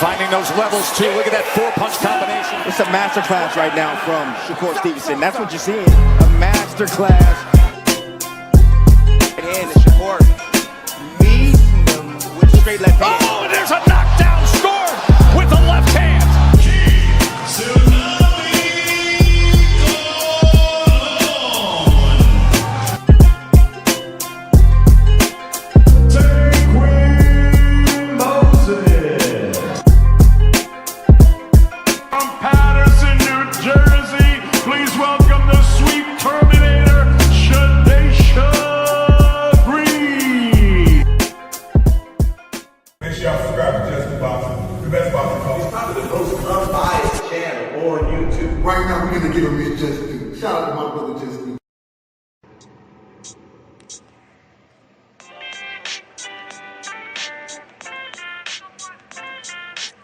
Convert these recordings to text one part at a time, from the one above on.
Finding those levels, too. Look at that four-punch combination. It's a masterclass right now from Shakur Stevenson. That's what you're seeing. A masterclass. And Shakur meeting them with straight left hand. Oh, and there's a knockdown scored with the left hand. Right now, we're going to give him his just due. Shout out to my brother, Just Due.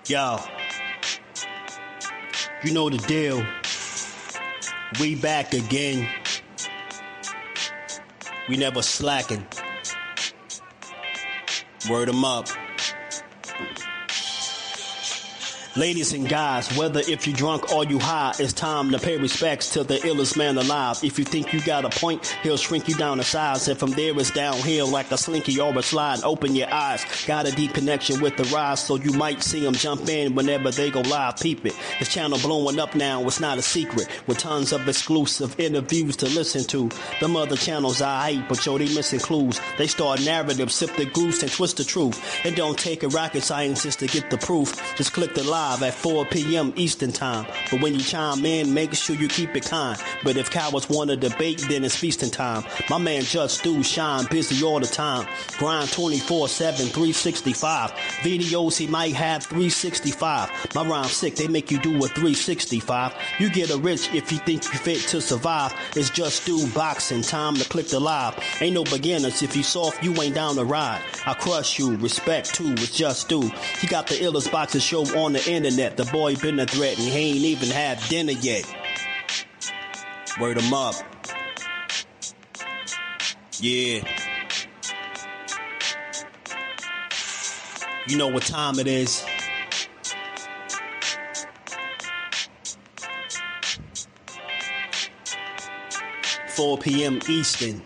Yo, you know the deal. We back again. We never slacking. Word 'em up. Ladies and guys, whether if you drunk or you high, it's time to pay respects to the illest man alive. If you think you got a point, he'll shrink you down to size. And from there it's downhill like a slinky or a slide. Open your eyes, got a deep connection with the rise, so you might see them jump in whenever they go live. Peep it, this channel blowing up now, it's not a secret. With tons of exclusive interviews to listen to. Them other channels I hate, but yo, they missing clues. They start narratives, sip the goose and twist the truth. It don't take a rocket scientist to get the proof. Just click the live at 4 p.m. Eastern time. But when you chime in, make sure you keep it kind. But if cowards want to debate, then it's feasting time. My man Just Do shine busy all the time. Grind 24/7, 365. Videos he might have 365. My rhyme's sick, they make you do a 365. You get a rich if you think you fit to survive. It's Just Do boxing, time to click the live. Ain't no beginners, if you soft, you ain't down to ride. I crush you, respect too, it's Just Do. He got the illest boxing show on the internet. The boy been a threat and he ain't even had dinner yet. Word 'em up. Yeah. You know what time it is. "4 p.m. Eastern.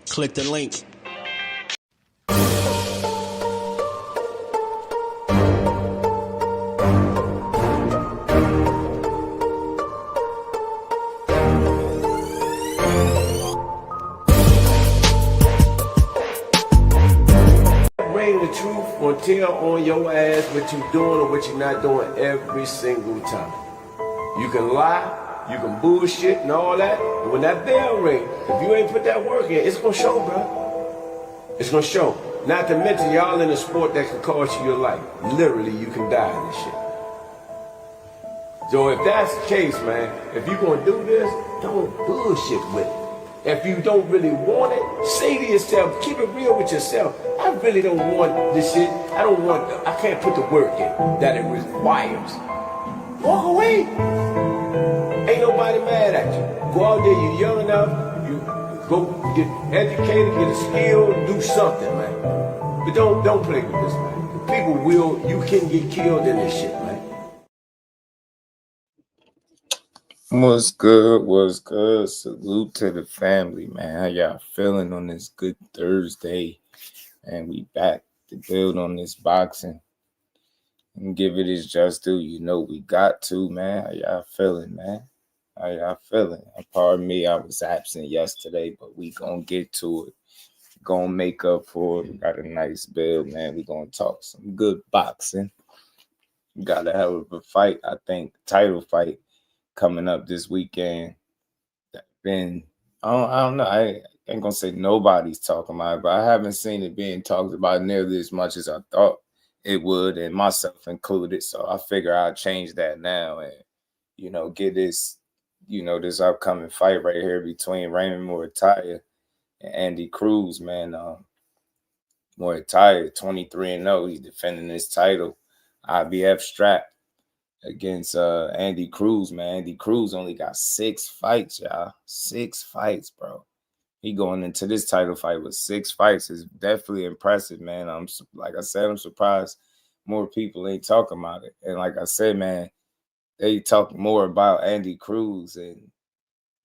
Click the link. The truth or tell on your ass what you doing or what you're not doing every single time. You can lie, you can bullshit and all that, but when that bell ring, if you ain't put that work in, it's gonna show, bro. It's gonna show. Not to mention y'all in a sport that can cost you your life. Literally, you can die in this shit. So if that's the case, man, if you gonna do this, don't bullshit with it. If you don't really want it, say to yourself, keep it real with yourself. I really don't want this shit. I can't put the work in that it requires. Walk away. Ain't nobody mad at you. Go out there, you're young enough, you go get educated, get a skill, do something, man. But don't play with this, man. People you can get killed in this shit, man. What's good? What's good? Salute to the family, man. How y'all feeling on this good Thursday? And we back to build on this boxing and give it its just due. You know we got to, man. How y'all feeling, man? How y'all feeling? And pardon me, I was absent yesterday, but we gonna get to it. Gonna make up for it. We got a nice build, man. We gonna talk some good boxing. We got a hell of a fight. I think title fight coming up this weekend. I don't know. I ain't gonna say nobody's talking about it, but I haven't seen it being talked about nearly as much as I thought it would, and myself included. So I figure I'll change that now and, get this, this upcoming fight right here between Raymond Muratalla and Andy Cruz, man. Muratalla, 23-0. He's defending his title, IBF strap, against Andy Cruz, man. Andy Cruz only got 6 fights, y'all. 6 fights, bro. He going into this title fight with 6 fights is definitely impressive, man. Like I said, I'm surprised more people ain't talking about it. And like I said, man, they talk more about Andy Cruz and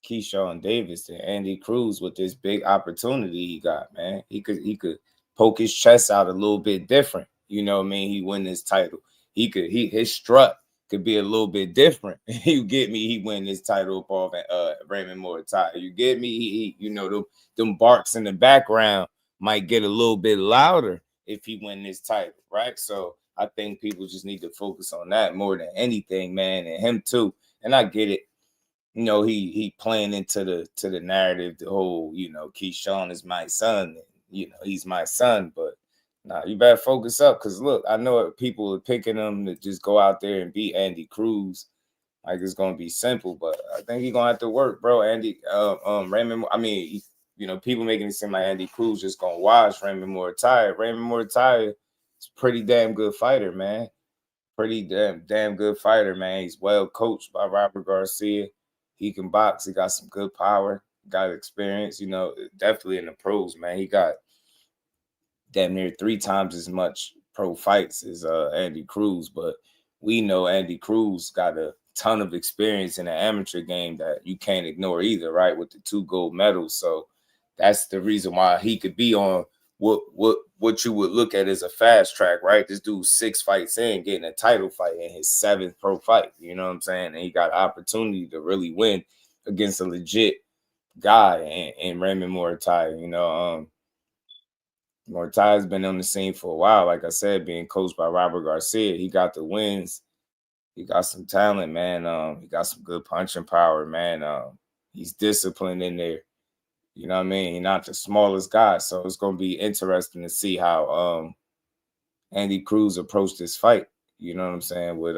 Keyshawn Davis than Andy Cruz with this big opportunity he got, man. He could poke his chest out a little bit different. You know what I mean? He win this title. His strut could be a little bit different. You get me? He win this title off Raymond Muratalla. You get me? He you know, them barks in the background might get a little bit louder if he win this title, right? So I think people just need to focus on that more than anything, man, and him too. And I get it. You know, he playing into the narrative, the whole, you know, Keyshawn is my son, you know, he's my son, but nah, you better focus up, because look, I know people are picking him to just go out there and beat Andy Cruz like it's gonna be simple, but I think he's gonna have to work, bro. Raymond, I mean, you know, people making it seem like Andy Cruz just gonna watch Raymond Muratalla. Raymond Muratalla is a pretty damn good fighter, man. Pretty damn good fighter, man. He's well coached by Robert Garcia. He can box. He got some good power. Got experience. You know, definitely in the pros, man. He got damn near 3 times as much pro fights as Andy Cruz. But we know Andy Cruz got a ton of experience in the amateur game that you can't ignore either, right? With the 2 gold medals. So that's the reason why he could be on what you would look at as a fast track, right? This dude's 6 fights in, getting a title fight in his 7th pro fight. You know what I'm saying? And he got an opportunity to really win against a legit guy in Raymond Muratalla. You know, Muratalla's been on the scene for a while. Like I said, being coached by Robert Garcia, he got the wins. He got some talent, man. He got some good punching power, man. He's disciplined in there. You know what I mean? He's not the smallest guy, so it's going to be interesting to see how Andy Cruz approached this fight. You know what I'm saying? With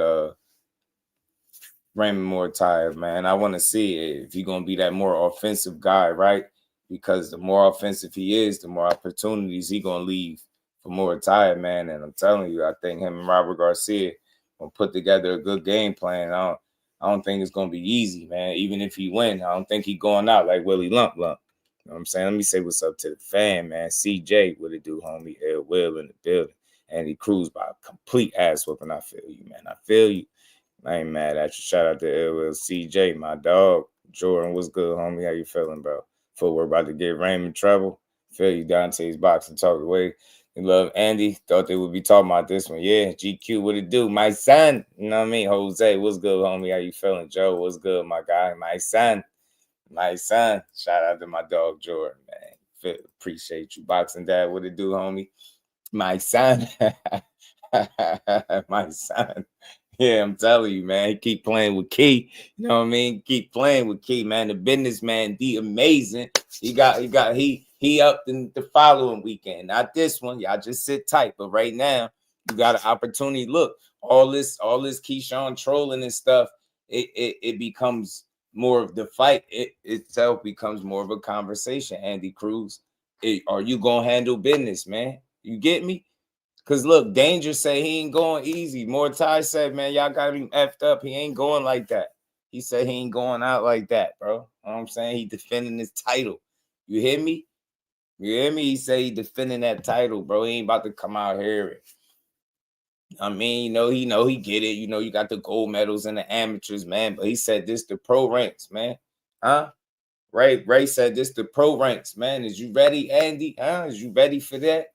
Raymond Muratalla, man. I want to see if he's going to be that more offensive guy, right? Because the more offensive he is, the more opportunities he's going to leave for Muratalla, man. And I'm telling you, I think him and Robert Garcia will put together a good game plan. I don't think it's going to be easy, man. Even if he win, I don't think he's going out like Willie Lump. You know what I'm saying? Let me say what's up to the fan, man. CJ, what it do, homie? L. Will in the building. Andy Cruz by a complete ass whooping. I feel you, man. I feel you. I ain't mad at you. Shout out to L. Will. CJ, my dog. Jordan, what's good, homie? How you feeling, bro? Footwork about to get Raymond trouble. Feel you, Dante's boxing talk away. You love Andy. Thought they would be talking about this one. Yeah, GQ, what it do? My son. You know what I mean? Jose, what's good, homie? How you feeling? Joe, what's good, my guy? My son. My son. Shout out to my dog Jordan, man. Appreciate you. Boxing Dad, what it do, homie? My son. My son. Yeah, I'm telling you, man. Keep playing with Key. You know what I mean? Keep playing with Key, man. The businessman, the amazing. He up in the following weekend. Not this one. Y'all just sit tight. But right now, you got an opportunity. Look, all this Keyshawn trolling and stuff, it becomes more of the fight itself becomes more of a conversation. Andy Cruz, are you gonna handle business, man? You get me? Because look, Danger say he ain't going easy. Muratalla said, man, y'all got him effed up. He ain't going like that. He said he ain't going out like that, bro. You know what I'm saying? He defending his title. You hear me? You hear me? He said he defending that title, bro. He ain't about to come out here. I mean, he get it. You know, you got the gold medals and the amateurs, man. But he said this the pro ranks, man. Huh? Ray said this the pro ranks, man. Is you ready, Andy? Huh? Is you ready for that?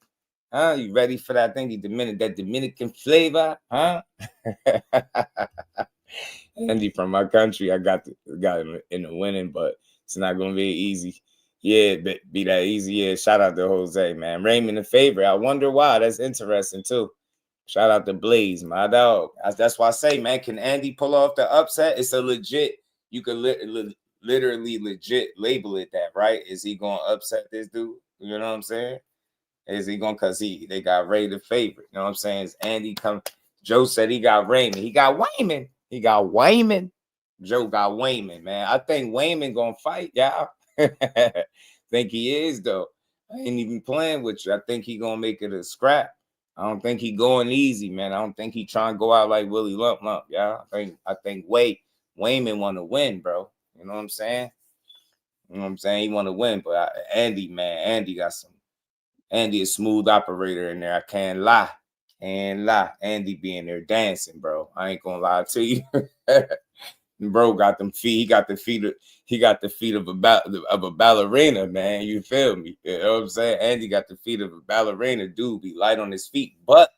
Huh? You ready for that thing? That Dominican flavor? Huh? Andy from my country, I got him in the winning, but it's not gonna be easy. Yeah, be that easy. Yeah, shout out to Jose, man. Raymond the favorite. I wonder why. That's interesting too. Shout out to Blaze, my dog. That's why I say, man, can Andy pull off the upset? It's a legit, you could literally legit label it that, right? Is he going to upset this dude? You know what I'm saying? Is he going, because they got Ray the favorite. You know what I'm saying? Is Andy come? Joe said he got Raymond. He got Wayman. Joe got Wayman, man. I think Wayman going to fight, y'all. Think he is, though. I ain't even playing with you. I think he going to make it a scrap. I don't think he going easy, man. I don't think he trying to go out like Willie Lump, yeah. I think Wayman want to win, bro. You know what I'm saying? You know what I'm saying? He want to win, but Andy, man, Andy a smooth operator in there. I can't lie. And lie, Andy being there dancing, bro. I ain't gonna lie to you. Bro got them feet. He got the feet of a ballerina, man. You feel me? You know what I'm saying? Andy got the feet of a ballerina. Dude be light on his feet, but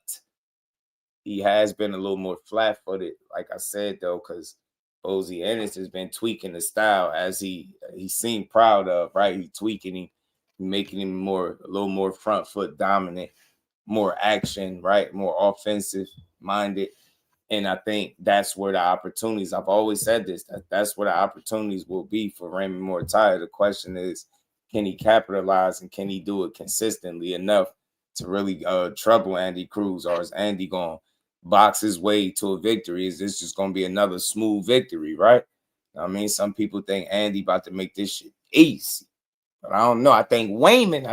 he has been a little more flat-footed, like I said, though, because Bozy Ennis has been tweaking the style as he seemed proud of, right? He tweaking him, making him a little more front foot dominant, more action, right? More offensive minded. And I think that's where the opportunities, I've always said this, that's where the opportunities will be for Raymond Muratalla. The question is, can he capitalize and can he do it consistently enough to really trouble Andy Cruz, or is Andy going to box his way to a victory? Is this just going to be another smooth victory, right? I mean, some people think Andy about to make this shit easy, but I don't know. I think Wayman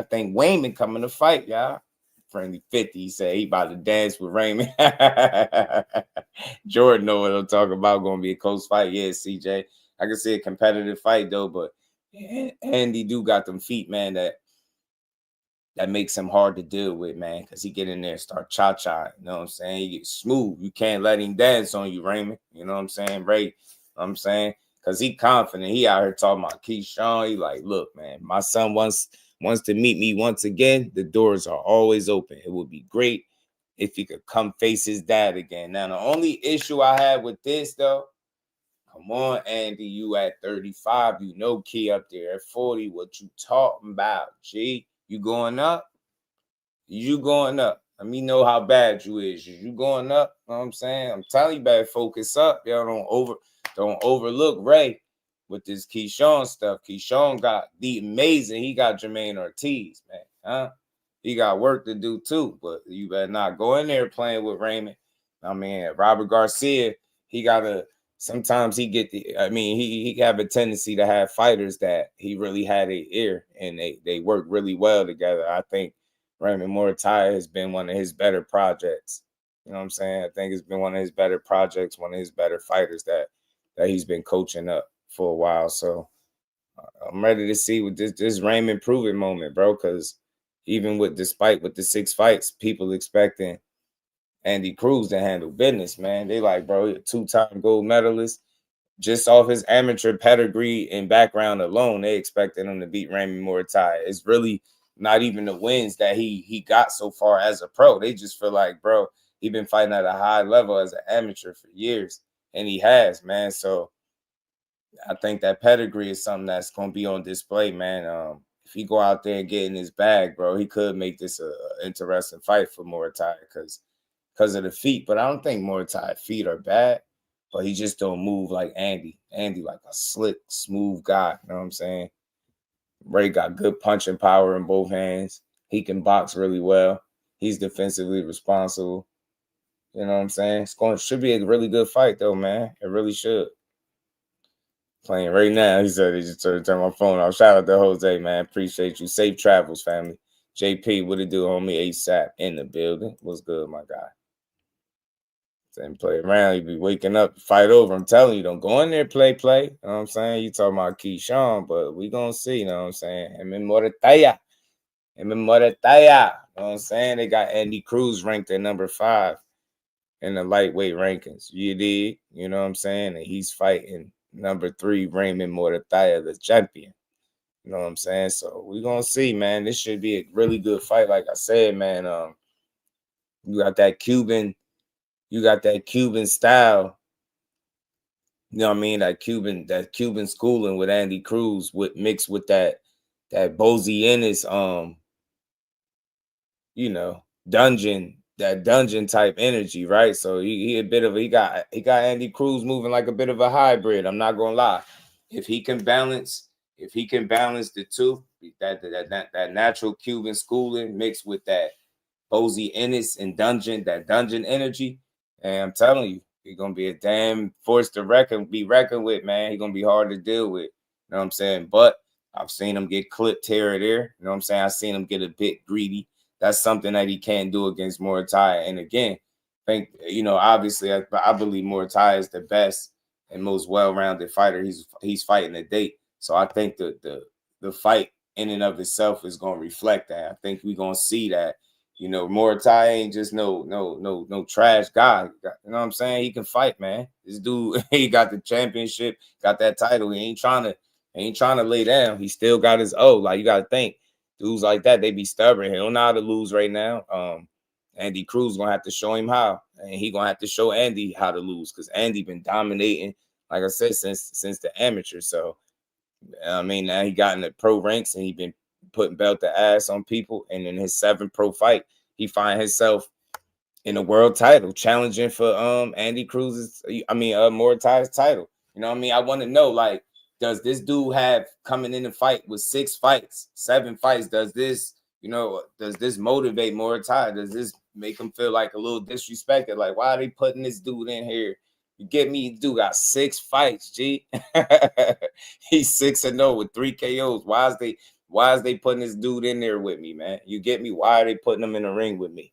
coming to fight, y'all. Friendly 50, he said he about to dance with Raymond. Jordan know what I'm talking about. Going to be a close fight. Yeah, CJ. I can see a competitive fight, though, but Andy do got them feet, man, that makes him hard to deal with, man, because he get in there and start cha-cha. You know what I'm saying? He gets smooth. You can't let him dance on you, Raymond. You know what I'm saying? Ray, you know what I'm saying? Because he confident. He out here talking about Keyshawn. He like, look, man, my son wants to meet me once again. The doors are always open. It would be great if he could come face his dad again. Now, the only issue I have with this, though, come on, Andy, you at 35. You know Key up there at 40. What you talking about, G? You going up? You going up. Let me know how bad you is. You going up? You know what I'm saying? I'm telling you, better focus up. Y'all don't overlook Ray with this Keyshawn stuff. Keyshawn got the amazing. He got Jermaine Ortiz, man. Huh? He got work to do too, but you better not go in there playing with Raymond. I mean, Robert Garcia, sometimes he he have a tendency to have fighters that he really had an ear, and they work really well together. I think Raymond Muratalla has been one of his better projects. You know what I'm saying? I think it's been one of his better projects, one of his better fighters that he's been coaching up for a while. So I'm ready to see what this Raymond prove-it moment, bro, because despite the 6 fights, people expecting Andy Cruz to handle business, man. They like, bro, a 2-time gold medalist. Just off his amateur pedigree and background alone, they expected him to beat Raymond Muratalla. It's really not even the wins that he got so far as a pro. They just feel like, bro, he's been fighting at a high level as an amateur for years, and he has, man. So I think that pedigree is something that's going to be on display, man. If he go out there and get in his bag, bro, he could make this an interesting fight for Muratalla because of the feet. But I don't think Muratalla's feet are bad, but he just don't move like Andy. Andy like a slick, smooth guy. You know what I'm saying? Ray got good punching power in both hands. He can box really well. He's defensively responsible. You know what I'm saying? Should be a really good fight, though, man. It really should. Playing right now. He said he just turned my phone off. Shout out to Jose, man. Appreciate you. Safe travels, family. JP, what it do, homie? ASAP in the building. What's good, my guy? Saying play around. You be waking up, fight over. I'm telling you, don't go in there, play. You know what I'm saying? You talking about Keyshawn, but we gonna see, you know what I'm saying? Muratalla. You know what I'm saying? They got Andy Cruz ranked at number 5 in the lightweight rankings. You dig? You know what I'm saying? And he's fighting number 3, Raymond Muratalla, the champion. You know what I'm saying? So we're going to see, man. This should be a really good fight. Like I said, man, you got that Cuban style. You know what I mean? That Cuban schooling with Andy Cruz mixed with that Bozy Ennis, dungeon type energy, right? So he got Andy Cruz moving like a bit of a hybrid. I'm not gonna lie. If he can balance the two, that natural Cuban schooling mixed with that Bozy Ennis and dungeon energy, and I'm telling you, he's gonna be a damn force to be reckoned with, man. He's gonna be hard to deal with. You know what I'm saying? But I've seen him get clipped here or there. You know what I'm saying? I've seen him get a bit greedy. That's something that he can't do against Muratalla. And again, obviously, I believe Muratalla is the best and most well-rounded fighter he's fighting to date. So I think the fight in and of itself is going to reflect that. I think we're going to see that You know, Muratalla ain't just no trash guy. You know what I'm saying? He can fight, man. This dude, he got the championship, got that title. He ain't trying to lay down. He still got his Like, you gotta think, dudes like that, they be stubborn. He don't know how to lose right now. Andy Cruz gonna have to show him how, and he gonna have to show Andy how to lose, because Andy been dominating, like I said, since the amateur. So I mean, now he got in the pro ranks and he been putting belt to ass on people. And in his 7th pro fight, he find himself in a world title, challenging for Andy Cruz's, Muratalla's title. You know what I mean? I want to know, like, does this dude have coming in the fight with 6 fights, 7 fights? Does this motivate Muratalla? Does this make him feel like a little disrespected? Like, why are they putting this dude in here? You get me? Dude got 6 fights, G. He's 6-0 with 3 KOs. Why is they putting this dude in there with me, man? You get me? Why are they putting him in the ring with me?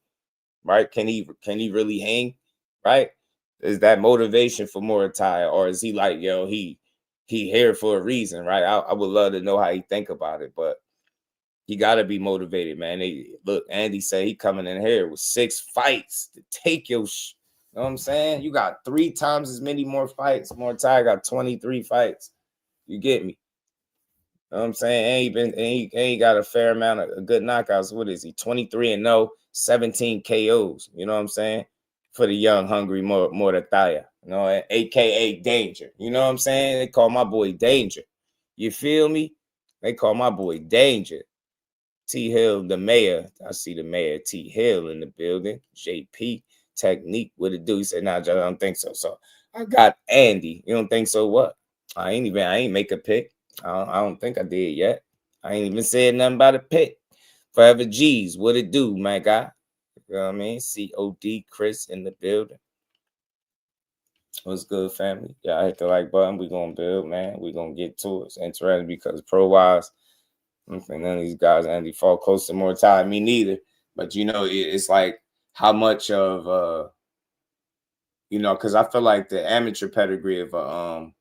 Right? Can he really hang? Right? Is that motivation for Muratalla, or is he like, yo, he here for a reason, right? I would love to know how he think about it, but he got to be motivated, man. Look, Andy said he coming in here with 6 fights to take your you know what I'm saying? You got 3 times as many more fights. Muratalla got 23 fights. You get me? You know what I'm saying? Ain't got a fair amount of good knockouts. What is he? 23-0, 17 KOs. You know what I'm saying? For the young, hungry Muratalla. You know, aka Danger. You know what I'm saying? They call my boy Danger. You feel me? They call my boy Danger. T Hill, the mayor. I see the mayor T Hill in the building. JP. Technique, what it do? He said, nah, I don't think so. So I got Andy. You don't think so? What? I ain't make a pick. I don't think I did yet. I ain't even said nothing about a pick. Forever G's, what it do, my guy? You know what I mean? COD Chris in the building. What's good, family? Yeah, hit the like button. We gonna build, man. We gonna get to it. It's interesting because pro-wise, I don't think none of these guys Andy fall close to Muratalla. Me neither. But you know, it's like, how much of because I feel like the amateur pedigree of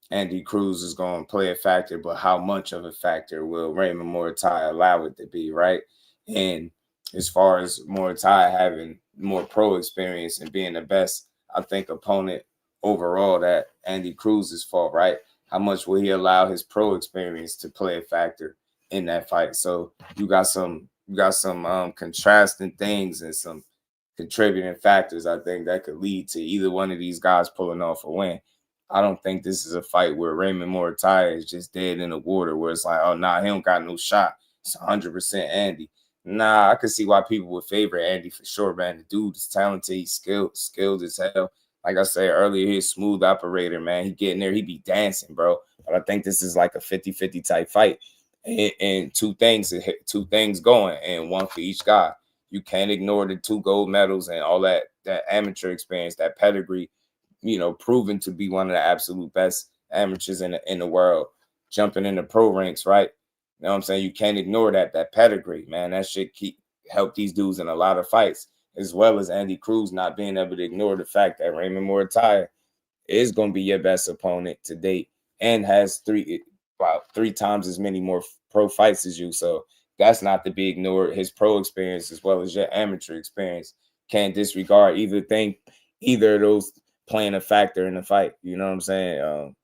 Andy Cruz is going to play a factor, but how much of a factor will Raymond Muratalla allow it to be, right? And as far as Muratalla having more pro experience and being the best, I think, opponent overall, that Andy Cruz's fault, right? How much will he allow his pro experience to play a factor in that fight? So you got some contrasting things and some contributing factors, I think, that could lead to either one of these guys pulling off a win. I don't think this is a fight where Raymond Muratalla is just dead in the water, where it's like, oh, nah, he don't got no shot. It's 100% Andy. Nah, I could see why people would favor Andy for sure, man. The dude is talented. He's skilled as hell. Like I said earlier, he's a smooth operator, man. He get in there, he be dancing, bro. But I think this is like a 50-50 type fight. And two things going, and one for each guy. You can't ignore the 2 gold medals and all that amateur experience, that pedigree, proven to be one of the absolute best amateurs in the world, jumping in the pro ranks, right? You know what I'm saying? You can't ignore that pedigree, man. That shit help these dudes in a lot of fights, as well as Andy Cruz not being able to ignore the fact that Raymond Muratalla is going to be your best opponent to date and has 3 times as many more pro fights as you. So that's not to be ignored. His pro experience as well as your amateur experience, can't disregard either of those playing a factor in the fight. You know what I'm saying?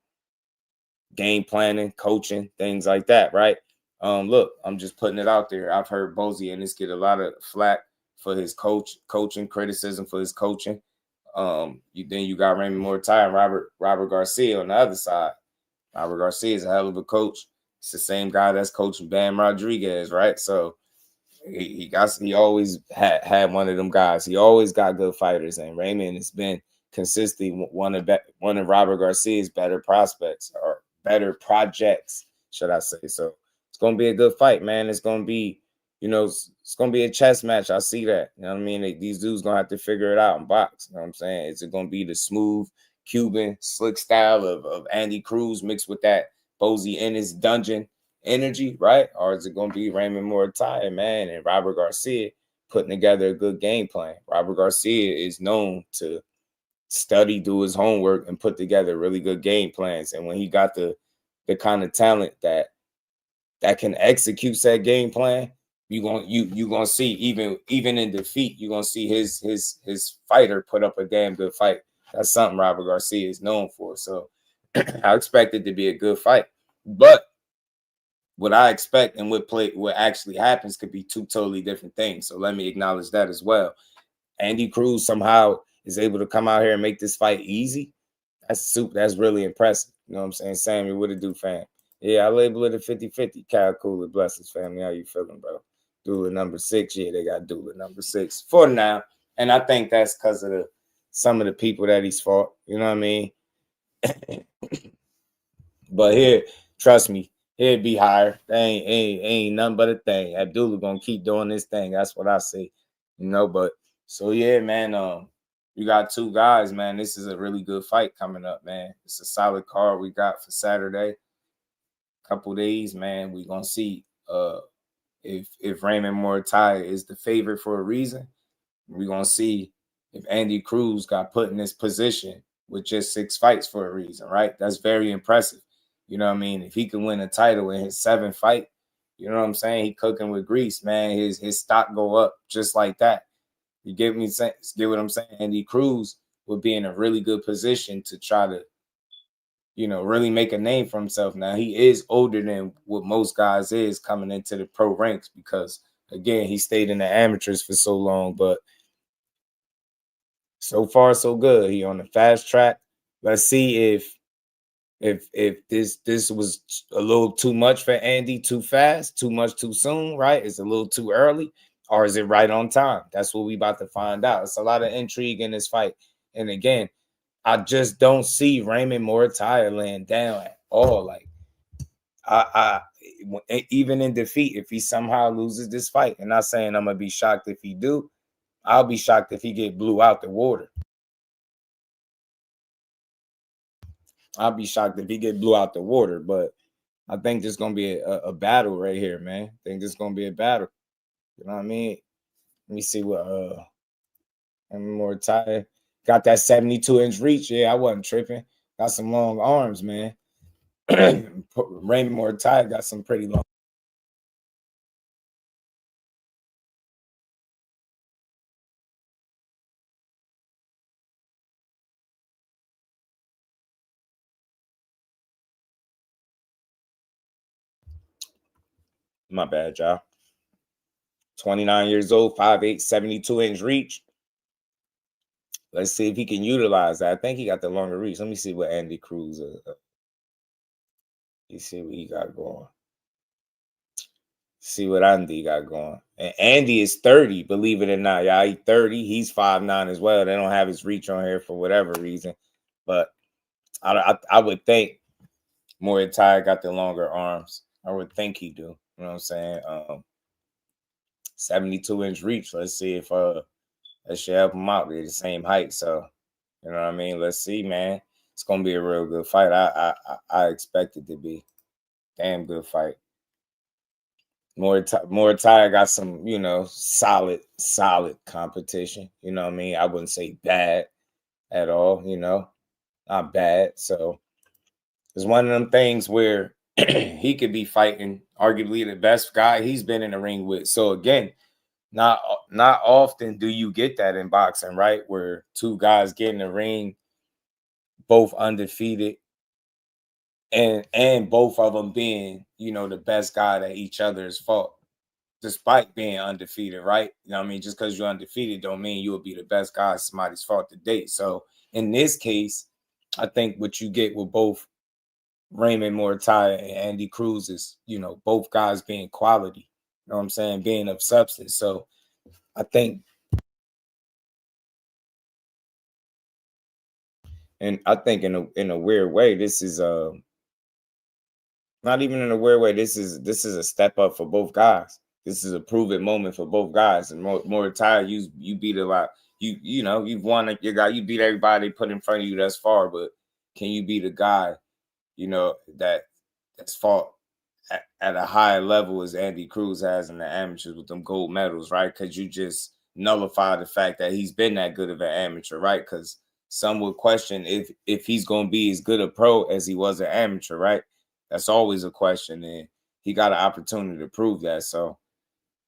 Game planning, coaching, things like that, right? Look, I'm just putting it out there. I've heard Bozy and this get a lot of flack for his coaching, criticism for his coaching. You got Raymond Muratalla and Robert Garcia on the other side. Robert Garcia is a hell of a coach. It's the same guy that's coaching Bam Rodriguez, right? So he always had one of them guys. He always got good fighters, and Raymond has been consistently one of Robert Garcia's better prospects, or better projects, should I say. So it's gonna be a good fight, man. It's gonna be, it's gonna be a chess match. I see that. You know what I mean? These dudes gonna have to figure it out in box. You know what I'm saying? Is it gonna be the smooth Cuban slick style of Andy Cruz mixed with that Bozy in his dungeon energy, right? Or is it going to be Raymond Muratalla, man, and Robert Garcia putting together a good game plan? Robert Garcia is known to study, do his homework, and put together really good game plans. And when he got the kind of talent that can execute that game plan, you gonna see even in defeat, you're gonna see his fighter put up a damn good fight. That's something Robert Garcia is known for. So I expect it to be a good fight. But what I expect and what actually happens could be two totally different things. So let me acknowledge that as well. Andy Cruz somehow is able to come out here and make this fight easy. That's really impressive. You know what I'm saying? Sammy, what it do, fam? Yeah, I label it a 50-50. Kyle Cooler, blessings, family. How you feeling, bro? Doula number 6. Yeah, they got Doula number 6 for now. And I think that's because of some of the people that he's fought. You know what I mean? But here, trust me, he'll be higher. They ain't nothing but a thing. Abdullah gonna keep doing this thing. That's what I say. You know, but so yeah, man. You got two guys, man. This is a really good fight coming up, man. It's a solid card we got for Saturday. Couple days, man. We gonna see if Raymond Muratalla is the favorite for a reason. We're gonna see if Andy Cruz got put in this position with just 6 fights for a reason, right? That's very impressive. You know what I mean? If he can win a title in his 7th fight, you know what I'm saying? He cooking with grease, man. His stock go up just like that. You get what I'm saying? Andy Cruz would be in a really good position to try to, you know, really make a name for himself. Now, he is older than what most guys is coming into the pro ranks because, again, he stayed in the amateurs for so long. But so far, so good. He on the fast track. Let's see if this was a little too much for Andy, too fast, too much too soon, right? It's a little too early, or is it right on time? That's what we about to find out. It's a lot of intrigue in this fight. And again, I just don't see Raymond Muratalla laying down at all. Like, I even in defeat, if he somehow loses this fight, and not saying I'm gonna be shocked if he do, I'll be shocked if he get blew out the water. I'll be shocked if he get blew out the water, but I think there's gonna be a battle right here, man. I think there's gonna be a battle. You know what I mean? Let me see what more tired. Got that 72-inch reach. Yeah, I wasn't tripping. Got some long arms, man. Raymond Muratalla got some pretty long. My bad, y'all. 29 years old, 5'8", 72-inch reach. Let's see if he can utilize that. I think he got the longer reach. Let me see what Andy Cruz. You see what he got going. See what Andy got going. And Andy is 30, believe it or not. Y'all, he's 30. He's 5'9" as well. They don't have his reach on here for whatever reason. But I would think Muay got the longer arms. I would think he do. You know what I'm saying? 72-inch reach. Let's see if that should help him out. They're the same height. So, you know what I mean? Let's see, man. It's gonna be a real good fight. I expect it to be. Damn good fight. Muratalla got some, you know, solid competition. You know what I mean? I wouldn't say bad at all, you know, not bad. So it's one of them things where he could be fighting arguably the best guy he's been in the ring with. So again, not often do you get that in boxing, right? Where two guys get in the ring, both undefeated, and both of them being, you know, the best guy that each other has fought, despite being undefeated, right? You know what I mean? Just because you're undefeated don't mean you'll be the best guy somebody's fought to date. So in this case, I think what you get with both Raymond Muratalla and Andy Cruz is, you know, both guys being quality. You know what I'm saying? Being of substance. So I think, in a weird way, this is not even in a weird way. This is a step up for both guys. This is a proven moment for both guys. And Muratalla, you beat a lot. You know, you've won your guy. You beat everybody put in front of you thus far. But can you beat a guy, you know, that's fought at a higher level as Andy Cruz has in the amateurs with them gold medals, right? Because you just nullify the fact that he's been that good of an amateur, right? Because some would question if he's going to be as good a pro as he was an amateur, right? That's always a question, and he got an opportunity to prove that. So,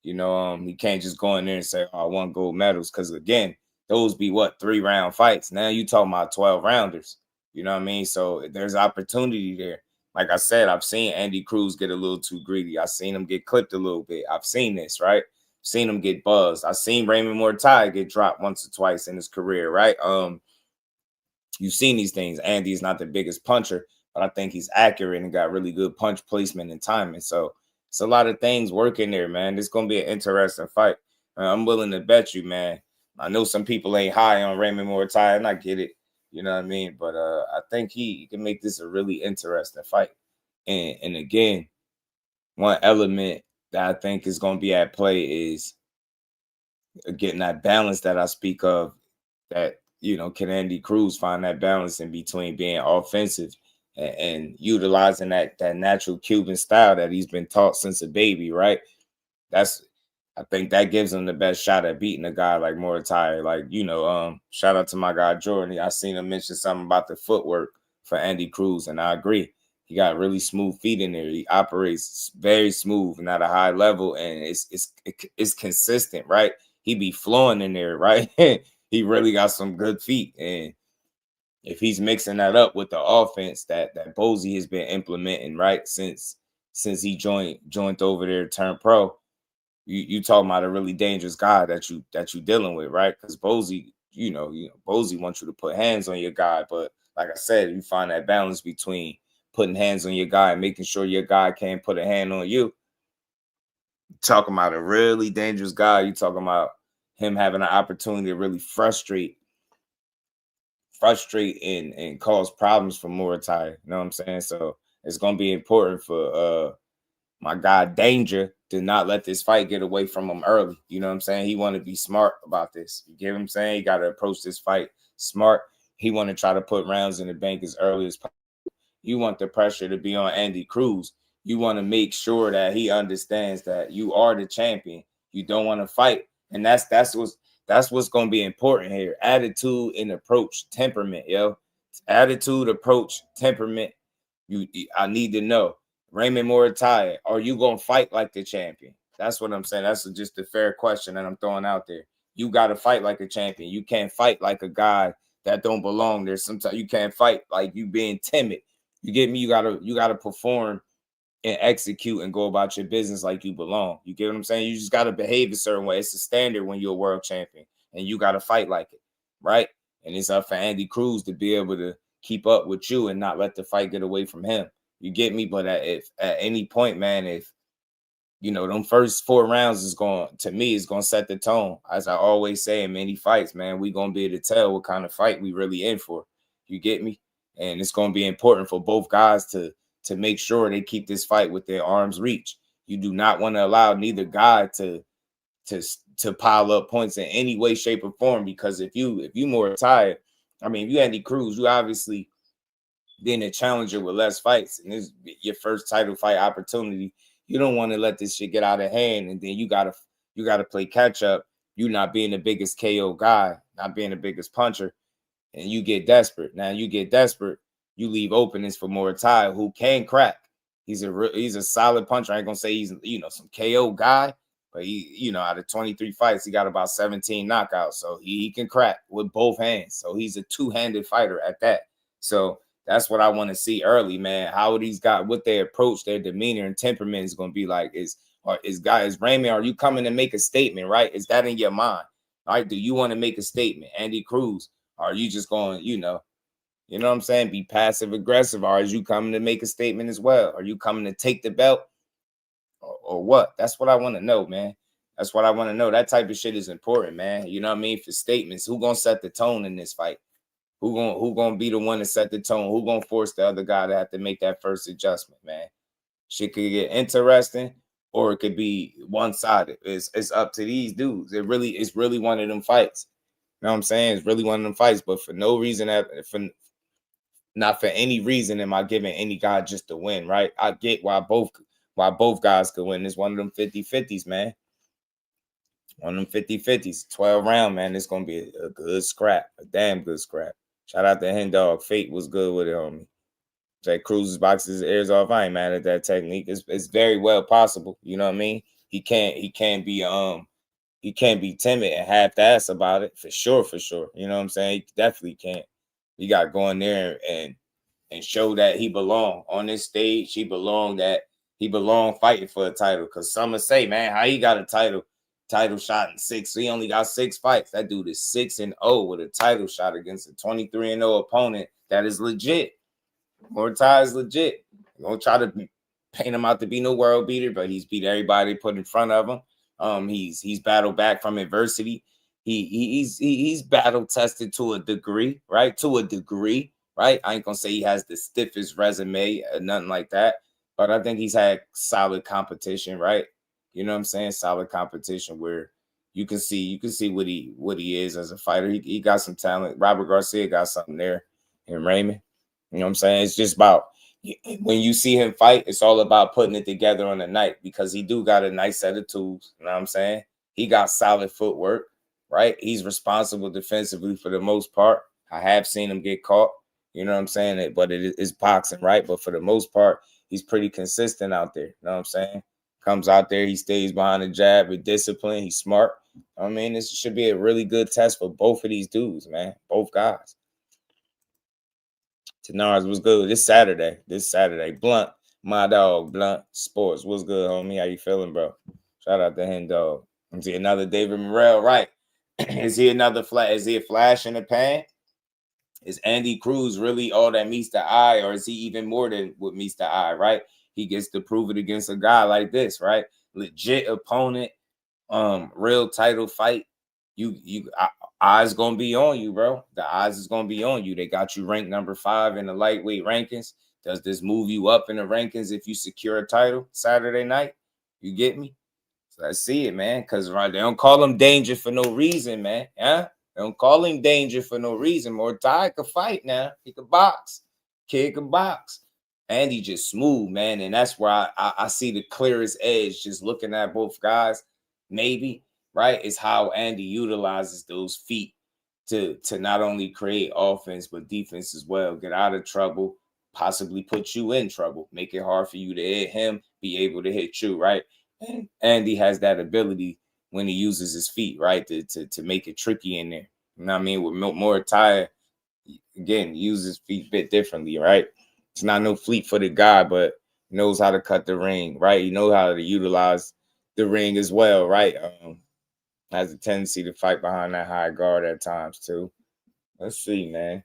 You know, he can't just go in there and say, "Oh, I want gold medals," because again, those be what 3-round fights. Now you talking about 12-rounders. You know what I mean? So there's opportunity there. Like I said, I've seen Andy Cruz get a little too greedy. I've seen him get clipped a little bit. I've seen this, right? Seen him get buzzed. I've seen Raymond Muratalla get dropped once or twice in his career, right? You've seen these things. Andy's not the biggest puncher, but I think he's accurate and got really good punch placement and timing. So it's a lot of things working there, man. It's going to be an interesting fight. I'm willing to bet you, man. I know some people ain't high on Raymond Muratalla, and I get it. You know what I mean? But I think he can make this a really interesting fight. And again, one element that I think is going to be at play is getting that balance that I speak of, that, you know, can Andy Cruz find that balance in between being offensive and utilizing that natural Cuban style that he's been taught since a baby, right? I think that gives him the best shot at beating a guy like Muratalla. Like, you know, shout out to my guy Jordan. I seen him mention something about the footwork for Andy Cruz, and I agree. He got really smooth feet in there. He operates very smooth and at a high level, and it's consistent, right? He be flowing in there, right? He really got some good feet, and if he's mixing that up with the offense that Bozy has been implementing, right, since he joined over there, turned pro, you talking about a really dangerous guy that you dealing with, right? Because Bozy, you know, Bozy wants you to put hands on your guy, but like I said, you find that balance between putting hands on your guy and making sure your guy can't put a hand on you. Talking about a really dangerous guy. You talking about him having an opportunity to really frustrate and cause problems for Muratalla. You know what I'm saying? So it's gonna be important for my guy Danger to not let this fight get away from him early. You know what I'm saying? He want to be smart about this. You get what I'm saying? He got to approach this fight smart. He want to try to put rounds in the bank as early as possible. You want the pressure to be on Andy Cruz. You want to make sure that he understands that you are the champion. You don't want to fight, and that's what's going to be important here. Attitude and approach, temperament, yo. Attitude, approach, temperament. I need to know. Raymond Muratalla, are you going to fight like the champion? That's what I'm saying. That's just a fair question that I'm throwing out there. You got to fight like a champion. You can't fight like a guy that don't belong there. Sometimes you can't fight like you being timid. You get me? You gotta perform and execute and go about your business like you belong. You get what I'm saying? You just gotta behave a certain way. It's a standard when you're a world champion, and you gotta fight like it, right? And it's up for Andy Cruz to be able to keep up with you and not let the fight get away from him. You get me? But at any point, man, if you know them first 4 rounds is going to set the tone. As I always say in many fights, man, we gonna be able to tell what kind of fight we really in for. You get me? And it's going to be important for both guys to make sure they keep this fight within arm's reach. You do not want to allow neither guy to pile up points in any way, shape, or form. Because if you more tired, I mean, if you Andy Cruz, you obviously being a challenger with less fights, and this is your first title fight opportunity. You don't want to let this shit get out of hand, and then you gotta play catch up. You not being the biggest KO guy, not being the biggest puncher. And you get desperate. Now you get desperate, you leave openings for Muratalla, who can crack. He's a solid puncher. I ain't gonna say he's some KO guy, but he out of 23 fights, he got about 17 knockouts. So he can crack with both hands. So he's a two-handed fighter at that. So that's what I want to see early, man. How these guys, what they approach, their demeanor and temperament is gonna be like. Is Raymond, are you coming to make a statement, right? Is that in your mind? All right, do you want to make a statement? Andy Cruz. Are you just going, you know what I'm saying, be passive aggressive? Or are you coming to make a statement as well? Are you coming to take the belt or what? That's what I want to know, man. That's what I want to know. That type of shit is important, man. You know what I mean? For statements, who gonna set the tone in this fight? Who gonna be the one to set the tone? Who gonna force the other guy to have to make that first adjustment, man? Shit could get interesting, or it could be one-sided. It's up to these dudes. It's really one of them fights. You know what I'm saying? It's really one of them fights, but for no reason, not for any reason am I giving any guy just to win, right? I get why both guys could win. It's one of them 50-50s, man. One of them 50-50s, 12 round, man. It's going to be a good scrap, a damn good scrap. Shout out to Hen Dog. Fate was good with it, homie. Jay Cruz's boxes ears off. I ain't mad at that technique. It's very well possible. You know what I mean? he can't be timid and half-ass about it for sure. You know what I'm saying? He definitely can't. He got to go in there and show that he belong on this stage. He belong fighting for a title. Because some will say, man, how he got a title shot in 6? He only got 6 fights. That dude is 6-0 with a title shot against a 23-0 opponent that is legit. Muratalla is legit. Don't try to paint him out to be no world beater, but he's beat everybody put in front of him. He's battled back from adversity. He's battle tested to a degree, right? Right? I ain't gonna say he has the stiffest resume or nothing like that, but I think he's had solid competition, right? You know what I'm saying? Solid competition where you can see what he is as a fighter. He got some talent. Robert Garcia got something there in Raymond. You know what I'm saying? It's just about when you see him fight, it's all about putting it together on the night because he do got a nice set of tools. You know what I'm saying? He got solid footwork, right? He's responsible defensively for the most part. I have seen him get caught. You know what I'm saying? But it is boxing, right? But for the most part, he's pretty consistent out there. You know what I'm saying? Comes out there, he stays behind the jab with discipline. He's smart. I mean, this should be a really good test for both of these dudes, man. Both guys. Tenars, what's good? This Saturday. Blunt, my dog, Blunt Sports. What's good, homie? How you feeling, bro? Shout out to him, dog. Is he another David Morrell? Right. Is he a flash in the pan? Is Andy Cruz really all that meets the eye, or is he even more than what meets the eye, right? He gets to prove it against a guy like this, right? Legit opponent, real title fight. Eyes gonna be on you, bro. The eyes is gonna be on you. They got you ranked number 5 in the lightweight rankings. Does this move you up in the rankings if you secure a title Saturday night? You get me? So I see it, man. Because right, they don't call him danger for no reason, man. Yeah. They don't call him danger for no reason. Muratalla could fight now. He could box. Kid can box. And he just smooth, man. And that's where I see the clearest edge just looking at both guys. Maybe, right, is how Andy utilizes those feet to not only create offense, but defense as well. Get out of trouble, possibly put you in trouble. Make it hard for you to hit him, be able to hit you, right? And Andy has that ability when he uses his feet, right, to make it tricky in there. You know what I mean? With Muratalla, again, uses feet a bit differently, right? It's not no fleet-footed guy, but knows how to cut the ring, right? He knows how to utilize the ring as well, right? Has a tendency to fight behind that high guard at times too. Let's see, man.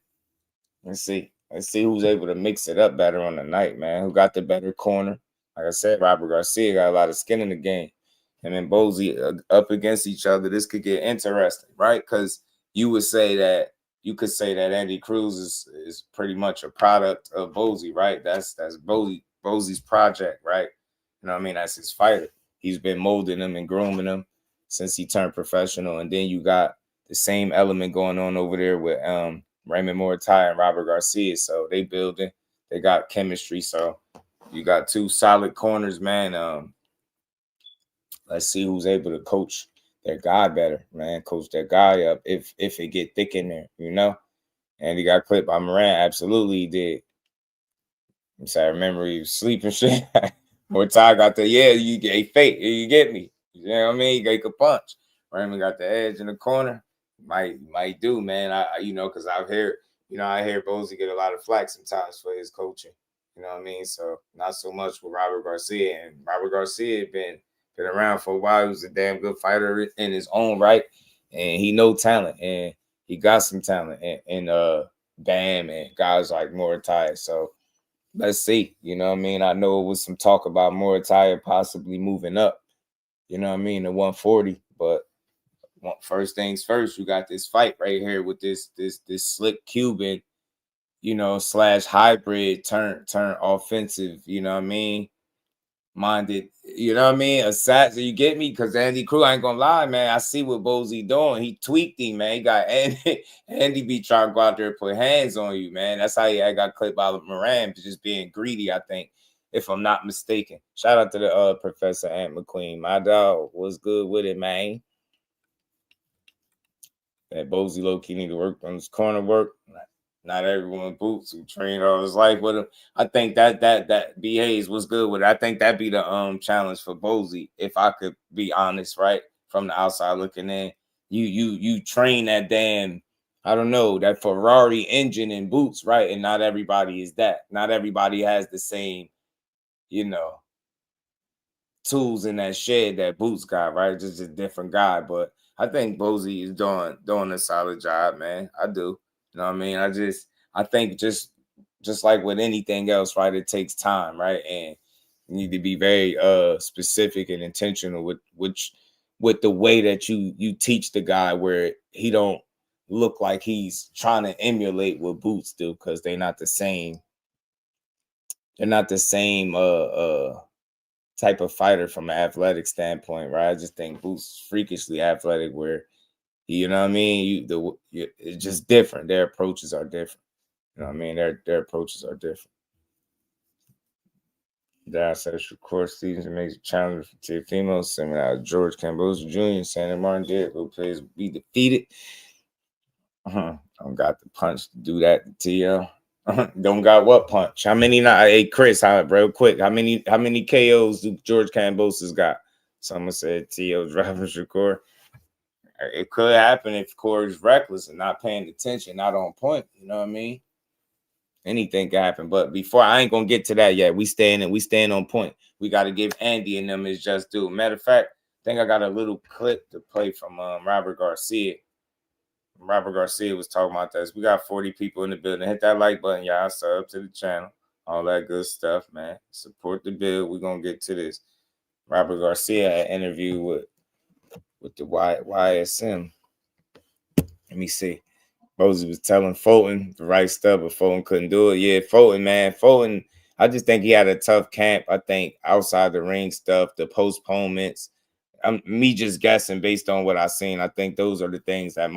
Let's see who's able to mix it up better on the night, man. Who got the better corner? Like I said, Robert Garcia got a lot of skin in the game. And then Bozy up against each other, this could get interesting, right? Because you could say that Andy Cruz is pretty much a product of Bozy, right? That's Bozy's project, right? You know what I mean? That's his fighter. He's been molding him and grooming him since he turned professional. And then you got the same element going on over there with Raymond Muratalla and Robert Garcia. So they building, they got chemistry. So you got 2 solid corners, man. Let's see who's able to coach their guy better, man. Coach their guy up if it get thick in there, you know. And he got clipped by Moran. Absolutely, he did. So I remember he was sleeping shit. Muratalla got you get fake. You get me. You know what I mean? He could punch. Raymond got the edge in the corner. Might do, man. I because I hear Bozy get a lot of flack sometimes for his coaching. You know what I mean? So not so much with Robert Garcia. And Robert Garcia had been around for a while. He was a damn good fighter in his own right. And he know talent. And he got some talent. And Bam and guys like Muratalla. So let's see. You know what I mean? I know it was some talk about Muratalla possibly moving up. You know what I mean? To 140. But first things first, you got this fight right here with this slick Cuban, / hybrid turn offensive, you know what I mean? Minded, you know what I mean? Assassin, you get me? Because Andy Cruz, I ain't gonna lie, man. I see what Bozy doing. He tweaked him, man. He got Andy be trying to go out there and put hands on you, man. That's how I got clipped by Moran for just being greedy, I think, if I'm not mistaken. Shout out to the Professor Ant McQueen. My dog was good with it, man. That Bozy low-key need to work on his corner work. Not everyone Boots who trained all his life with him. I think that B Hayes was good with it. I think that'd be the challenge for Bozy, if I could be honest, right? From the outside looking in. You train that damn, I don't know, that Ferrari engine in Boots, right? And not everybody is that. Not everybody has the same, tools in that shed that Boots got, right? Just a different guy. But I think Bozy is doing a solid job, man. I do. You know what I mean? I think just like with anything else, right? It takes time, right? And you need to be very specific and intentional with the way that you teach the guy, where he don't look like he's trying to emulate what Boots do, because they're not the same. They're not the same type of fighter from an athletic standpoint, right? I just think Boots freakishly athletic, where you know what I mean. It's just different. Their approaches are different. You know what I mean? Their approaches are different. That says Shakur Stevenson makes a challenge for Teofimo, similar to George Cambosa Jr. Santa Martin did. Lopez be defeated. Don't got the punch to do that to TL. Don't got what punch? How many? Hey Chris, real quick. How many KOs do George Cambosa's got? Someone said T.O. driving Shakur. It could happen if Corey's reckless and not paying attention, not on point. You know what I mean? Anything can happen. But before, I ain't gonna get to that yet. We staying on point. We got to give Andy and them his just due. Matter of fact, I think I got a little clip to play from Robert Garcia. Robert Garcia was talking about this. We got 40 people in the building. Hit that like button, y'all. Sub to the channel. All that good stuff, man. Support the bill. We're gonna get to this. Robert Garcia had an interview with the YSM. Let me see. Bozy was telling Fulton the right stuff, but Fulton couldn't do it. Yeah, Fulton, man. Fulton, I just think he had a tough camp. I think outside the ring stuff, the postponements, me just guessing based on what I've seen, I think those are the things that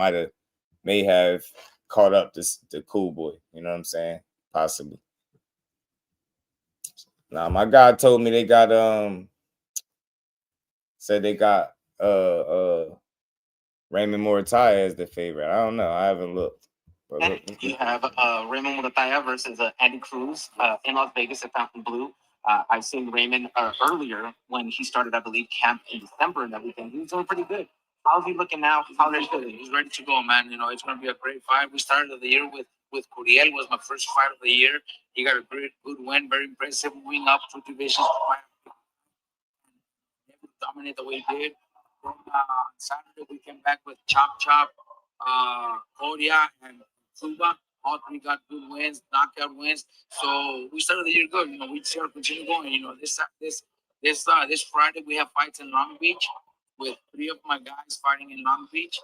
may have caught up the cool boy. You know what I'm saying? Possibly. Now, my guy told me they got said they got Raymond Muratalla as the favorite. I don't know. I haven't looked. But and you have Raymond Muratalla versus Andy Cruz in Las Vegas at Fountain Blue. I've seen Raymond earlier when he started, I believe, camp in December and everything. He was doing pretty good. How's he looking now? How they're doing? He's ready to go, man. You know, it's going to be a great fight. We started the year with Khalil. Was my first fight of the year. He got a good win, very impressive, moving up 2 divisions. Dominate the way he did. Then Saturday we came back with Chop, Kodia, and Cuba. All 3 got good wins, knockout wins. So we started the year good. You know, we just got to continue going. You know, this Friday we have fights in Long Beach with 3 of my guys fighting in Long Beach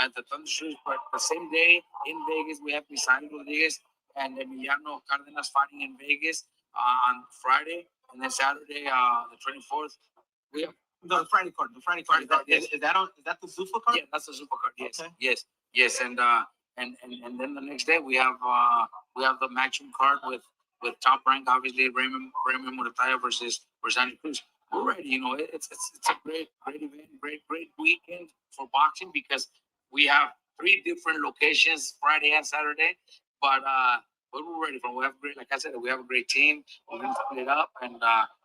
at the Thunder Shoes. But the same day in Vegas we have Misael Rodriguez and Emiliano Cardenas fighting in Vegas on Friday, and then Saturday the 24th we have The Friday card. The Friday card. Yes. Is that the Zuffa card? Yeah, that's the super card. Yes, Okay. yes, and then the next day we have the matching card with top rank, obviously Raymond Muratalla versus Andy Cruz. We're ready. You know, it's a great event, great weekend for boxing, because we have 3 different locations, Friday and Saturday, but we're ready for. We have great, like I said, we have a great team. We're gonna split it up, and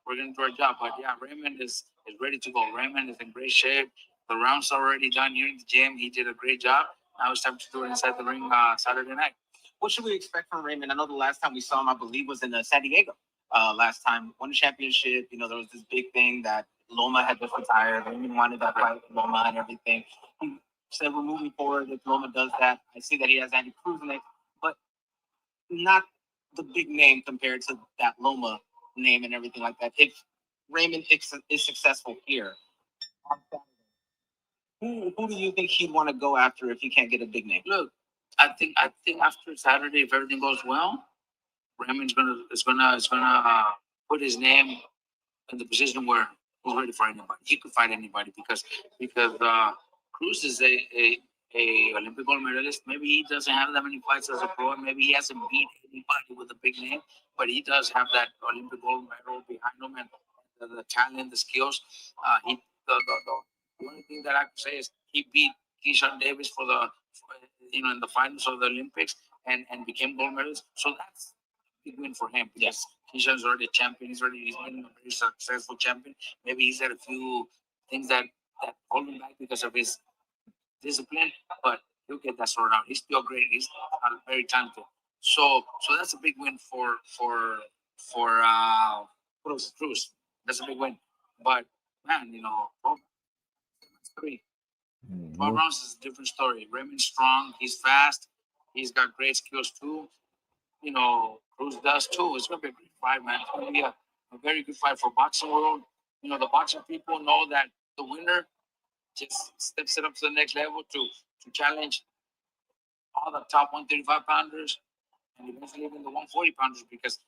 we're gonna do our job. But yeah, Raymond is ready to go. Raymond is in great shape. The rounds already done here in the gym. He did a great job. Now it's time to do it inside the ring Saturday night. What should we expect from Raymond? I know the last time we saw him, I believe, was in San Diego. Last time, won a championship. You know, there was this big thing that Loma had just retired. Raymond wanted that fight with Loma and everything. He said, we're moving forward. If Loma does that, I see that he has Andy Cruz in it, but not the big name compared to that Loma name and everything like that. If Raymond is successful here, who do you think he'd want to go after if he can't get a big name? Look, I think after Saturday, if everything goes well, Raymond's gonna put his name in the position where he's ready for anybody. He could fight anybody because Cruz is a Olympic gold medalist. Maybe he doesn't have that many fights as a pro. Maybe he hasn't beat anybody with a big name, but he does have that Olympic gold medal behind him, and the talent, the skills. The only thing that I could say is he beat Keyshawn Davis in the finals of the Olympics, and became gold medalist. So that's a big win for him. Yes, Keyshawn's already a champion. He's been a very successful champion. Maybe he's had a few things that hold him back because of his discipline, but he'll get that sorted out. He's still great. He's very talented. So that's a big win for Cruz. That's a big win. But man, 12 rounds is a different story. Raymond's strong. He's fast. He's got great skills too. Cruz does too. It's gonna be a great fight, man. It's gonna be a very good fight for boxing world. The boxing people know that the winner just steps it up to the next level to challenge all the top 135 pounders and eventually even the 140 pounders, because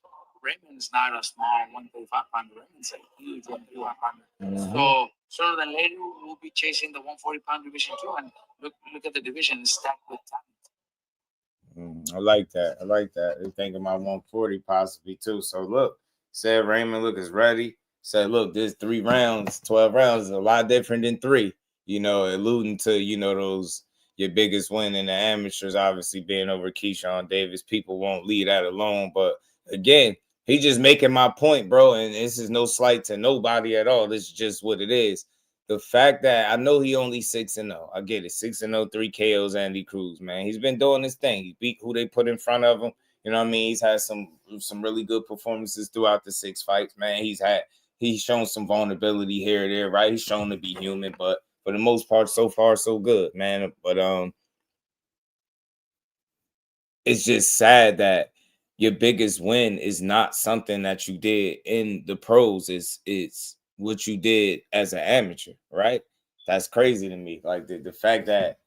Raymond's not a small 135 pounder. Raymond's a huge 135 pounder. So sooner than later, we'll be chasing the 140 pound division too. And look at the division, it's stacked with talent. I like that. They're thinking about 140 possibly too. So look, said Raymond, look, is ready. Said, look, this 3 rounds, 12 rounds is a lot different than 3. Alluding to, those your biggest win in the amateurs, obviously being over Keyshawn Davis. People won't leave that alone. But again, he just making my point, bro. And this is no slight to nobody at all. This is just what it is. The fact that I know he only 6-0. I get it. 6-0, 3 KOs, Andy Cruz, man. He's been doing his thing. He beat who they put in front of him. You know what I mean? He's had some really good performances throughout the 6 fights, man. He's shown some vulnerability here or there, right? He's shown to be human, but for the most part, so far, so good, man. But it's just sad that your biggest win is not something that you did in the pros. It's what you did as an amateur, right? That's crazy to me. Like the fact that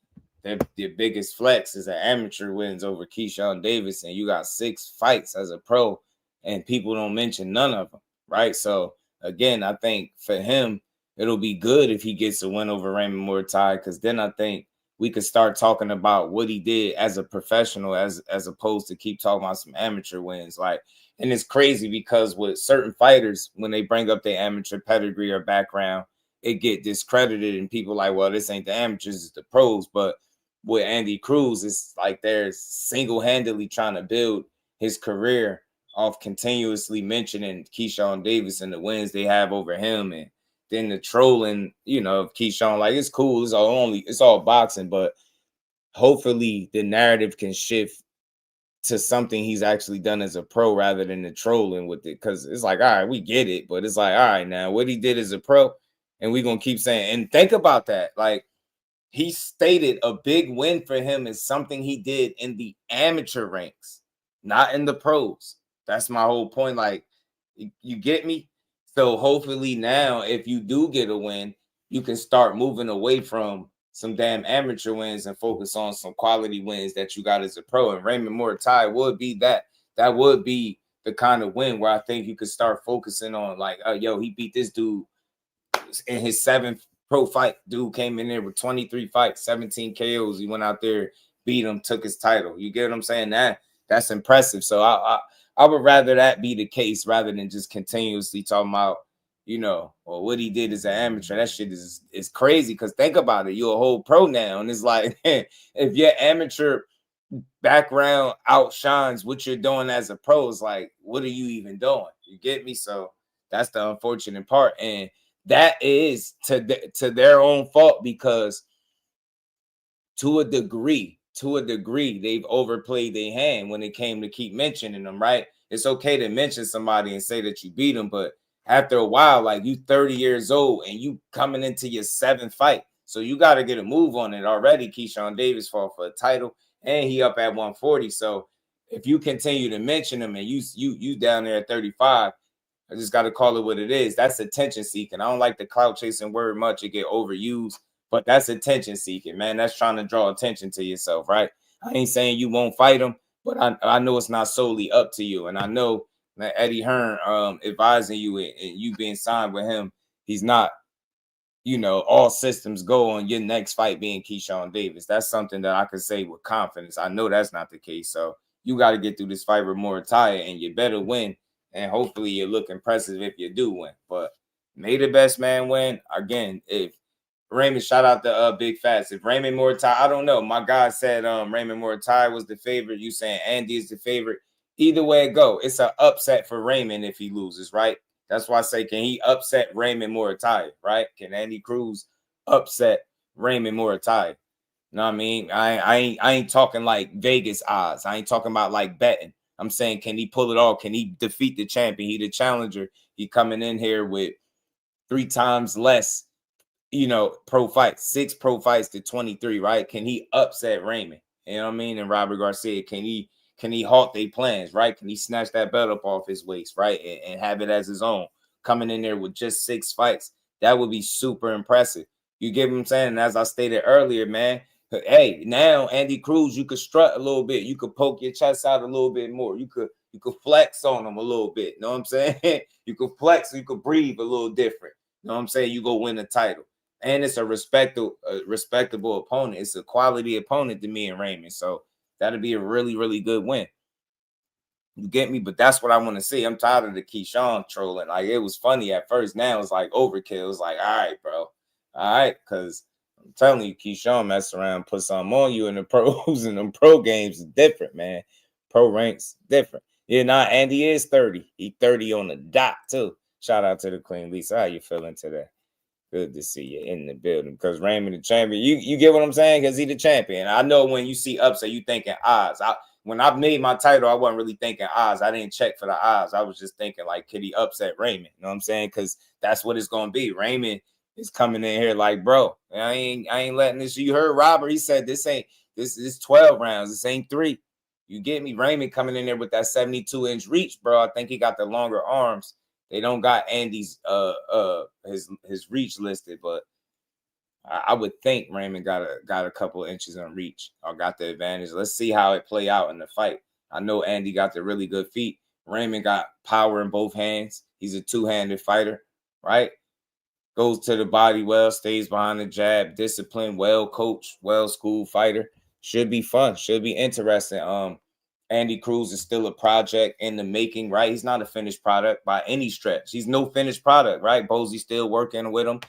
the biggest flex is an amateur wins over Keyshawn Davis, and you got 6 fights as a pro, and people don't mention none of them, right? So again, I think for him, it'll be good if he gets a win over Raymond Muratalla, because then I think we could start talking about what he did as a professional, as opposed to keep talking about some amateur wins. Like, and it's crazy because with certain fighters, when they bring up their amateur pedigree or background, it get discredited, and people like, well, this ain't the amateurs, it's the pros. But with Andy Cruz, it's like they're single-handedly trying to build his career off continuously mentioning Keyshawn Davis and the wins they have over him, and then the trolling, of Keyshawn. Like, it's cool. It's all boxing, but hopefully the narrative can shift to something he's actually done as a pro rather than the trolling with it. Because it's like, all right, we get it, but it's like, all right, now what he did as a pro, and we're gonna keep saying, and think about that. Like, he stated a big win for him is something he did in the amateur ranks, not in the pros. That's my whole point. Like, you get me? So hopefully now, if you do get a win, you can start moving away from some damn amateur wins and focus on some quality wins that you got as a pro. And Raymond Muratalla would be that. That would be the kind of win where I think you could start focusing on, like, he beat this dude in his 7th pro fight. Dude came in there with 23 fights, 17 KOs. He went out there, beat him, took his title. You get what I'm saying? That's impressive. So I would rather that be the case rather than just continuously talking about, or what he did as an amateur. That shit is crazy, because think about it. You're a whole pro now. And it's like, if your amateur background outshines what you're doing as a pro, it's like, what are you even doing? You get me? So that's the unfortunate part. And that is to their own fault, because to a degree, they've overplayed their hand when it came to keep mentioning them, right? It's okay to mention somebody and say that you beat them, but after a while, like, you 30 years old and you coming into your 7th fight. So you got to get a move on it already. Keyshawn Davis fought for a title, and he up at 140. So if you continue to mention him and you down there at 35, I just got to call it what it is. That's attention seeking. I don't like the clout chasing word much. It get overused. But that's attention seeking, man. That's trying to draw attention to yourself, right? I ain't saying you won't fight him, but I know it's not solely up to you. And I know that Eddie Hearn advising you and you being signed with him, he's not, all systems go on your next fight being Keyshawn Davis. That's something that I can say with confidence. I know that's not the case. So you got to get through this fight with Muratalla, and you better win. And hopefully you look impressive if you do win. But may the best man win. Again, if Raymond, shout out to Big Fats. If Raymond Muratalla, I don't know. My guy said Raymond Muratalla was the favorite. You saying Andy is the favorite. Either way it go, it's an upset for Raymond if he loses, right? That's why I say, can he upset Raymond Muratalla, right? Can Andy Cruz upset Raymond Muratalla? You know what I mean? I ain't talking like Vegas odds. I ain't talking about like betting. I'm saying, can he pull it off? Can he defeat the champion? He the challenger. He coming in here with 3 times less, pro fights, 6 pro fights to 23, right? Can he upset Raymond? You know what I mean? And Robert Garcia, can he halt their plans, right? Can he snatch that belt up off his waist, right? And have it as his own, coming in there with just 6 fights? That would be super impressive. You get what I'm saying? And as I stated earlier, man, hey, now Andy Cruz, you could strut a little bit. You could poke your chest out a little bit more. You could flex on him a little bit. You know what I'm saying? You could flex, you could breathe a little different. You know what I'm saying? You go win a title. And it's a respectable opponent. It's a quality opponent to me and Raymond. So that'll be a really, really good win. You get me? But that's what I want to see. I'm tired of the Keyshawn trolling. Like, it was funny at first. Now it's like overkill. It's like, all right, bro. All right, because I'm telling you, Keyshawn mess around, put something on you in the pros, and them pro games is different, man. Pro ranks different. Yeah, Andy is 30. He 30 on the dot, too. Shout out to the Queen Lisa. How you feeling today? Good to see you in the building. Because Raymond the champion, you get what I'm saying? Because he the champion. I know when you see upset, you thinking odds. When I made my title, I wasn't really thinking odds. I didn't check for the odds. I was just thinking, like, could he upset Raymond? You know what I'm saying? Because that's what it's going to be. Raymond is coming in here like, bro, I ain't letting this. You heard Robert. He said this 12 rounds. This ain't 3. You get me? Raymond coming in there with that 72-inch reach, bro. I think he got the longer arms. They don't got Andy's his reach listed, but I would think Raymond got a couple of inches on reach or got the advantage. Let's see how it play out in the fight. I know Andy got the really good feet. Raymond got power in both hands. He's a 2-handed fighter, right? Goes to the body well, stays behind the jab, disciplined, well coached, well schooled fighter. Should be fun. Should be interesting. Andy Cruz is still a project in the making, right? He's not a finished product by any stretch. He's no finished product, right? Bosey's still working with him.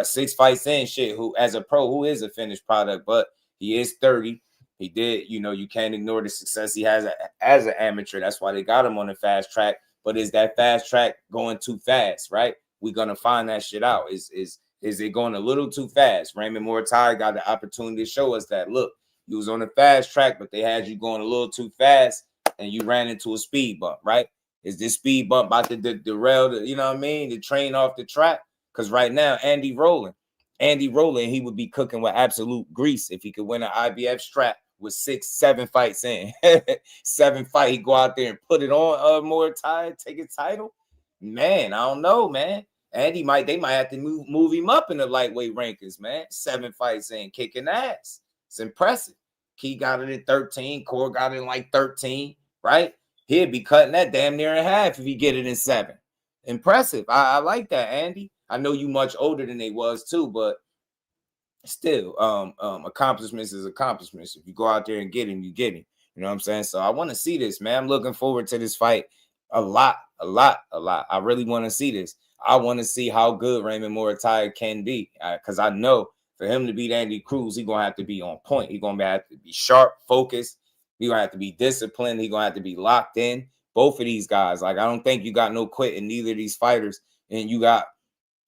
6 fights in, who as a pro, who is a finished product, but he is 30. He did, you can't ignore the success he has as an amateur. That's why they got him on the fast track. But is that fast track going too fast, right? We're going to find that shit out. Is it going a little too fast? Raymond Muratalla got the opportunity to show us that, look, you was on the fast track, but they had you going a little too fast and you ran into a speed bump, right? Is this speed bump about to derail the train off the track? Because right now, Andy rolling, he would be cooking with absolute grease if he could win an IBF strap with 6-7 fights in. 7 fight, he go out there and put it on Muratalla, take his title. Man, I don't know, man. Andy they might have to move him up in the lightweight rankings, man. 7 fights in, kicking ass. It's impressive. Key got it in 13. Core got it in like 13, right? He'd be cutting that damn near in half if he get it in 7. Impressive. I like that, Andy. I know you much older than they was too, but still, accomplishments is accomplishments. If you go out there and get him, you get him. You know what I'm saying? So I want to see this, man. I'm looking forward to this fight a lot. I really want to see this. I want to see how good Raymond Muratalla can be, because I know for him to beat Andy Cruz, he's going to have to be on point. He's going to have to be sharp, focused. He's going to have to be disciplined. He's going to have to be locked in. Both of these guys, like, I don't think you got no quit in neither of these fighters, and you got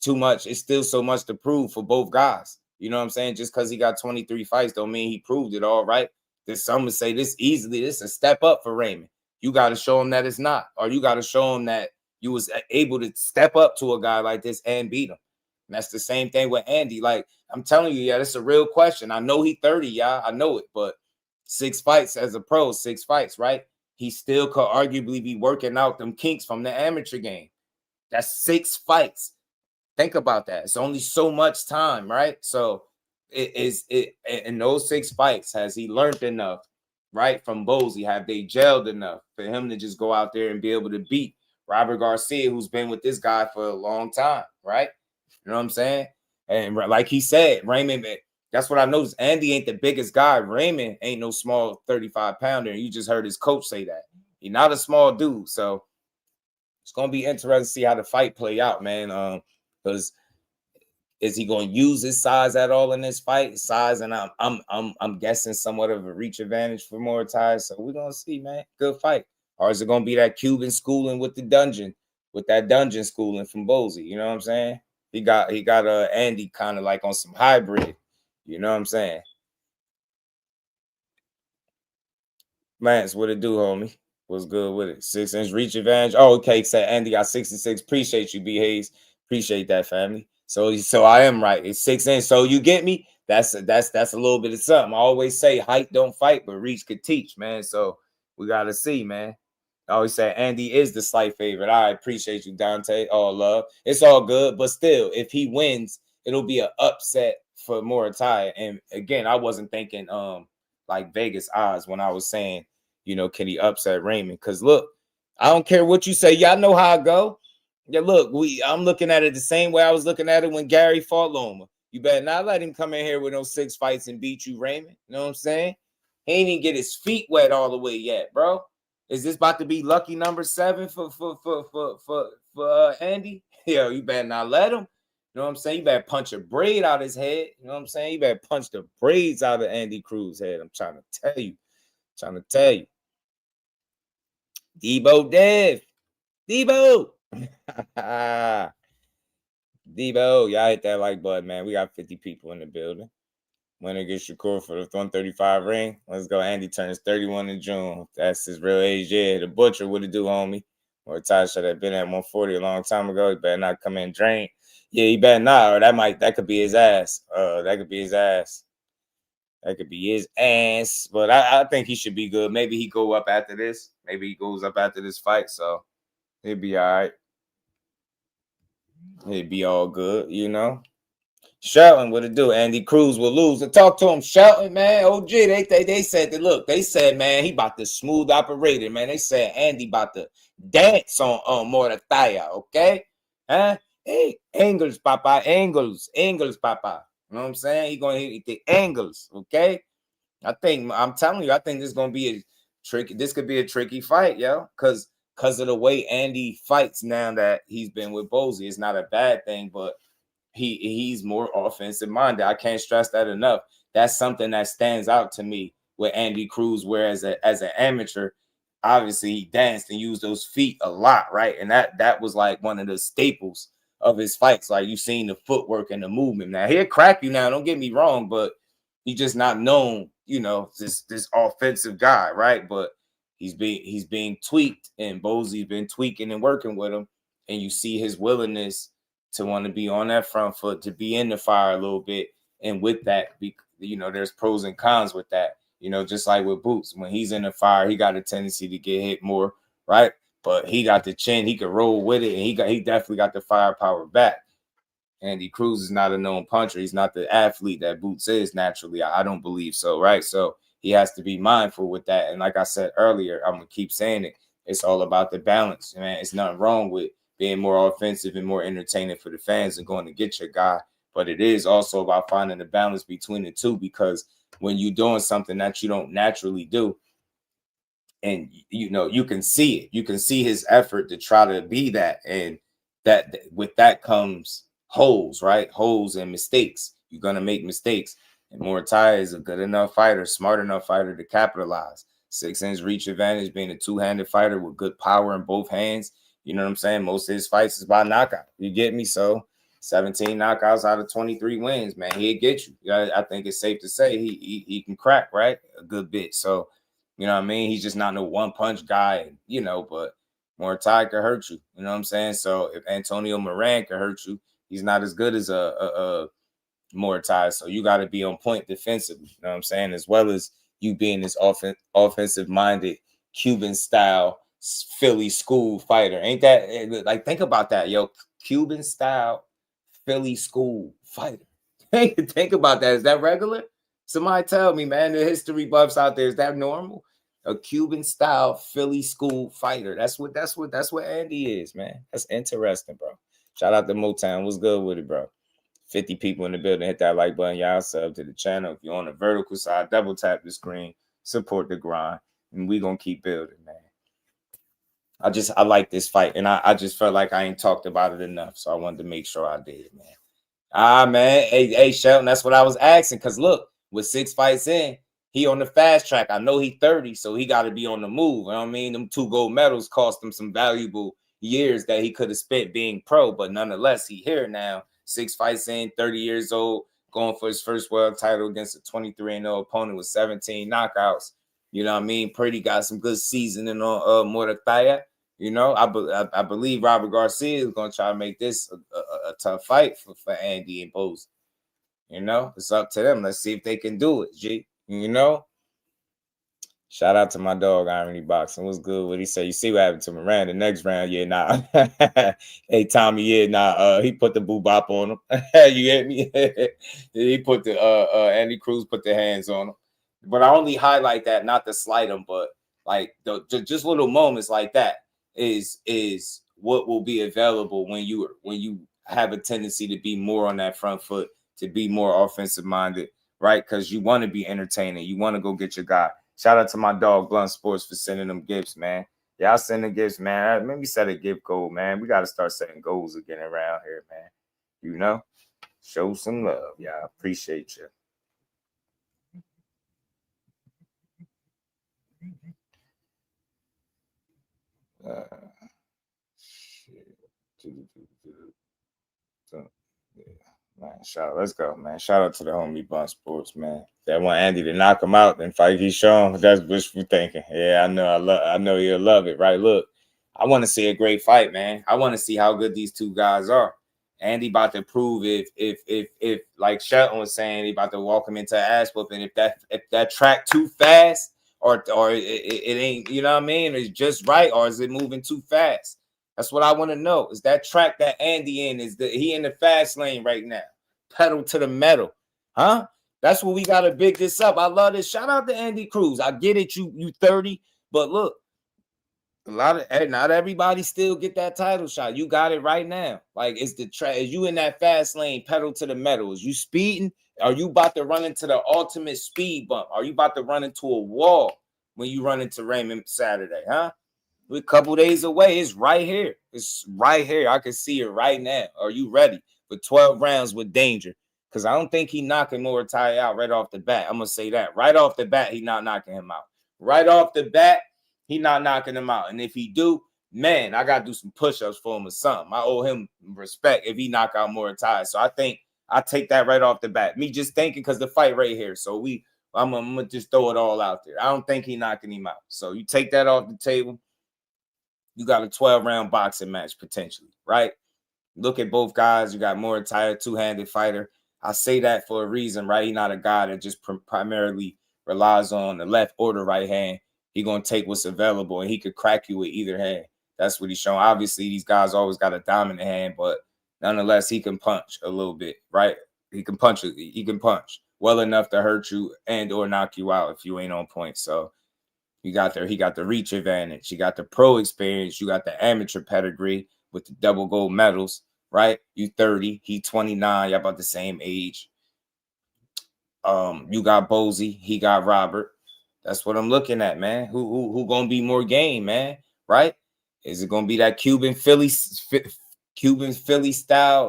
too much. It's still so much to prove for both guys. You know what I'm saying? Just because he got 23 fights don't mean he proved it all, right? There's some would say this is a step up for Raymond. You got to show him that it's not, or you got to show him that you was able to step up to a guy like this and beat him. And that's the same thing with Andy. Like, I'm telling you, yeah, that's a real question. I know he 30, y'all. I know it, but 6 fights as a pro, 6 fights, right? He still could arguably be working out them kinks from the amateur game. That's 6 fights. Think about that. It's only so much time, right? So in those 6 fights, has he learned enough, right, from Bosey? Have they gelled enough for him to just go out there and be able to beat Robert Garcia, who's been with this guy for a long time, right? You know what I'm saying? And like he said, Raymond, that's what I noticed. Andy ain't the biggest guy. Raymond ain't no small 35-pounder. You just heard his coach say that. He's not a small dude. So it's going to be interesting to see how the fight play out, man. Because Is he going to use his size at all in this fight? Size, and I'm guessing somewhat of a reach advantage for Muratalla. So we're gonna see, man. Good fight. Or is it gonna be that Cuban schooling with that dungeon schooling from Bozy? You know what I'm saying? He got Andy kind of like on some hybrid. You know what I'm saying? Lance, what it do, homie? What's good with it? 6-inch reach advantage. Oh, okay. Said Andy got 66. Appreciate you, B Hayes. Appreciate that, family. So I am right. It's 6-inch. So you get me? That's a little bit of something. I always say height don't fight, but reach could teach, man. So we gotta see, man. I always say Andy is the slight favorite. I appreciate you, Dante. All love. It's all good, but still, if he wins, it'll be an upset for Muratalla. And again, I wasn't thinking like Vegas odds when I was saying, you know, can he upset Raymond? Because look, I don't care what you say. Y'all know how I go. Yeah, look, I'm looking at it the same way I was looking at it when Gary fought Loma. You better not let him come in here with no 6 fights and beat you, Raymond. You know what I'm saying? He ain't even get his feet wet all the way yet, bro. Is this about to be lucky number 7 for Andy? Yo, you better not let him. You know what I'm saying? You better punch a braid out his head. You know what I'm saying? You better punch the braids out of Andy Cruz's head. I'm trying to tell you. Debo Dev. Debo. Debo, y'all hit that like button, man. We got 50 people in the building. Winner against Shakur for the 135 ring. Let's go. Andy turns 31 in June. That's his real age. Yeah, the butcher, what it do, homie? Or Ty should have been at 140 a long time ago. He better not come in drain. Yeah, he better not, or that could be his ass. That could be his ass. But I think he should be good. Maybe he go up after this. Maybe he goes up after this fight. So he'll be all right. He'll be all good, you know. Shelton, what it do? Andy Cruz will lose. And talk to him, Shelton, man. OG, they said that. Look, they said, man, he about to smooth operator, man. They said Andy about to dance on Muratalla, okay? Huh? Hey, angles, papa, angles, papa. You know what I'm saying? He gonna hit the angles, okay? I'm telling you, I think this is gonna be a tricky. This could be a tricky fight, yo, because of the way Andy fights now that he's been with Bozy. It's not a bad thing, but he's more offensive minded. I can't stress that enough. That's something that stands out to me with Andy Cruz, whereas as an amateur, obviously he danced and used those feet a lot, right? And that was like one of the staples of his fights. Like you've seen the footwork and the movement. Now he'll crack you now, don't get me wrong, but he's just not known, you know, this offensive guy, right? But he's being tweaked, and Bozy's been tweaking and working with him, and you see his willingness to want to be on that front foot, to be in the fire a little bit. And with that, you know, there's pros and cons with that. You know, just like with Boots, when he's in the fire, he got a tendency to get hit more, right? But he got the chin, he could roll with it, and he definitely got the firepower back. Andy Cruz is not a known puncher. He's not the athlete that Boots is naturally. I don't believe so, right? So he has to be mindful with that. And like I said earlier, I'm going to keep saying it. It's all about the balance, man. It's nothing wrong with being more offensive and more entertaining for the fans and going to get your guy. But it is also about finding the balance between the two, because when you're doing something that you don't naturally do, and you know, you can see it. You can see his effort to try to be that. And that with that comes holes, right? Holes and mistakes. You're going to make mistakes. And Muratalla is a good enough fighter, smart enough fighter to capitalize. 6-inch reach advantage, being a two-handed fighter with good power in both hands. You know what I'm saying? Most of his fights is by knockout. You get me? So 17 knockouts out of 23 wins, man. He'll get you. I think it's safe to say he can crack, right? A good bit. So, you know what I mean? He's just not no one-punch guy, you know, but Muratalla can hurt you. You know what I'm saying? So if Antonio Moran can hurt you, he's not as good as a Muratalla. So you got to be on point defensively. You know what I'm saying? As well as you being this offensive-minded, Cuban-style, Philly school fighter. Ain't that, like, think about that, yo. Cuban style Philly school fighter. Think about that. Is that regular? Somebody tell me, man, the history buffs out there, is that normal? A Cuban style Philly school fighter. That's what Andy is, man. That's interesting, bro. Shout out to Motown. What's good with it, bro? 50 people in the building. Hit that like button. Y'all sub to the channel. If you're on the vertical side, double tap the screen. Support the grind. And we gonna keep building, man. I like this fight, and I just felt like I ain't talked about it enough, so I wanted to make sure I did, man. Man. Hey, Shelton, that's what I was asking. Because look, with 6 fights in, he on the fast track. I know he 30, so he got to be on the move. You know what I mean? Them 2 gold medals cost him some valuable years that he could have spent being pro, but nonetheless, he here now. 6 fights in, 30 years old, going for his first world title against a 23-0 opponent with 17 knockouts. You know what I mean? Pretty got some good seasoning on Muratalla. You know, I believe Robert Garcia is going to try to make this a tough fight for Andy and Bose. You know, it's up to them. Let's see if they can do it, G. You know? Shout out to my dog, Irony Boxing. What's good? What he say? You see what happened to Miranda? The next round, yeah, nah. Hey, Tommy, yeah, nah. He put the boobop on him. You get me? He put the Andy Cruz put the hands on him. But I only highlight that not to slight him, but like just little moments like that is what will be available when you have a tendency to be more on that front foot, to be more offensive minded, right? Because you want to be entertaining, you want to go get your guy. Shout out to my dog Blunt Sports for sending them gifts, man. Y'all sending gifts, man. Maybe set a gift goal, man. We got to start setting goals again around here, man. You know, show some love. Yeah, appreciate you. Man, let's go, man. Shout out to the homie Blunt Sports, man. That want Andy to knock him out and fight Keyshawn. That's wishful thinking. Yeah, I know he'll love it, right? Look, I want to see a great fight, man. I want to see how good these two guys are. Andy about to prove if like Shelton was saying, he about to walk him into an ass whooping. If that track too fast or it ain't, you know what I mean? It's just right, or is it moving too fast? That's what I want to know. Is that track that Andy in? He in the fast lane right now? Pedal to the metal, huh? That's what we gotta big this up. I love this. Shout out to Andy Cruz. I get it, you 30, but look, not everybody still get that title shot. You got it right now. Like it's the track. Is you in that fast lane, pedal to the metal? Is you speeding? Are you about to run into the ultimate speed bump? Are you about to run into a wall when you run into Raymond Saturday, huh? We're a couple days away. It's right here. It's right here. I can see it right now. Are you ready for 12 rounds with danger? Because I don't think he knocking Muratalla out right off the bat. I'm going to say that. Right off the bat, he not knocking him out. Right off the bat, he not knocking him out. And if he do, man, I got to do some push-ups for him or something. I owe him respect if he knock out Muratalla. So I think I take that right off the bat. Me just thinking because the fight right here. So I'm going to just throw it all out there. I don't think he knocking him out. So you take that off the table. You got a 12-round boxing match potentially, right? Look at both guys. You got Muratalla, two-handed fighter. I say that for a reason, right? He's not a guy that just primarily relies on the left or the right hand. He's going to take what's available, and he could crack you with either hand. That's what he's showing. Obviously, these guys always got a dominant hand, but nonetheless, he can punch a little bit, right? He can punch well enough to hurt you and or knock you out if you ain't on point. So he got the reach advantage. You got the pro experience. You got the amateur pedigree with the double gold medals, right? You 30, he 29. Y'all about the same age. You got Bozy, he got Robert. That's what I'm looking at, man. Who gonna be more game, man? Right? Is it gonna be that Cuban Philly style?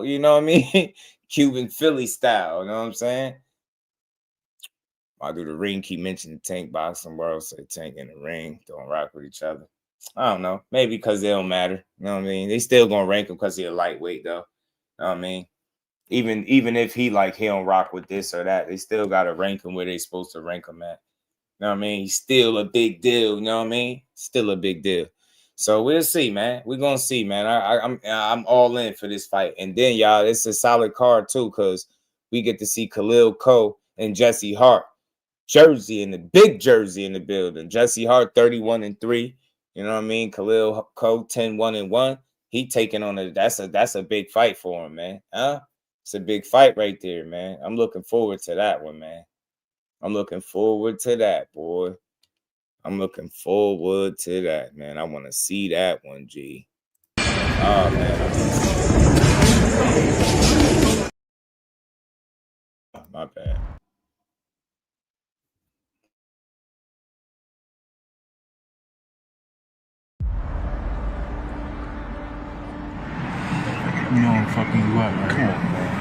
You know what I mean? Cuban Philly style. You know what I'm saying? I do the ring. Keep mentioning Tank boxing world. Say Tank in the ring don't rock with each other. I don't know. Maybe because they don't matter. You know what I mean? They still gonna rank him because he's a lightweight, though. You know what I mean? Even if he don't rock with this or that, they still gotta rank him where they supposed to rank him at. You know what I mean? He's still a big deal. You know what I mean? Still a big deal. So we'll see, man. We're gonna see, man. I'm all in for this fight. And then, y'all, it's a solid card too, because we get to see Khalil Cole and Jesse Hart. Jersey in the big Jersey in the building. Jesse Hart 31-3. You know what I mean? Khalil Cole 10-1-1. He taking on that's a big fight for him, man. Huh? It's a big fight right there, man. I'm looking forward to that one, man. I'm looking forward to that, boy. I'm looking forward to that, man. I want to see that one, G. Oh, man. My bad. You know I'm fucking you up, right? Come on, man.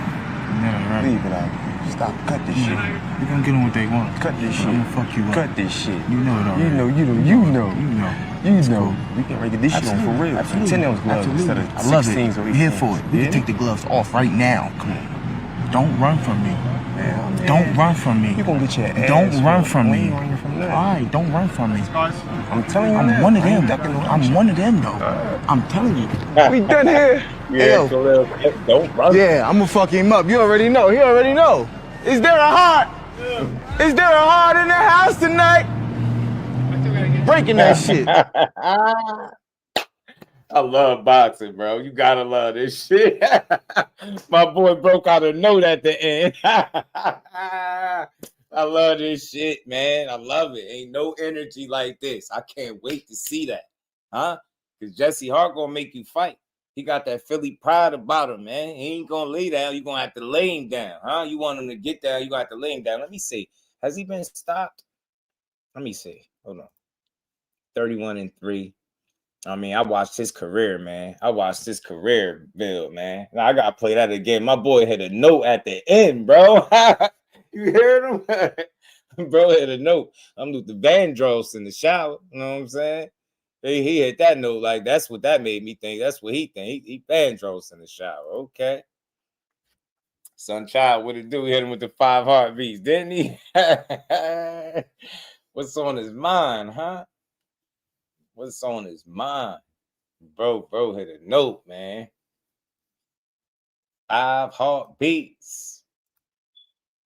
Stop. Cut this shit. You're gonna get them what they want. Cut this shit. I'm gonna fuck you up. Cut this shit. You know it already. You know. We can get this shit on for real. Absolutely. 10 ounce gloves instead of 16s or 18s. Here for it. We can take the gloves off right now. Come on. Don't run from me. Man. Don't run from me. You're gonna get your ass. Don't run from me. Alright, don't run from me. I'm telling you. I'm one of them. I'm one of them though. I'm telling you. We done here. Yeah, Khalil, don't run. Yeah, I'm gonna fuck him up. You already know. He already know. Is there a Hart? Is there a Hart in the house tonight? Breaking that shit. I love boxing, bro. You gotta love this shit. My boy broke out a note at the end. I love this shit, man. I love it. Ain't no energy like this. I can't wait to see that. Huh? Because Jesse Hart gonna make you fight. He got that Philly pride about him, man. He ain't gonna lay down. You're gonna have to lay him down, huh? You want him to get down, you gonna have to lay him down. Let me see. Has he been stopped? Let me see. Hold on. 31-3. I mean, I watched his career, man. I watched his career build, man. Now I gotta play that again. My boy hit a note at the end, bro. You heard him? Bro hit a note. I'm with the Vandross in the shower. You know what I'm saying? He hit that note like that's what that made me think. That's what he think. He Vandross in the shower. Okay. Sunchild, what it do? He hit him with the 5 heartbeats, didn't he? What's on his mind, huh? What's on his mind? Bro hit a note, man. 5 heartbeats.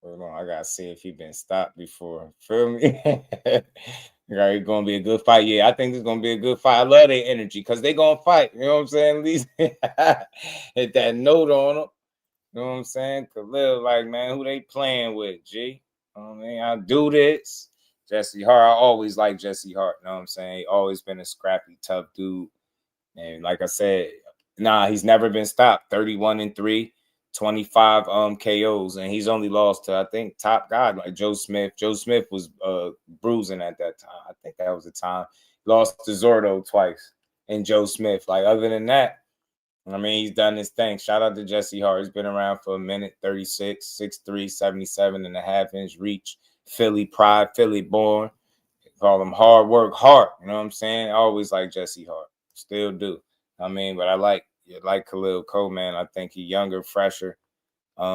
Hold on, I gotta see if he been stopped before. Feel me? It's gonna be a good fight. Yeah, I think it's gonna be a good fight. I love their energy because they gonna fight. You know what I'm saying? At least hit that note on them. You know what I'm saying? Khalil, like, man, who they playing with, G? You know what I mean? I do this. Jesse Hart, I always like Jesse Hart. You know what I'm saying? He always been a scrappy, tough dude. And like I said, he's never been stopped. 31-3. 25 KOs, and he's only lost to, I think, top guy like Joe Smith. Joe Smith was bruising at that time. I think that was the time. Lost to Zordo twice and Joe Smith. Like, other than that, I mean, he's done his thing. Shout out to Jesse Hart. He's been around for a minute. 36, 6'3", 77.5-inch reach. Philly pride, Philly born. They call him hard work, Hart. You know what I'm saying? I always like Jesse Hart. Still do. I mean, but I like Khalil Cole, man. I think he's younger, fresher.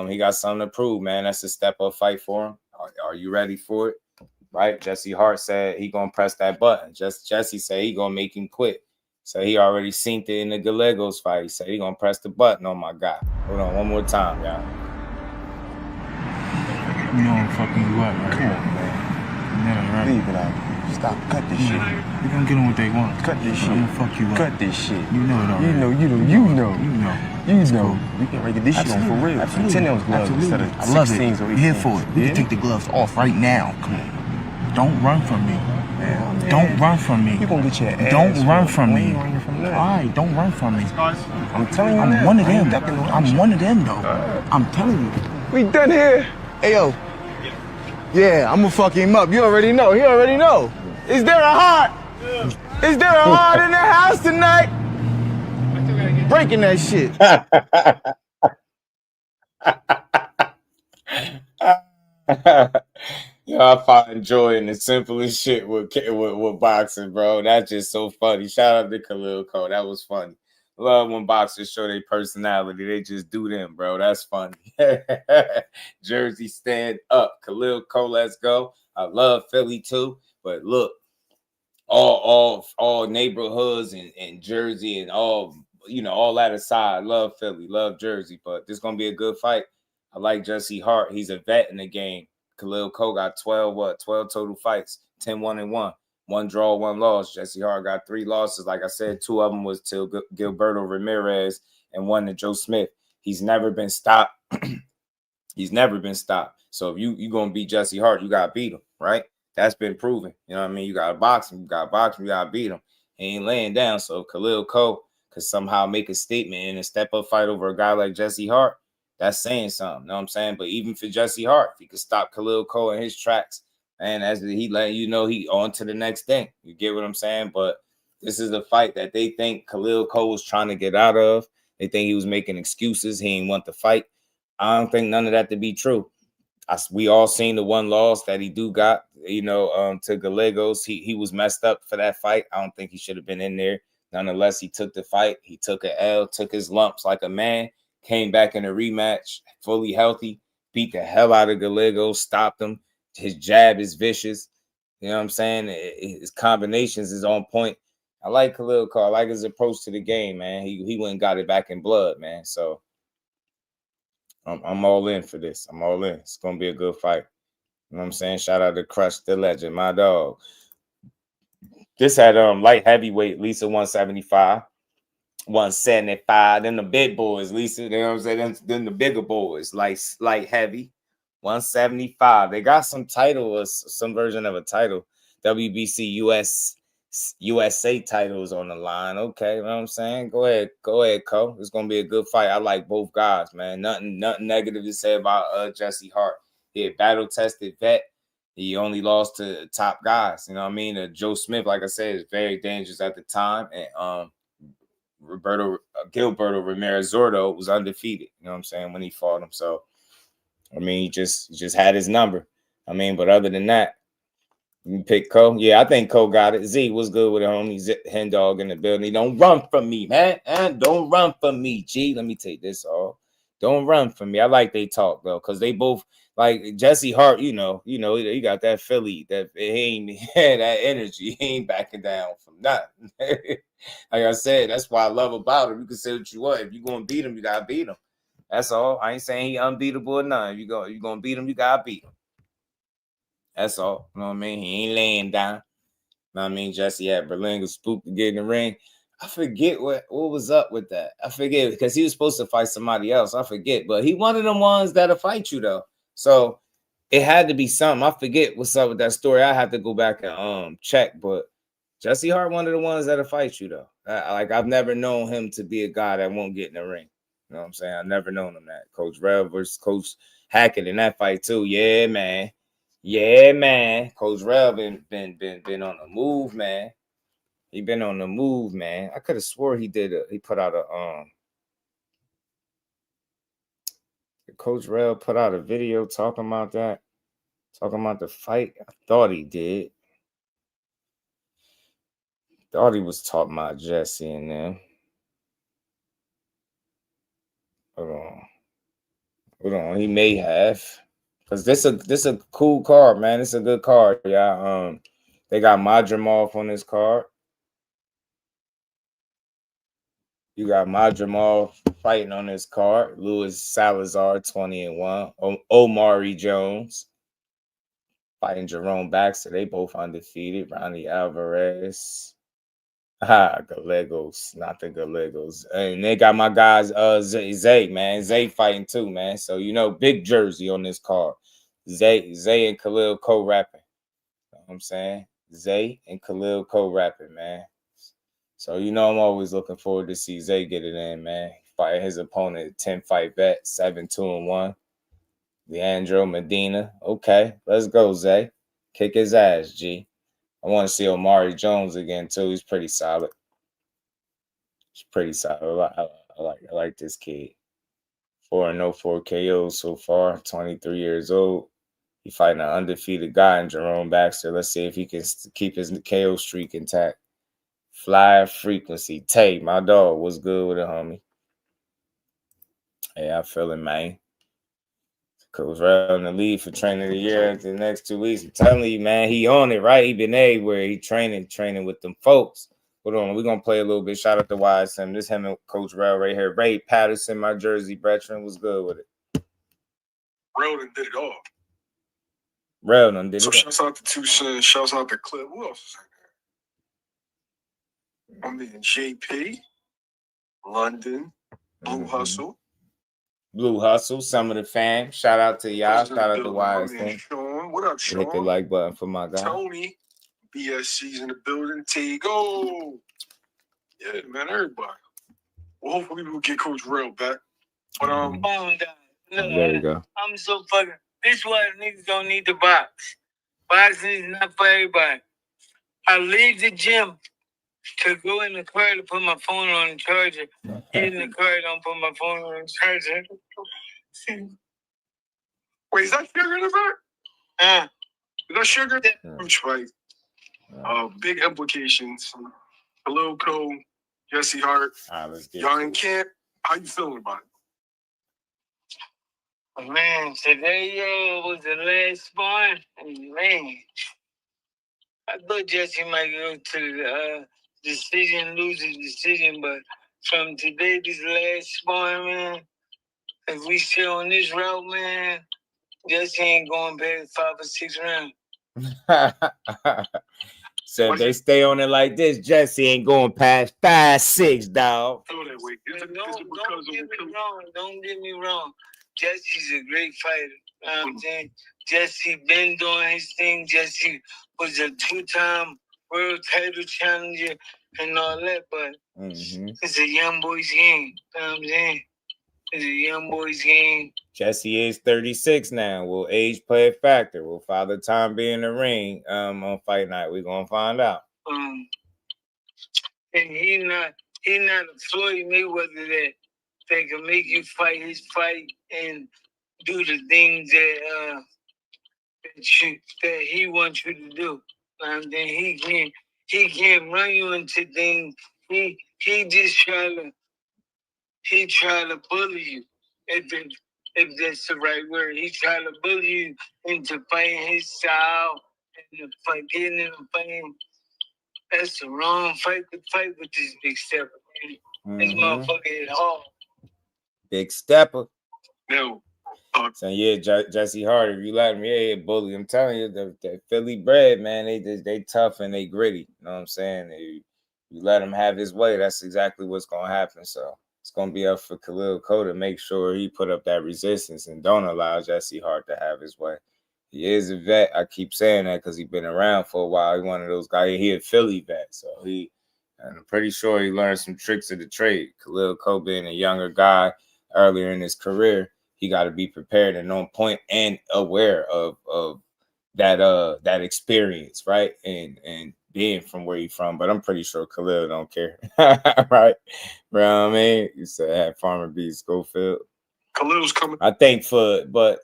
He got something to prove, man. That's a step-up fight for him. Are you ready for it? Right? Jesse Hart said he going to press that button. Jesse said he going to make him quit. So he already seen it in the Gallegos fight. He said he going to press the button on my guy. Hold on one more time, y'all. You know I'm fucking you up, right? Come on, man. Yeah, right. Leave it out. Stop. Cut this shit. You're gonna get them what they want. Cut this shit. I'm gonna fuck you up. Cut this shit. You know it already. You know. We can get this shit on for real. Absolutely. 10 ounce gloves instead of 16s or 18s. Here for it. We can take the gloves off right now. Come on. Don't run from me. Man. Don't run from me. You're gonna get your ass. Don't run from me. Alright, don't run from me. I'm telling you. I'm one of them. I'm one of them though. I'm telling you. We done here. Hey yo. Yeah, I'm gonna fuck him up. You already know. He already know. Is there a Hart? Is there a Hart in the house tonight? Breaking that shit. Yo, I find joy in the simplest shit with boxing, bro. That's just so funny. Shout out to Khalil Cole. That was funny. Love when boxers show their personality. They just do them, bro. That's funny. Jersey stand up. Khalil Cole, let's go. I love Philly too. But look, all neighborhoods and Jersey and all that aside, love Philly, love Jersey. But this gonna be a good fight. I like Jesse Hart. He's a vet in the game. Khalil Cole got 12 total fights, 10-1-1. 1 draw, 1 loss. Jesse Hart got 3 losses. Like I said, 2 of them was to Gilberto Ramirez and 1 to Joe Smith. He's never been stopped. He's never been stopped. So if you going to beat Jesse Hart, you got to beat him, right? That's been proven. You know what I mean? You got to box him. You got to beat him. He ain't laying down. So if Khalil Cole could somehow make a statement in a step-up fight over a guy like Jesse Hart, that's saying something. You know what I'm saying? But even for Jesse Hart, if he could stop Khalil Cole in his tracks, and as he letting you know, he on to the next thing. You get what I'm saying? But this is a fight that they think Khalil Cole was trying to get out of. They think he was making excuses. He didn't want to fight. I don't think none of that to be true. We all seen the one loss that he got, to Gallegos. He was messed up for that fight. I don't think he should have been in there. Nonetheless, he took the fight. He took an L, took his lumps like a man, came back in a rematch, fully healthy, beat the hell out of Gallegos, stopped him. His jab is vicious. You know what I'm saying? His combinations is on point. I like Khalil Cole. I like his approach to the game, man. He went and got it back in blood, man. So I'm all in for this. I'm all in. It's gonna be a good fight. You know what I'm saying? Shout out to Crush the Legend, my dog. This had light heavyweight, Lisa 175, 175. Then the big boys, Lisa, you know what I'm saying? Then the bigger boys, light heavy, 175. They got some title or some version of a title. WBC USA titles on the line. Okay, you know what I'm saying? Go ahead, Cole. It's gonna be a good fight. I like both guys, man. Nothing negative to say about Jesse Hart. He a battle-tested vet. He only lost to top guys. You know what I mean? Joe Smith, like I said, is very dangerous at the time. And Gilberto Ramirez-Zordo was undefeated. You know what I'm saying? When he fought him. So, I mean, he just had his number. I mean, but other than that, you pick Cole. Yeah, I think Cole got it. Z, what's good with the homie? Hen dog in the building. Don't run from me, man. And don't run from me, G. Let me take this off. Don't run from me. I like they talk though, because they both like Jesse Hart. You know, he got that Philly, that he ain't that energy. He ain't backing down from nothing. Like I said, that's what I love about him. You can say what you want. If you're gonna beat him, you gotta beat him. That's all. I ain't saying he unbeatable or none. You gonna beat him, you gotta beat him. That's all. You know what I mean? He ain't laying down. You know what I mean? Jesse had Berlinga spooked to get in the ring. I forget what was up with that. I forget, because he was supposed to fight somebody else. I forget. But he one of them ones that'll fight you, though. So it had to be something. I forget what's up with that story. I have to go back and check. But Jesse Hart, one of the ones that'll fight you, though. I've never known him to be a guy that won't get in the ring. You know what I'm saying? I've never known him that. Coach Rev versus Coach Hackett in that fight, too. Yeah, man. Yeah, man. Coach Rev been on the move, man. He been on the move, man. I could have swore he put out a Coach Rev put out a video talking about that, talking about the fight. I thought he did. Thought he was talking about Jesse and them. Hold on. He may have. Cause this a cool card, man. It's a good card, yeah. They got Madrimov on this card. You got Madrimov fighting on this card. Luis Salazar, 20-1. Omari Jones fighting Jerome Baxter. They both undefeated. Ronnie Alvarez. Gallegos, not the Gallegos. And they got my guys, Zay, man. Zay fighting too, man. So, big jersey on this card. Zay and Khalil co-rapping. You know what I'm saying? Zay and Khalil co-rapping, man. So, I'm always looking forward to see Zay get it in, man. Fighting his opponent, 10-fight vet, 7-2-1. Leandro Medina. Okay, let's go, Zay. Kick his ass, G. I want to see Omari Jones again, too. He's pretty solid. He's pretty solid. I like this kid. 4-0, 4 KOs so far, 23 years old. He fighting an undefeated guy in Jerome Baxter. Let's see if he can keep his KO streak intact. Fly frequency. Tay, my dog, what's good with it, homie? Hey, I feel it, man. Coach Rev in the lead for training of the year the next 2 weeks. I'm telling you, man, he on it, right? He been everywhere. He training with them folks. Hold on, we're going to play a little bit. Shout out to YSM. This him and Coach Rev right here. Ray Patterson, my Jersey veteran, was good with it. Rev done did it all. Rev done did it all. So shouts out to Tucson. Shouts out to Clip. Who else is in there? I mean, JP, London, Blue Hustle. Blue Hustle, some of the fam. Shout out to y'all. Shout out to YSM. Sean. What up, Sean? Hit the like button for my guy. Tony, BSC's in the building. Tego. Yeah, man, everybody. Well, hopefully we'll get Coach Rev back. But Oh, God. Look, there you go. I'm so fucking. This is why niggas don't need to box. Boxing is not for everybody. I leave the gym to go in the car to put my phone on the charger. Get in the car, don't put my phone on the charger. Wait, is that Sugar in the back? Is that Sugar? Huge fight. Big implications. Khalil Cole, Jesse Hart. Y'all in camp. How you feeling about it? Man, today was the last sparring. Man, I thought Jesse might go to the decision, lose the decision, but from today, this last sparring, man, if we still on this route, man, Jesse ain't going past 5 or 6 rounds. So if they stay on it like this, Jesse ain't going past 5-6, dog. Don't get me wrong. Jesse's a great fighter. You know what I'm saying? Jesse been doing his thing. Jesse was a 2-time world title challenger and all that, but it's a young boy's game. You know what I'm saying? It's a young boy's game. Jesse is 36 now. Will age play a factor? Will Father Time be in the ring on fight night? We're gonna find out. And he not a Floyd Mayweather that can make you fight his fight and do the things that he wants you to do. And then he can't run you into things. He just try to bully you. If that's the right word, he try to bully you into fighting his style and getting in the fighting. That's the wrong fight to fight with this big stepper. This motherfucker is hard. Big stepper. No. So yeah, Jesse Hart, if you let him, yeah, bully. I'm telling you, the Philly bred, man, they tough and they gritty. You know what I'm saying? You let him have his way, that's exactly what's gonna happen. So it's gonna be up for Khalil Cole to make sure he put up that resistance and don't allow Jesse Hart to have his way. He is a vet. I keep saying that because he's been around for a while. He's one of those guys. He a Philly vet, so and I'm pretty sure he learned some tricks of the trade. Khalil Cole being a younger guy earlier in his career, he got to be prepared and on point and aware of that experience, right? And being from where he's from. But I'm pretty sure Khalil don't care, right? Bro, I mean, you said Farmer B. Schofield. Khalil's coming. I think but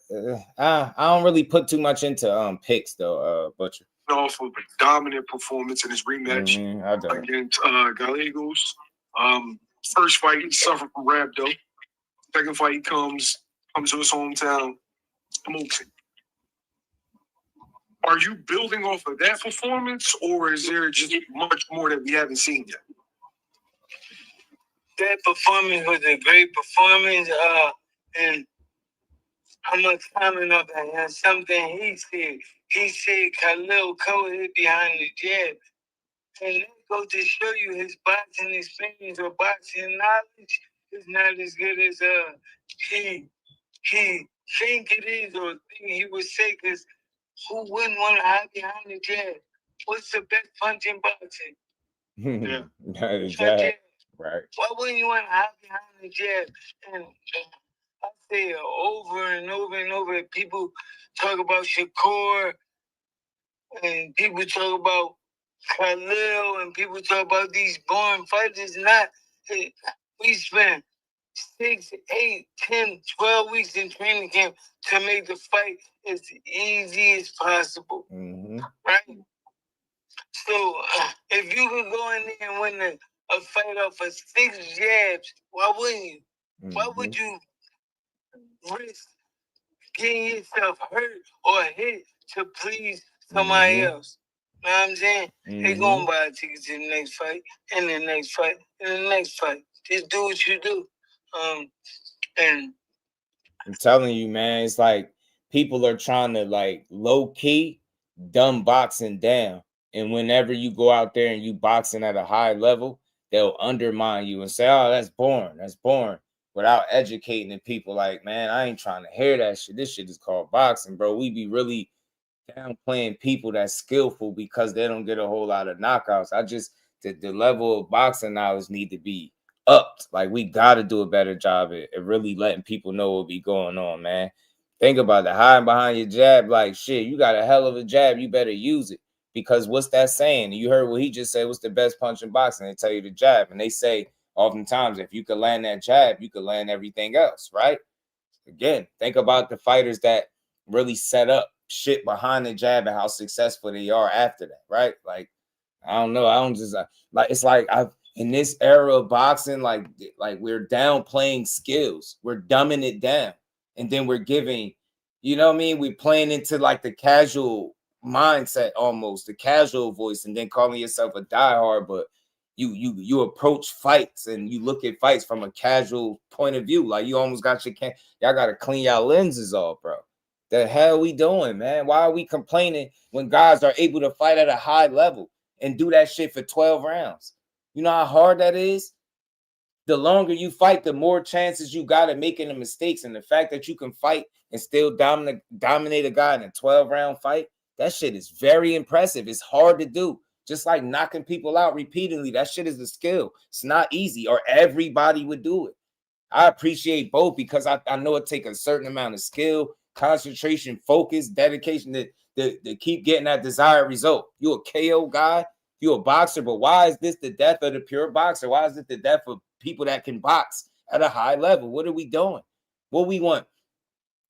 I don't really put too much into picks though, Butcher. Off of a dominant performance in his rematch against Gallegos. First fight, he suffered from rhabdo. Second fight, he comes to his hometown, smokes it. Are you building off of that performance, or is there just much more that we haven't seen yet? That performance was a great performance, and I'm gonna comment on that. Something he said. He said Khalil Cole hit behind the jab, and that goes to show you his boxing experience or boxing knowledge is not as good as he think it is, or think he would say. Because who wouldn't want to hide behind the jab? What's the best punch in boxing? The jab. Right. Why wouldn't you want to hide behind the jab? And I say it over and over and over. People talk about Shakur, and people talk about Khalil, and people talk about these born fighters. We spent 6, 8, 10, 12 weeks in training camp to make the fight as easy as possible. Right? So if you could go in there and win a fight off of 6 jabs, why wouldn't you? Why would you risk getting yourself hurt or hit to please somebody else? You know what I'm saying? They going to buy a ticket to the next fight, and the next fight, and the next fight. Just do what you do. And I'm telling you, man, it's like people are trying to like low key dumb boxing down. And whenever you go out there and you boxing at a high level, they'll undermine you and say, oh, that's boring. That's boring. Without educating the people like, man, I ain't trying to hear that shit. This shit is called boxing, bro. We be really downplaying people that's skillful because they don't get a whole lot of knockouts. The level of boxing knowledge need to be upped. Like, we got to do a better job at really letting people know what be going on, man. Think about it. Hiding behind your jab, like, shit, you got a hell of a jab. You better use it. Because what's that saying? You heard what he just said. What's the best punch in boxing? They tell you the jab. And they say oftentimes, if you could land that jab, you could land everything else, right? Again, think about the fighters that really set up shit behind the jab and how successful they are after that, right? Like, I don't know. I don't just like, it's like in this era of boxing, like we're downplaying skills. We're dumbing it down. And then we're giving, you know what I mean? We're playing into like the casual mindset, almost the casual voice, and then calling yourself a diehard, but you approach fights and you look at fights from a casual point of view. Like, you almost got y'all got to clean y'all lenses off, bro. The hell we doing, man? Why are we complaining when guys are able to fight at a high level and do that shit for 12 rounds? You know how hard that is? The longer you fight, the more chances you got of making the mistakes. And the fact that you can fight and still dominate a guy in a 12-round fight, that shit is very impressive. It's hard to do. Just like knocking people out repeatedly, that shit is a skill. It's not easy, or everybody would do it. I appreciate both because I know it takes a certain amount of skill, concentration, focus, dedication to keep getting that desired result. You a KO guy, you a boxer, but why is this the death of the pure boxer? Why is it the death of people that can box at a high level? What are we doing? What we want?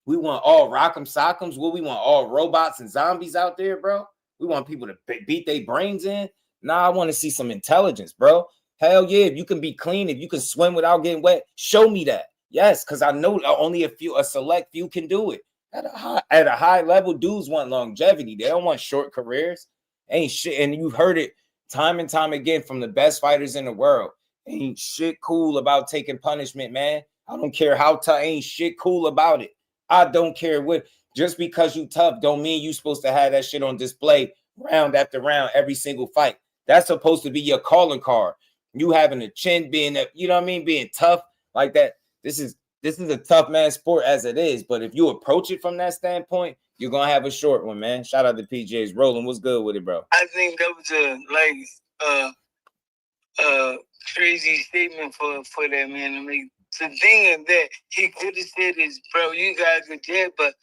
We want all rock'em sock'ems. What we want? All robots and zombies out there, bro? We want people to beat their brains in? Nah, I want to see some intelligence, bro. Hell yeah, if you can be clean, if you can swim without getting wet, show me that. Yes, because I know only a select few can do it. At a high level, dudes want longevity. They don't want short careers. Ain't shit. And you've heard it time and time again from the best fighters in the world. Ain't shit cool about taking punishment, man. I don't care how tough. Ain't shit cool about it. I don't care what. Just because you tough don't mean you supposed to have that shit on display round after round every single fight. That's supposed to be your calling card. You having a chin, being that, you know what I mean, being tough like that. This is a tough man sport as it is. But if you approach it from that standpoint, you're gonna have a short one, man. Shout out to PJs. Roland, what's good with it, bro? I think that was a crazy statement for that man to make. The thing is that he could have said is, bro, you got a good jab, but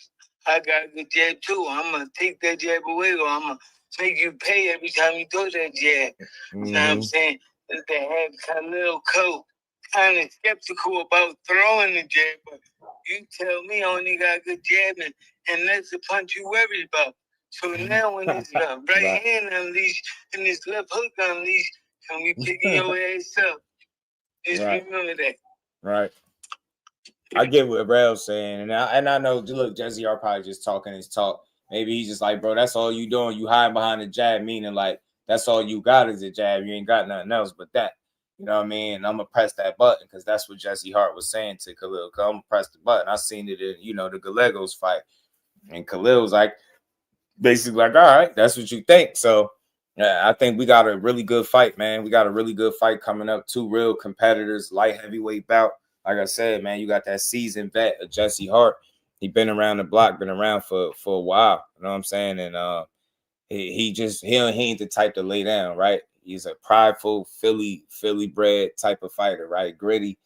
I got a good jab too. I'm gonna take that jab away, or I'm gonna make you pay every time you throw that jab. You know what I'm saying? They had Khalil kind of skeptical about throwing the jab, but you tell me I only got a good jab, and that's the punch you worried about. So now when his right hand unleashed and his left hook unleashed, and we picking your ass up, just remember that. Right. I get what Rail's saying, and I know. Look, Jesse are probably just talking his talk. Maybe he's just like, bro, that's all you doing. You hide behind the jab, meaning like that's all you got is a jab. You ain't got nothing else but that. You know what I mean? And I'm gonna press that button because that's what Jesse Hart was saying to Khalil. I'm gonna press the button. I seen it in the Gallegos fight, and Khalil was like, basically like, all right, that's what you think. So yeah, I think we got a really good fight, man. We got a really good fight coming up. Two real competitors, light heavyweight bout. Like I said, man, you got that seasoned vet of Jesse Hart. He been around the block, been around for a while. You know what I'm saying? And he ain't the type to lay down, right? He's a prideful Philly bred type of fighter, right? Gritty.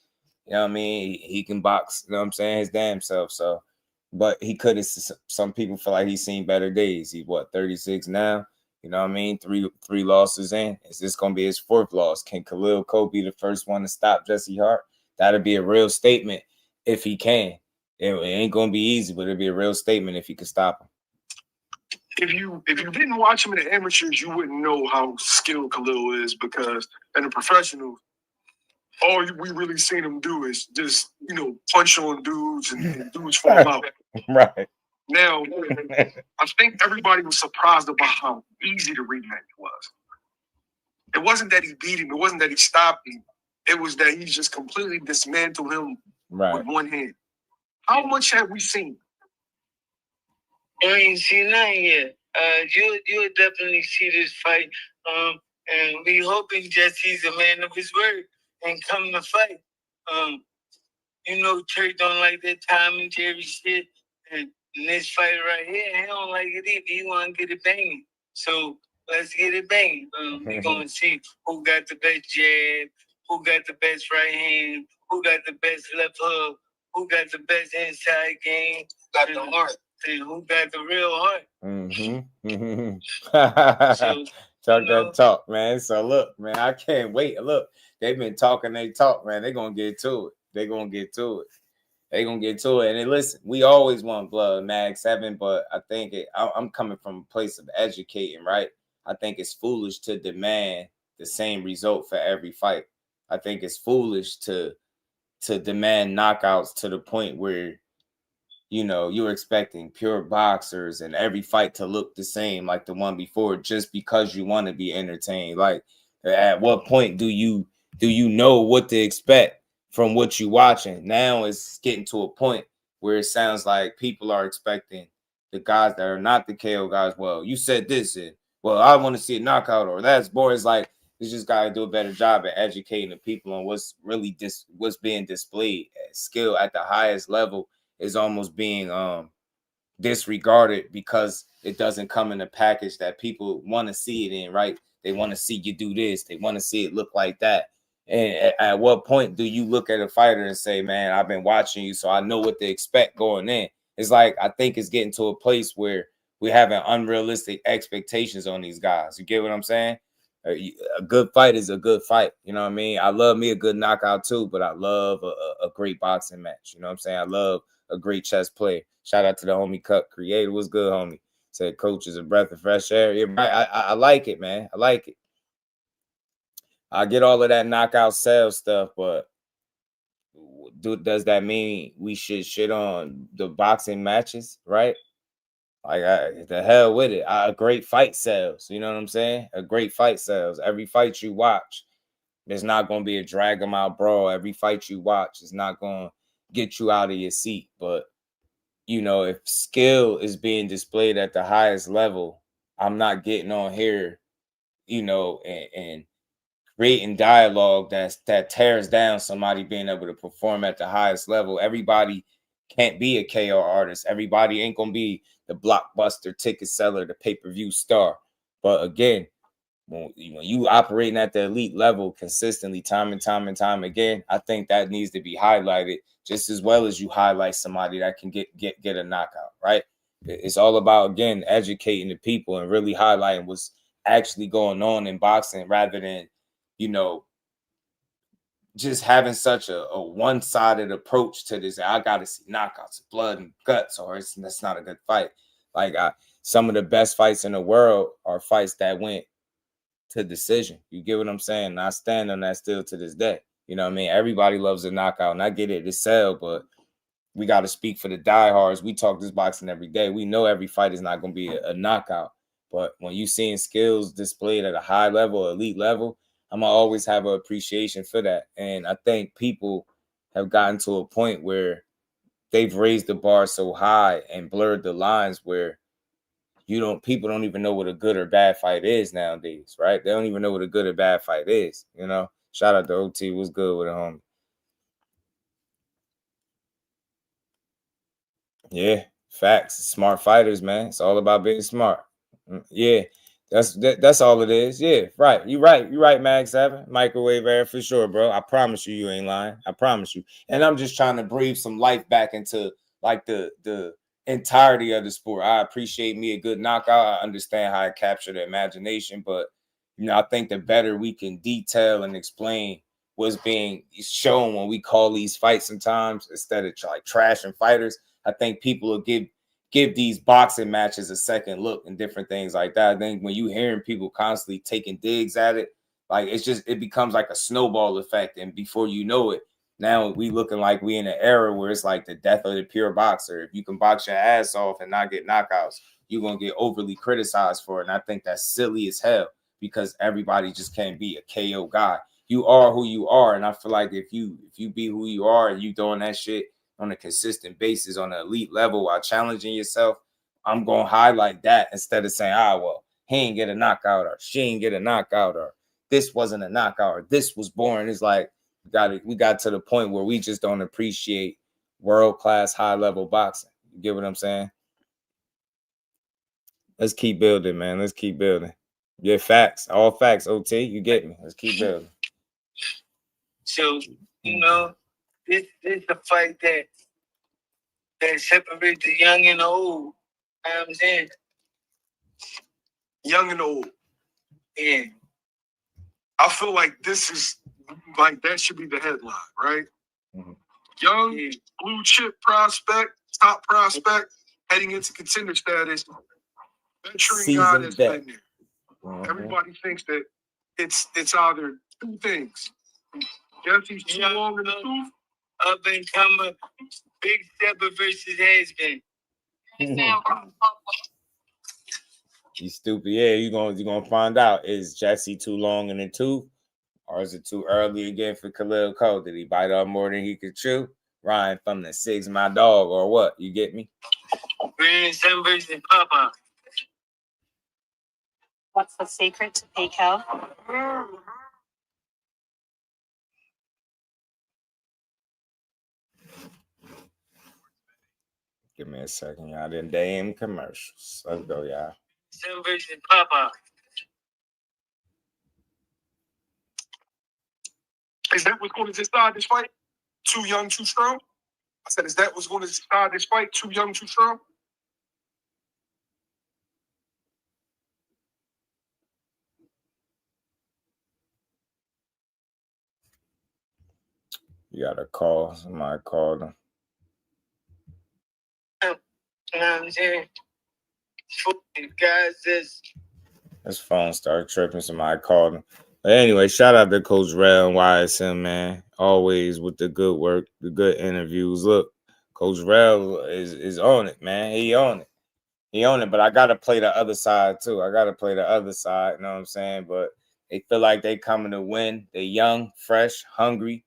You know what I mean? He can box, you know what I'm saying, his damn self. So, but he could have, some people feel like he's seen better days. He's 36 now? You know what I mean? Three losses in. Is this going to be his fourth loss? Can Khalil be the first one to stop Jesse Hart? That'll be a real statement if he can. It ain't going to be easy, but it'll be a real statement if he can stop him. If you didn't watch him in the amateurs, you wouldn't know how skilled Khalil is, because in the professional, all we really seen him do is just, punch on dudes and dudes fall out. Right. Now, I think everybody was surprised about how easy the rematch was. It wasn't that he beat him. It wasn't that he stopped him. It was that he just completely dismantled him with one hand. How much have we seen? I ain't seen nothing yet. You'll definitely see this fight. And we hoping Jesse's a man of his word and come to fight. Church don't like that Tom and Jerry shit. And this fight right here, he don't like it either. He want to get it banging. So let's get it banging. We're going to see who got the best jab, who got the best right hand, who got the best left hook, who got the best inside game, got the heart, and who got the real heart. Talk that talk, man. So look, man, I can't wait. Look, they've been talking they talk, man. They're going to get to it. They're going to get to it. They gonna get to it. And listen, we always want blood, Mag 7, but I think I'm coming from a place of educating, right? I think it's foolish to demand the same result for every fight. I think it's foolish to demand knockouts to the point where, you know, you're expecting pure boxers and every fight to look the same like the one before just because you want to be entertained. Like, at what point do you know what to expect from what you're watching? Now it's getting to a point where it sounds like people are expecting the guys that are not the KO guys. Well, you said this, and well, I want to see a knockout, or that's boring. It's like, you just got to do a better job at educating the people on what's really what's being displayed. Skill at the highest level is almost being disregarded because it doesn't come in a package that people want to see it in, right? They want to see you do this. They want to see it look like that. And at what point do you look at a fighter and say, man, I've been watching you, so I know what to expect going in? It's like, I think it's getting to a place where we're having unrealistic expectations on these guys. You get what I'm saying? A good fight is a good fight. You know what I mean? I love me a good knockout too, but I love a great boxing match. You know what I'm saying? I love a great chess player. Shout out to the homie Cut Creator. What's good, homie? Said coach is a breath of fresh air. Yeah, right. I like it, man. I like it. I get all of that knockout sales stuff, but does that mean we should shit on the boxing matches, right? Like, the hell with it. A great fight sells. You know what I'm saying? A great fight sells. Every fight you watch, there's not going to be a drag 'em out brawl. Every fight you watch is not going to get you out of your seat. But, you know, if skill is being displayed at the highest level, I'm not getting on here, you know, and creating dialogue that tears down somebody being able to perform at the highest level. Everybody can't be a KO artist. Everybody ain't gonna be the blockbuster ticket seller, the pay-per-view star. But again, when you operating at the elite level consistently, time and time again, I think that needs to be highlighted just as well as you highlight somebody that can get a knockout, right? It's all about, again, educating the people and really highlighting what's actually going on in boxing rather than, you know, just having such a one-sided approach to this. I got to see knockouts, blood and guts, or that's not a good fight. Like, some of the best fights in the world are fights that went to decision. You get what I'm saying? And I stand on that still to this day. You know what I mean? Everybody loves a knockout, and I get it. It's sell, but we got to speak for the diehards. We talk this boxing every day. We know every fight is not going to be a knockout. But when you seeing skills displayed at a high level, elite level, I'm going to always have an appreciation for that. And I think people have gotten to a point where they've raised the bar so high and blurred the lines where people don't even know what a good or bad fight is nowadays, right? They don't even know what a good or bad fight is, you know? Shout out to OT. What's good with it, homie? Yeah, facts. Smart fighters, man. It's all about being smart. Yeah, that's all it is. Yeah, right. You're right, Mag 7. Microwave air for sure, bro. I promise you ain't lying. I promise you. And I'm just trying to breathe some life back into, like, the entirety of the sport. I appreciate me a good knockout. I understand how I capture the imagination, but, you know, I think the better we can detail and explain what's being shown when we call these fights sometimes, instead of like trashing fighters, I think people will give these boxing matches a second look and different things like that. I think when you hearing people constantly taking digs at it, like, it becomes like a snowball effect. And before you know it, now we looking like we in an era where it's like the death of the pure boxer. If you can box your ass off and not get knockouts, you're going to get overly criticized for it. And I think that's silly as hell because everybody just can't be a KO guy. You are who you are. And I feel like if you be who you are and you doing that shit on a consistent basis on an elite level while challenging yourself, I'm going to highlight that instead of saying, well, he ain't get a knockout or she ain't get a knockout or this wasn't a knockout or this was boring. It's like we got to the point where we just don't appreciate world-class high-level boxing. You get what I'm saying? Let's keep building, man. Let's keep building. Yeah, facts. All facts, OT. You get me. Let's keep building. So, you know, this is the fight that separates the young and the old. You know what I'm saying? Young and old. Yeah. I feel like this is like that should be the headline, right? Mm-hmm. Young, blue chip prospect, top prospect, heading into contender status. Veteran guy that's been there. Everybody thinks that it's either two things. Jesse's too long in the tooth. Up and coming, big stepper versus has-been. You stupid. Yeah, you're gonna find out. Is Jesse too long in the tooth? Or is it too early again for Khalil Cole? Did he bite off more than he could chew? Ryan from the six, my dog, or what? You get me? Grandson versus Papa. What's the secret to PK? Give me a second, y'all. Then damn commercials. Let's go, y'all. Grandson versus Papa. Is that what's going to decide this fight? Too young, too strong? I said, is that what's going to decide this fight? Too young, too strong? You got to call. Somebody called him. You know what I'm saying? Guys, his phone started tripping. Somebody called him. But anyway, shout out to Coach Rel and YSM, man. Always with the good work, the good interviews. Look, Coach Rel is on it, man. He on it. But I got to play the other side, too. I got to play the other side, you know what I'm saying? But they feel like they coming to win. They young, fresh, hungry.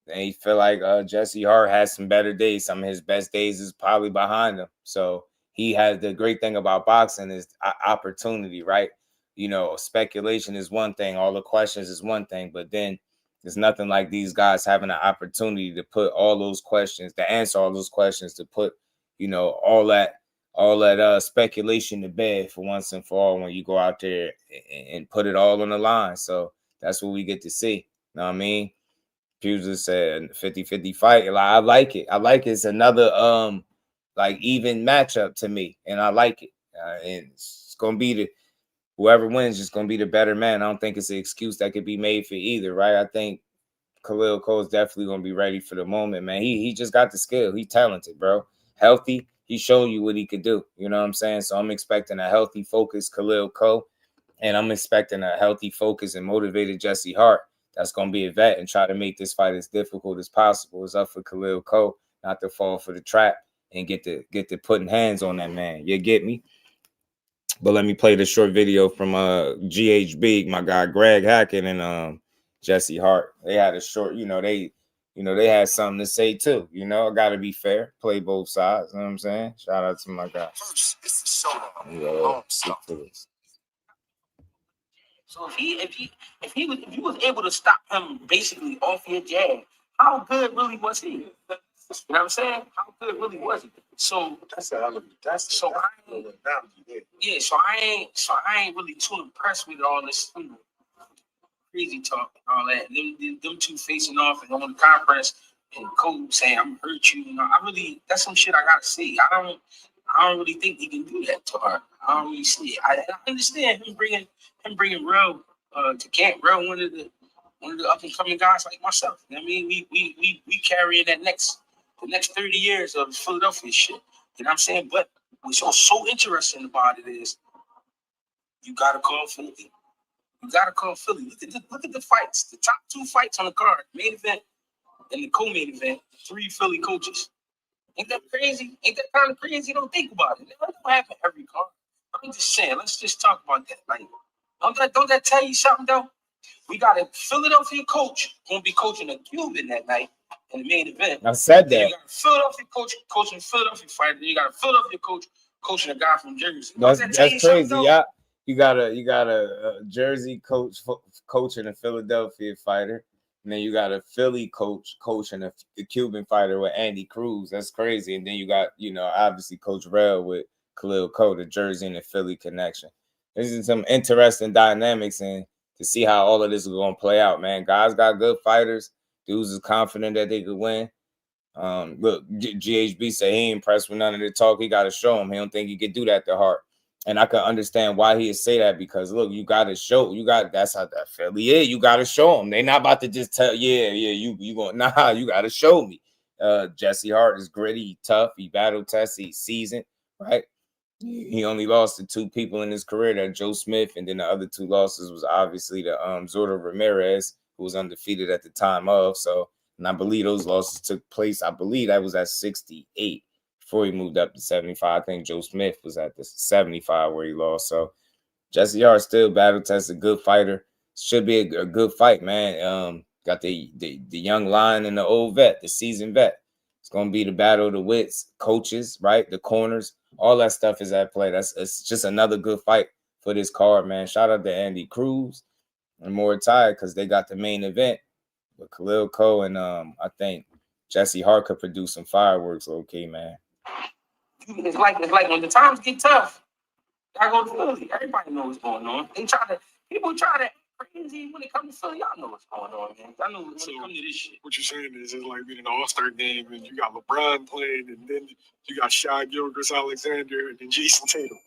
They feel like Jesse Hart has some better days. Some of his best days is probably behind him. So he has the great thing about boxing is opportunity, right? You know, speculation is one thing. All the questions is one thing. But then there's nothing like these guys having an opportunity to put all those questions, to answer all those questions, to put, you know, all that speculation to bed for once and for all when you go out there and put it all on the line. So that's what we get to see. You know what I mean? Puget said 50-50 fight. I like it. It's another like even matchup to me, and I like it. And it's gonna be whoever wins is gonna be the better man. I don't think it's an excuse that could be made for either, right? I think Khalil Cole is definitely gonna be ready for the moment, man. He just got the skill. He's talented, bro. Healthy. He showed you what he could do. You know what I'm saying? So I'm expecting a healthy, focused Khalil Cole, and I'm expecting a healthy, focused, and motivated Jesse Hart. That's going to be a vet and try to make this fight as difficult as possible. It's up for Khalil Cole not to fall for the trap and get to putting hands on that man. You get me? But let me play the short video from GHB, my guy Greg Hackett and Jesse Hart. They had a short, they had something to say too. You know, I got to be fair, play both sides. You know what I'm saying? Shout out to my guy. First, it's the showdown. So if you was able to stop him basically off your jab, how good really was he? You know what I'm saying? How good really was he? So I ain't really too impressed with all this crazy talk and all that. Them two facing off and on the conference and Cole saying I'm gonna hurt you. You know, that's some shit I gotta see. I don't really think he can do that to Hart. I don't really see it. I understand him bringing Rel to camp. Rel one of the up and coming guys like myself. You know what I mean, we carrying the next 30 years of Philadelphia shit. You know what I'm saying? But what's so interesting about it is you gotta call Philly. Look at the fights. The top two fights on the card, main event and the co-main event, 3 Philly coaches. Ain't that crazy? Ain't that kind of crazy? Don't think about it. That don't happen every card. I'm just saying, let's just talk about that. Like, don't that tell you something though? We got a Philadelphia coach gonna be coaching a Cuban that night in the main event. I said that. You got a Philadelphia coach coaching a Philadelphia fighter. You got a Philadelphia coach coaching a guy from Jersey. That's crazy. Yeah, you got a Jersey coach coaching a Philadelphia fighter. And then you got a Philly coach coaching a Cuban fighter with Andy Cruz. That's crazy. And then you got, obviously Coach Rel with Khalil Cole, the Jersey and the Philly connection. This is some interesting dynamics and to see how all of this is going to play out, man. Guys got good fighters. Dudes is confident that they could win. Look, GHB said he ain't impressed with none of the talk. He got to show him. He don't think he could do that to Hart. And I can understand why he'd say that because, look, you got to show. That's how that Philly is. You got to show them. They not about to just tell, you going, nah, you got to show me. Jesse Hart is gritty, tough, he battle tested, he's seasoned, right? He only lost to 2 people in his career, that Joe Smith, and then the other 2 losses was obviously the Zordo Ramirez, who was undefeated at the time of. So, and I believe those losses took place, I believe that was at 68 before he moved up to 75. I think Joe Smith was at the 75 where he lost. So Jesse Hart still battle tested, good fighter. Should be a good fight, man. Got the young lion and the old vet, the seasoned vet. It's gonna be the battle of the wits, coaches, right? The corners, all that stuff is at play. It's just another good fight for this card, man. Shout out to Andy Cruz and Muratalla because they got the main event with Khalil Cole and I think Jesse Hart could produce some fireworks. Okay, man. It's like when the times get tough, I go to Philly. Everybody knows what's going on. People try to act crazy when it comes to Philly. Y'all know what's going on, man. I know when it comes to this shit. What you're saying is it's like being an All-Star game and you got LeBron playing and then you got Shai Gilgeous-Alexander and then Jason Tatum.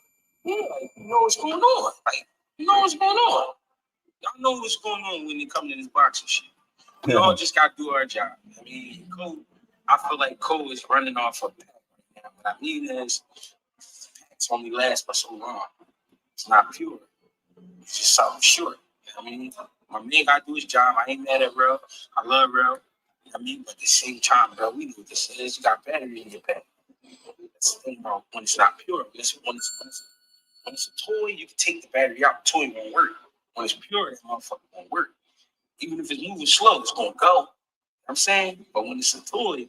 Yeah, like, you know what's going on. Like, you know what's going on. Y'all know what's going on when it comes to this boxing shit. We all just got to do our job. I mean, Cole, I feel like Cole is running off a pack right now. What I mean is, it's only lasts for so long. It's not pure. It's just something short. You know what I mean? My man got to do his job. I ain't mad at Rel. I love Rel. You know what I mean? But at the same time, bro, we know what this is. You got battery in your pack. That's the thing, bro. When it's not pure, when it's a toy, you can take the battery out. The toy won't work. When it's pure, that motherfucker won't work. Even if it's moving slow, it's going to go. You know what I'm saying? But when it's a toy,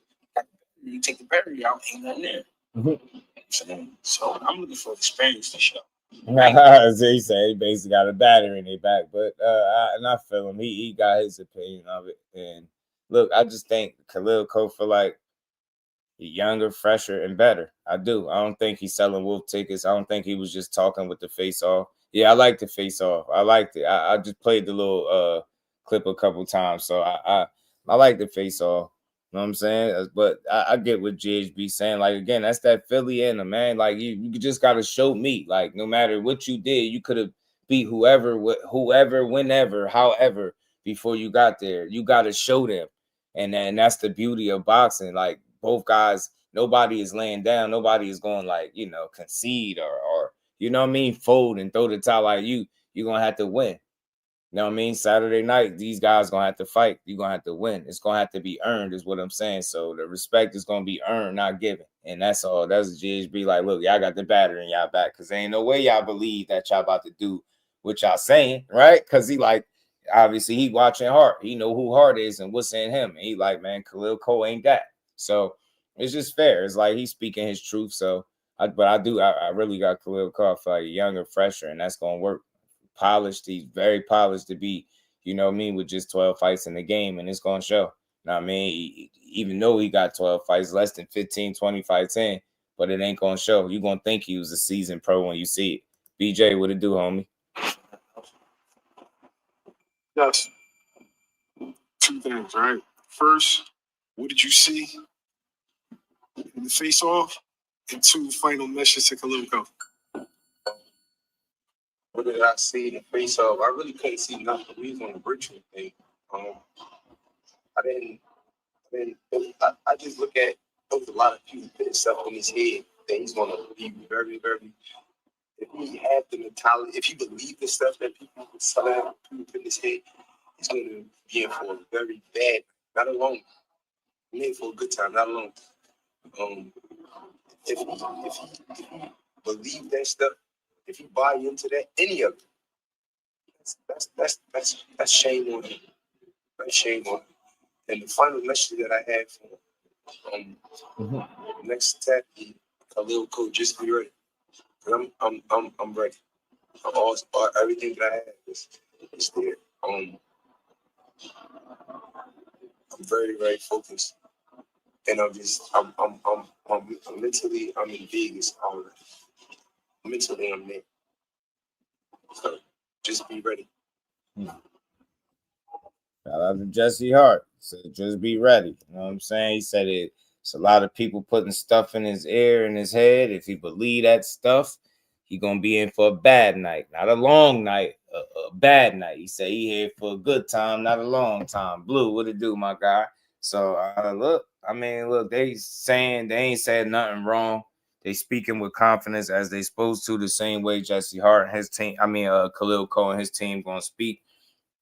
you take the battery out, ain't nothing there. Mm-hmm. You know what I'm saying? So I'm looking for experience this show. So he said he basically got a battery in their back, but I feel him. He got his opinion of it. And look, I just think Khalil Cole feel like he's younger, fresher, and better. I do. I don't think he's selling wolf tickets. I don't think he was just talking with the face off. Yeah, I like the face off. I liked it. I just played the little clip a couple times, so I like the face off. You know what I'm saying? But I get what GHB saying. Like, again, that's that Philly in him, man. Like, you just got to show me. Like, no matter what you did, you could have beat whoever, whenever, however, before you got there. You got to show them. And that's the beauty of boxing. Like, both guys, nobody is laying down. Nobody is going, like, concede or you know what I mean, fold and throw the towel. Like, you're going to have to win. You know what I mean? Saturday night, these guys going to have to fight. You're going to have to win. It's going to have to be earned is what I'm saying. So the respect is going to be earned, not given. And that's all. That's GHB. Like, look, y'all got the battery in y'all back because there ain't no way y'all believe that y'all about to do what y'all saying, right? Because he like, obviously, he watching Hart. He know who Hart is and what's in him. And he like, man, Khalil Cole ain't that. So it's just fair. It's like he's speaking his truth. So, I really got Khalil Cole. I feel like younger, fresher, and that's going to work. Polished. He's very polished to be, you know what I mean, with just 12 fights in the game, and it's going to show. You know what I mean? Even though he got 12 fights, less than 15, 20 fights in, but it ain't going to show. You're going to think he was a seasoned pro when you see it. BJ, what it do, homie? Yes. 2 things, right? First, what did you see in the face-off? And 2, final message to Khalil Cole. What did I see in the face of? I really couldn't see nothing. We was on the virtual thing. I just look at there was a lot of people putting stuff in his head that he's gonna be very, very. If he had the mentality, if he believed the stuff that people put in his head, he's gonna be in for a very bad, not alone. In for a good time, not alone. If he believe that stuff. If you buy into that, any of it, that's shame on him. That's shame on him. And the final message that I had for next attack, Khalil Cole, just be ready. I'm ready. All everything that I have is there. I'm very, very focused, and I'm mentally I'm in Vegas already. Mentally, I'm there. So just be ready. Shout out to Jesse Hart. So just be ready. You know what I'm saying? He said it's a lot of people putting stuff in his ear and his head. If he believe that stuff, he gonna be in for a bad night, not a long night, a bad night. He said he here for a good time, not a long time. Blue, what it do, my guy? So look, I mean, look, they saying they ain't said nothing wrong. They speaking with confidence as they supposed to, the same way Jesse Hart and his team, Khalil Cole and his team gonna speak.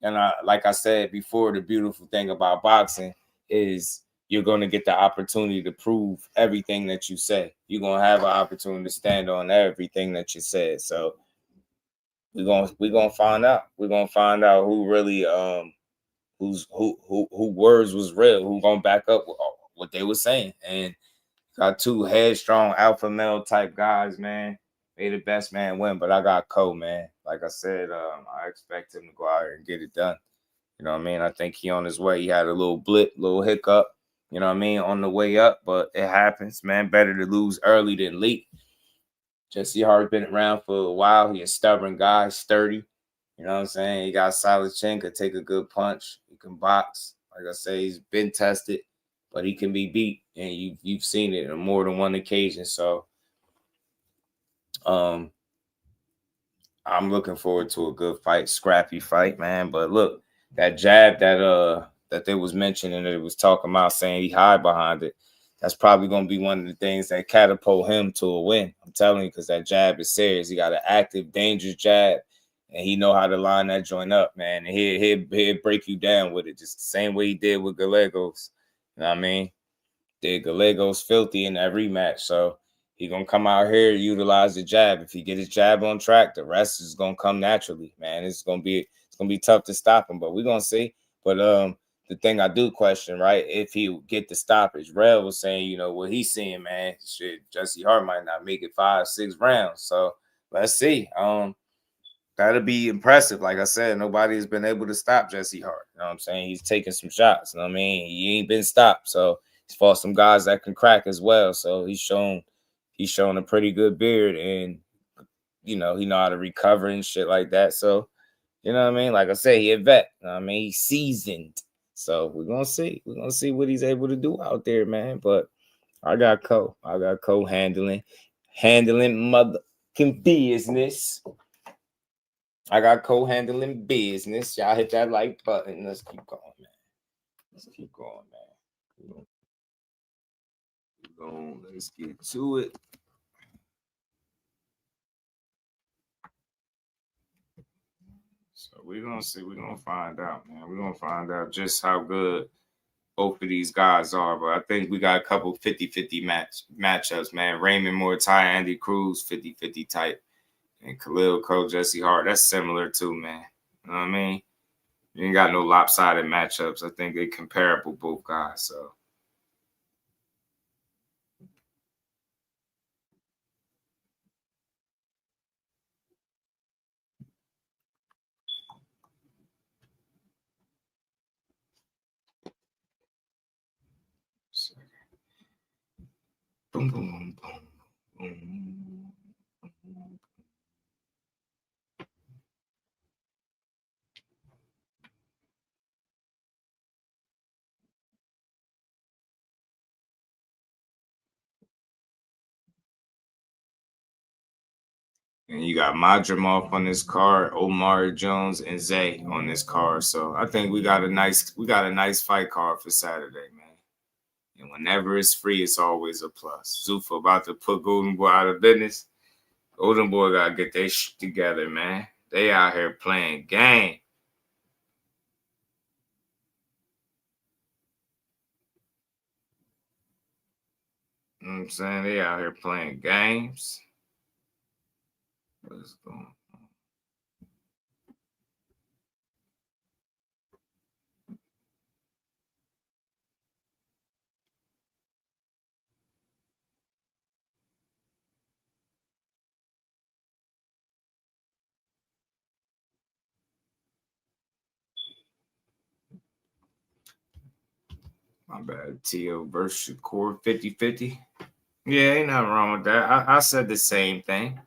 And like I said before, the beautiful thing about boxing is you're gonna get the opportunity to prove everything that you say. You're gonna have an opportunity to stand on everything that you said. So we're gonna find out. We're gonna find out who really who words was real, who gonna back up what they were saying. And got two headstrong alpha male type guys, man. May the best man win, but I got Cole, man. Like I said, I expect him to go out here and get it done. You know what I mean? I think he on his way. He had a little blip, little hiccup, you know what I mean, on the way up, but it happens, man. Better to lose early than late. Jesse Hart's been around for a while. He a stubborn guy, sturdy. You know what I'm saying? He got a solid chin, could take a good punch. He can box. Like I say, he's been tested, but he can be beat, and you've seen it on more than one occasion. So, I'm looking forward to a good fight, scrappy fight, man. But look, that jab that they was mentioning, that it was talking about saying he hide behind it. That's probably going to be one of the things that catapult him to a win. I'm telling you, because that jab is serious. He got an active, dangerous jab, and he know how to line that joint up, man. And he'll break you down with it, just the same way he did with Gallegos. You know what I mean? Did Gallegos filthy in that rematch. So he going to come out here, utilize the jab. If he get his jab on track, the rest is going to come naturally, man. It's going to be tough to stop him, but we're going to see. But the thing I do question, right, if he get the stoppage, Rel was saying, you know, what he's seeing, man, shit, Jesse Hart might not make it 5-6 rounds. So let's see. That'll be impressive. Like I said, nobody has been able to stop Jesse Hart. You know what I'm saying? He's taking some shots. You know what I mean? He ain't been stopped. So he's fought some guys that can crack as well. So he's shown a pretty good beard, and you know, he know how to recover and shit like that. So, you know what I mean? Like I said, he a vet. You know what I mean? He's seasoned. So we're gonna see. We're gonna see what he's able to do out there, man. But I got Cole. handling motherfucking business. I got Cole handling business. Y'all hit that like button. Let's keep going, man. Let's get to it. So we're gonna see. We're gonna find out, man. We're gonna find out just how good both of these guys are. But I think we got a couple 50-50 matchups, man. Raymond Muratalla, Andy Cruz, 50-50 type. And Khalil Cole, Jesse Hart. That's similar too, man. You know what I mean? You ain't got no lopsided matchups. I think they're comparable, both guys. So. Boom, boom, boom, boom. And you got Madrimov on this card, Omar Jones, and Zay on this card. So I think we got a nice fight card for Saturday, man. And whenever it's free, it's always a plus. Zuffa about to put Golden Boy out of business. Golden Boy gotta get their shit together, man. They out here playing game. You know what I'm saying? They out here playing games. What's going on? My bad. Teo versus Shakur 50-50. Yeah, ain't nothing wrong with that. I said the same thing.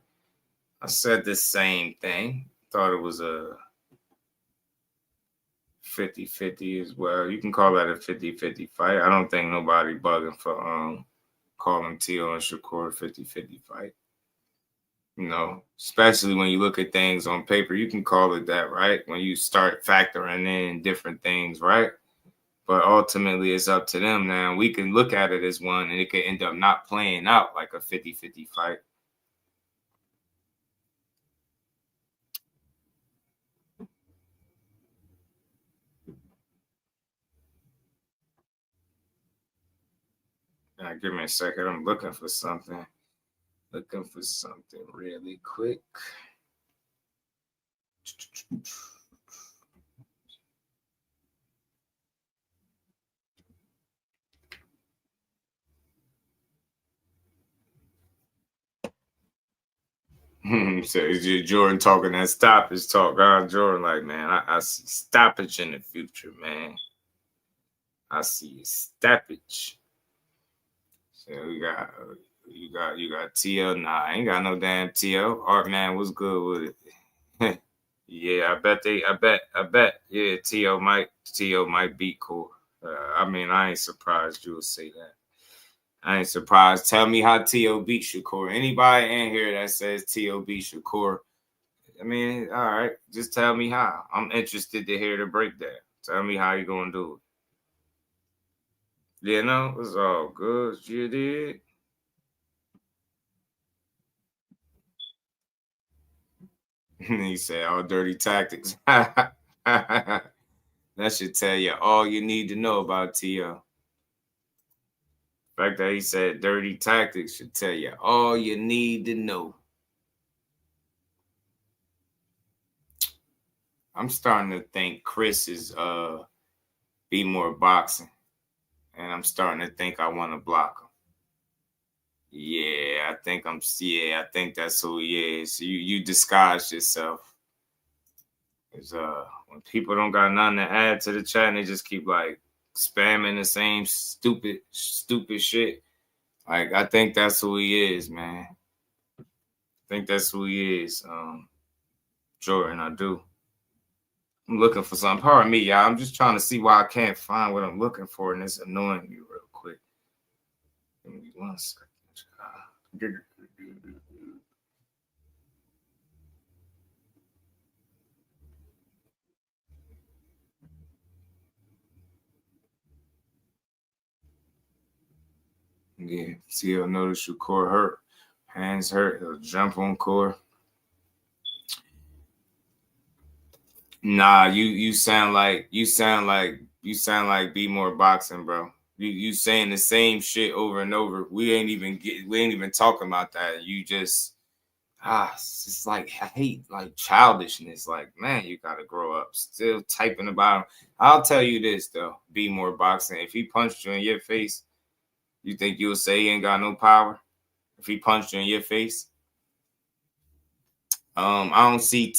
Thought it was a 50-50 as well. You can call that a 50-50 fight. I don't think nobody bugging for calling Teo and Shakur a 50-50 fight. You know, especially when you look at things on paper, you can call it that, right? When you start factoring in different things, right? But ultimately, it's up to them now. We can look at it as one, and it could end up not playing out like a 50-50 fight. Now, give me a second. I'm looking for something. Looking for something really quick. So Jordan talking that stoppage talk. Jordan like, man, I see stoppage in the future, man. I see stoppage. So you got TL. Nah, I ain't got no damn TL. Art man, what's good with it? Yeah, I bet. Yeah, TL might beat Core. I mean, I ain't surprised you'll say that. I ain't surprised. Tell me how T.O. beat Shakur. Anybody in here that says T.O. beat Shakur, I mean, all right, just tell me how. I'm interested to hear the breakdown. Tell me how you going to do it. You know, it's all good. You did. He said, all dirty tactics. That should tell you all you need to know about T.O. The fact that he said dirty tactics should tell you all you need to know. I'm starting to think Chris is be more boxing. And I'm starting to think I want to block him. Yeah, I think that's who he is. You disguised yourself. Because when people don't got nothing to add to the chat and they just keep like spamming the same stupid shit. Like, I think that's who he is, man. I think that's who he is. Jordan, I do. I'm looking for something. Pardon me, y'all. I'm just trying to see why I can't find what I'm looking for, and it's annoying me real quick. Give me 1 second. Yeah, see, he'll notice your core hurt. Hands hurt. He'll jump on core. Nah, you sound like be more boxing, bro. You saying the same shit over and over. We ain't even talking about that. You just it's just like I hate like childishness. Like, man, you gotta grow up. Still typing about him. I'll tell you this though, be more boxing. If he punched you in your face, you think you'll say he ain't got no power? If he punched you in your face? I don't see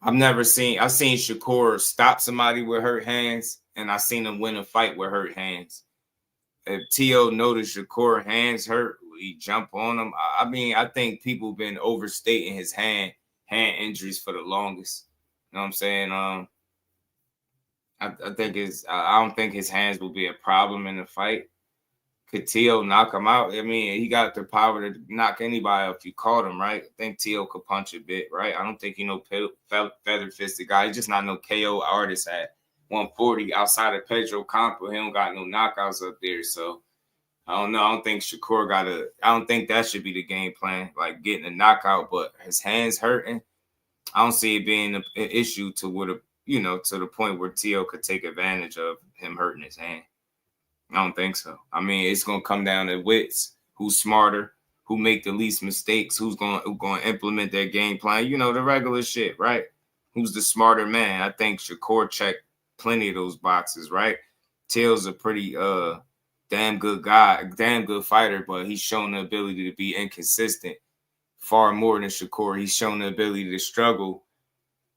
I've seen Shakur stop somebody with hurt hands, and I've seen him win a fight with hurt hands. If T.O. noticed Shakur hands hurt, he jump on him. I mean, I think people been overstating his hand injuries for the longest. You know what I'm saying? I don't think his hands will be a problem in the fight. Could T.O. knock him out? I mean, he got the power to knock anybody if you caught him, right? I think T.O. could punch a bit, right? I don't think he no feather-fisted guy. He's just not no KO artist at 140 outside of Pedro Campo. He don't got no knockouts up there, so I don't know. I don't think Shakur I don't think that should be the game plan, like getting a knockout, but his hands hurting. I don't see it being an issue to the point where T.O. could take advantage of him hurting his hand. I don't think so. I mean, it's gonna come down to wits. Who's smarter? Who make the least mistakes? Who's gonna implement their game plan? You know, the regular shit, right? Who's the smarter man? I think Shakur checked plenty of those boxes, right? Tayl's a pretty damn good guy, damn good fighter, but he's shown the ability to be inconsistent far more than Shakur. He's shown the ability to struggle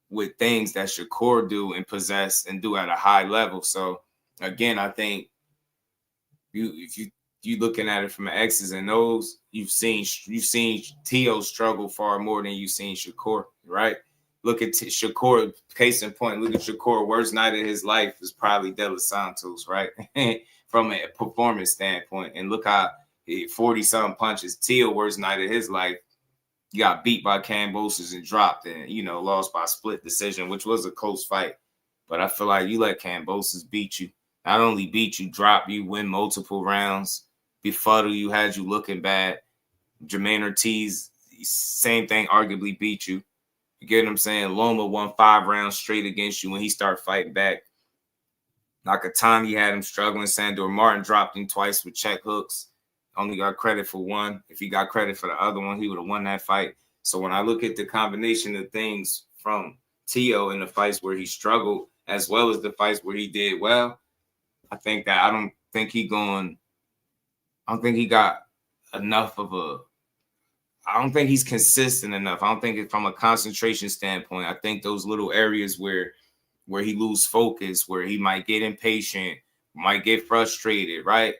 with things that Shakur do and possess and do at a high level. So again, I think if you looking at it from an X's and O's, you've seen T.O. struggle far more than you've seen Shakur, right? Look at Shakur, case in point, look at Shakur, worst night of his life is probably De Los Santos, right? From a performance standpoint. And look how 40-something punches. T.O. worst night of his life, he got beat by Kambosos and dropped and, lost by split decision, which was a close fight. But I feel like you let Kambosos beat you. Not only beat you, drop you, win multiple rounds, befuddle you, had you looking bad. Jermaine Ortiz, same thing, arguably beat you. You get what I'm saying? Loma won 5 rounds straight against you when he started fighting back. Nakatani had him struggling. Sandor Martin dropped him twice with check hooks. Only got credit for one. If he got credit for the other one, he would have won that fight. So when I look at the combination of things from Teo in the fights where he struggled, as well as the fights where he did well, I don't think he got enough of a. I don't think he's consistent enough. I don't think from a concentration standpoint. I think those little areas where he lose focus, where he might get impatient, might get frustrated, right?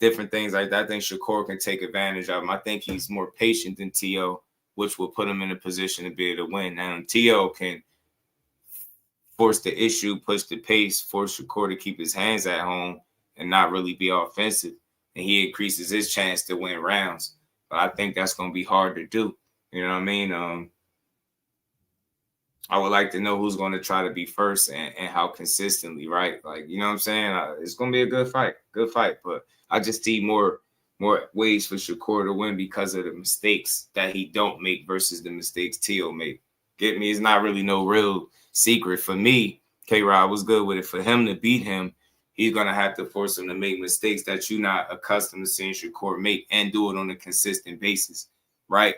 Different things like that. I think Shakur can take advantage of him. I think he's more patient than Teo, which will put him in a position to be able to win. Now, Teo can force the issue, push the pace, force Shakur to keep his hands at home and not really be offensive. And he increases his chance to win rounds. But I think that's going to be hard to do. You know what I mean? I would like to know who's going to try to be first and how consistently, right? Like, you know what I'm saying? It's going to be a good fight. But I just see more ways for Shakur to win because of the mistakes that he don't make versus the mistakes Teo make. Get me? It's not really no real secret. For me, K-Rod was good with it. For him to beat him, he's going to have to force him to make mistakes that you're not accustomed to seeing Shakur make and do it on a consistent basis, right?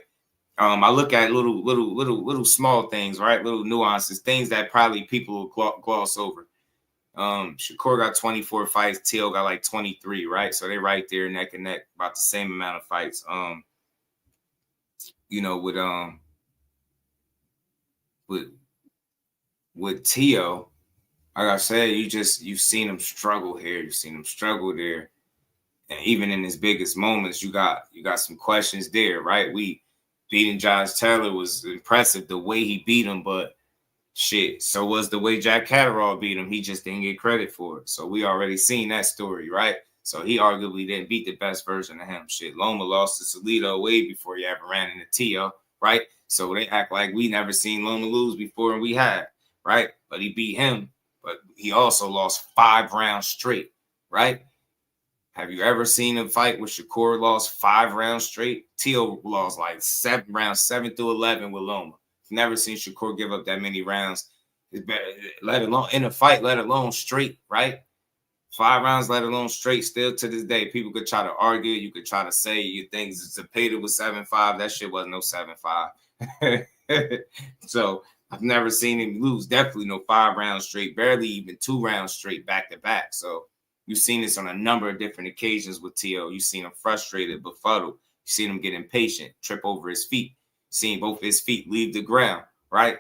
I look at little small things, right? Little nuances, things that probably people will gloss over. Shakur got 24 fights. Teo got like 23, right? So they're right there neck and neck, about the same amount of fights. With Teo, like I said, you've seen him struggle here. You've seen him struggle there. And even in his biggest moments, you got some questions there, right? Beating Josh Taylor was impressive, the way he beat him, but shit, so was the way Jack Catterall beat him. He just didn't get credit for it. So we already seen that story, right? So he arguably didn't beat the best version of him. Shit, Loma lost to Salido way before he ever ran into Teo, right? So they act like we never seen Loma lose before, and we had, right? But he beat him, but he also lost 5 rounds straight, right? Have you ever seen a fight where Shakur lost 5 rounds straight? Teo lost like 7 rounds, 7 through 11 with Loma. Never seen Shakur give up that many rounds, let alone in a fight, let alone straight, right? 5 rounds, let alone straight. Still to this day, people could try to argue. You could try to say you think Zepeda was 7-5. That shit wasn't no 7-5. So I've never seen him lose. Definitely no 5 rounds straight. Barely even 2 rounds straight back to back. So you've seen this on a number of different occasions with Teo. You've seen him frustrated, befuddled. You've seen him get impatient, trip over his feet. Seen both his feet leave the ground, right?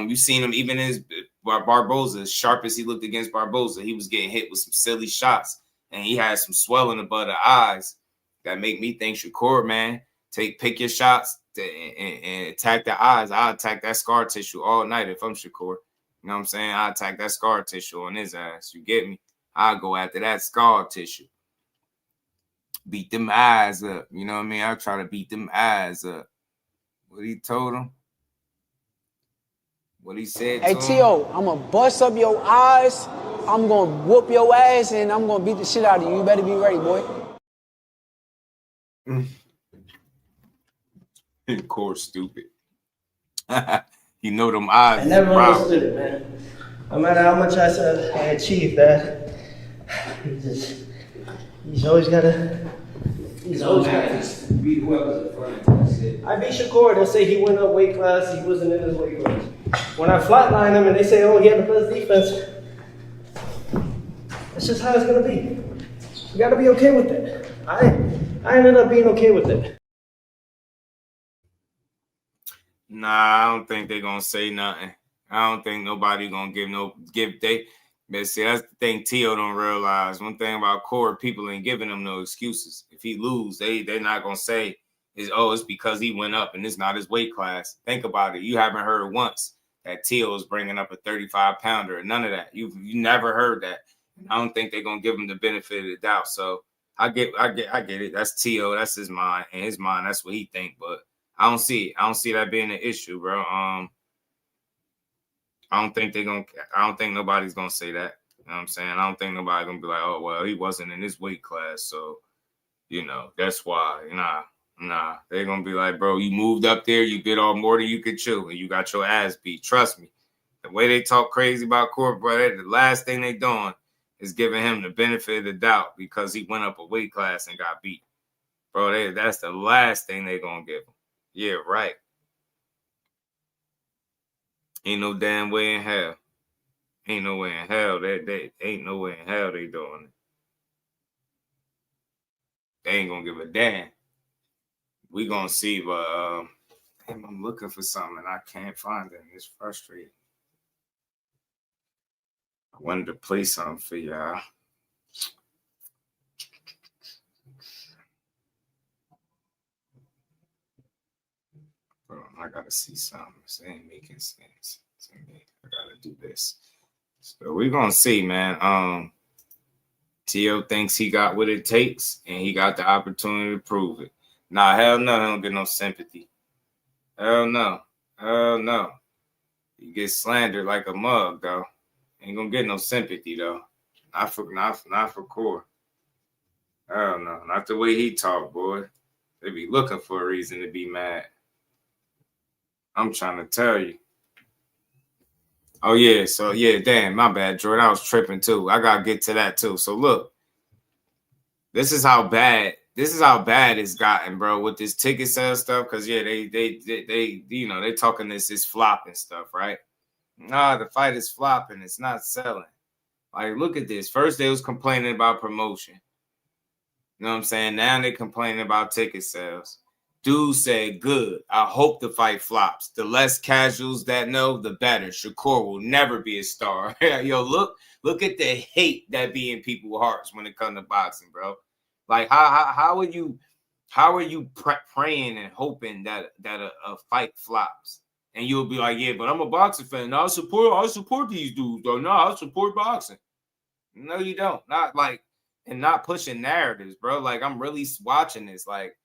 You've seen him even in his Barboza, as sharp as he looked against Barboza, he was getting hit with some silly shots, and he had some swelling above the eyes that make me think, Shakur, man, pick your shots and attack the eyes. I'll attack that scar tissue all night if I'm Shakur. You know what I'm saying? I'll attack that scar tissue on his ass. You get me? I'll go after that scar tissue. Beat them eyes up. You know what I mean? I'll try to beat them eyes up. What he told him? What he said to him? Hey, Teo, I'm going to bust up your eyes. I'm going to whoop your ass, and I'm going to beat the shit out of you. You better be ready, boy. Of course, stupid. You know them eyes. I never understood it, man. No matter how much I said I achieved that, he's always got to... He's always got to beat whoever's in front of him. I beat Shakur. They'll say he went up weight class. He wasn't in his weight class. When I flatline him and they say, oh, he had the best defense, that's just how it's going to be. You got to be okay with it. I ended up being okay with it. Nah, I don't think they're going to say nothing. I don't think nobody going to But see, that's the thing Teo don't realize. One thing about Core, people ain't giving him no excuses. If he lose, they're not going to say, it's because he went up and it's not his weight class. Think about it. You haven't heard once that Teo is bringing up a 35-pounder. None of that. You never heard that. I don't think they're going to give him the benefit of the doubt. So I get it. That's Teo. That's his mind. In his mind, that's what he think. But I don't see it. I don't see that being an issue, bro. I don't think nobody's gonna say that. You know what I'm saying? I don't think nobody gonna be like, oh, well, he wasn't in this weight class, so, you know, that's why. Nah. They're gonna be like, bro, you moved up there, you did all more than you could chew, and you got your ass beat. Trust me. The way they talk crazy about Court, brother, the last thing they doing is giving him the benefit of the doubt because he went up a weight class and got beat. Bro, that's the last thing they gonna give him. Yeah, right. Ain't no damn way in hell. Ain't no way in hell. They ain't no way in hell they doing it. They ain't gonna give a damn. We gonna see, but I'm looking for something and I can't find it. It's frustrating. I wanted to play something for y'all. Bro, I gotta see something. This ain't making sense to me. I gotta do this. So we're gonna see, man. Tio thinks he got what it takes and he got the opportunity to prove it. Nah, hell no, he don't get no sympathy. Hell no. You get slandered like a mug, though. Ain't gonna get no sympathy, though. Not for Core. Hell no. Not the way he talk, boy. They be looking for a reason to be mad. I'm trying to tell you. Oh, yeah. So, yeah, damn, my bad, Jordan. I was tripping, too. I got to get to that, too. So, look. This is how bad it's gotten, bro, with this ticket sale stuff. Because, yeah, they you know, they talking this is flopping stuff, right? Nah, the fight is flopping. It's not selling. Like, look at this. First, they was complaining about promotion. You know what I'm saying? Now they complaining about ticket sales. Dude said, good. I hope the fight flops. The less casuals that know, the better. Shakur will never be a star. Yo, look at the hate that be in people's hearts when it comes to boxing, bro. Like, how are you praying and hoping that a fight flops? And you'll be like, yeah, but I'm a boxing fan. I support these dudes, though. No, I support boxing. No, you don't. Not like, and not pushing narratives, bro. Like, I'm really watching this. Like,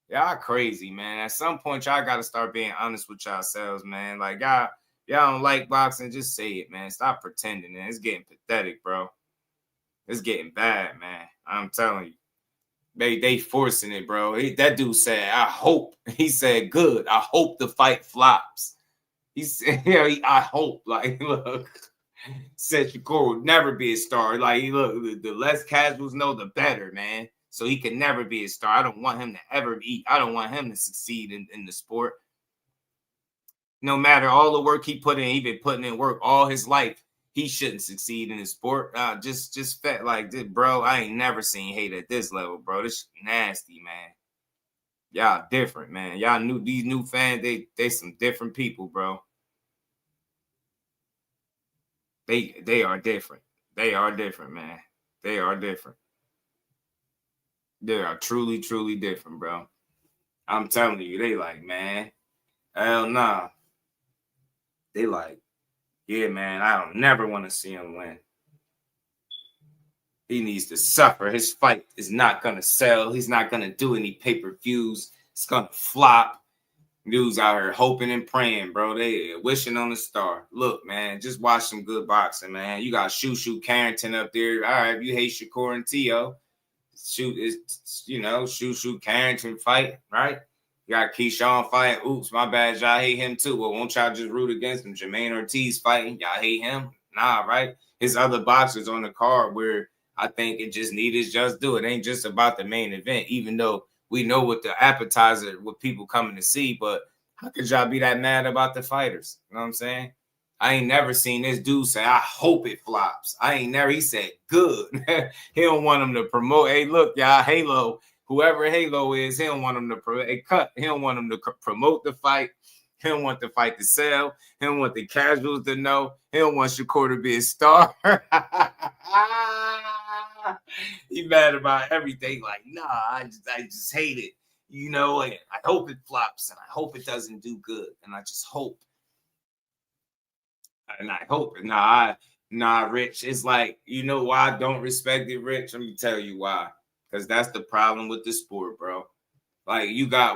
y'all crazy, man. At some point, y'all got to start being honest with yourselves, man. Like, y'all don't like boxing, just say it, man. Stop pretending, man. It's getting pathetic, bro. It's getting bad, man. I'm telling you. They forcing it, bro. That dude said, I hope. He said, good. I hope the fight flops. He said, yeah, I hope. Like, look. Said Shakur would never be a star. Like, look, the less casuals know, the better, man. So he can never be a star. I don't want him to ever eat. I don't want him to succeed in the sport. No matter all the work he put in, he been putting in work all his life. He shouldn't succeed in the sport. Just felt like this, bro. I ain't never seen hate at this level, bro. This nasty, man. Y'all different, man. Y'all these new fans, they some different people, bro. They are different. They are different, man. They are different. They are truly, truly different, bro. I'm telling you, they like, man, hell nah. They like, yeah, man, I don't never want to see him win. He needs to suffer. His fight is not going to sell. He's not going to do any pay-per-views. It's going to flop. Dudes out here hoping and praying, bro. They wishing on a star. Look, man, just watch some good boxing, man. You got Shushu Carrington up there. All right, if you hate Shakur and Tio, Shushu Carrington fight, right? You got Keyshawn fighting. Oops, my bad. Y'all hate him too. Well, won't y'all just root against him? Jermaine Ortiz fighting. Y'all hate him? Nah, right? His other boxers on the card where I think it just needed just do. It ain't just about the main event, even though we know what the appetizer, what people coming to see, but how could y'all be that mad about the fighters? You know what I'm saying? I ain't never seen this dude say, I hope it flops. He said, good. He don't want him to promote. Hey, look, y'all, Halo, whoever Halo is, he don't want him to promote. He don't want him to promote the fight. He don't want the fight to sell. He don't want the casuals to know. He don't want Shakur to be a star. He mad about everything. Like, nah, I just hate it. You know, and I hope it flops and I hope it doesn't do good. And I just hope. And I hope. Nah, Rich. It's like, you know why I don't respect it, Rich? Let me tell you why. Because that's the problem with the sport, bro. Like,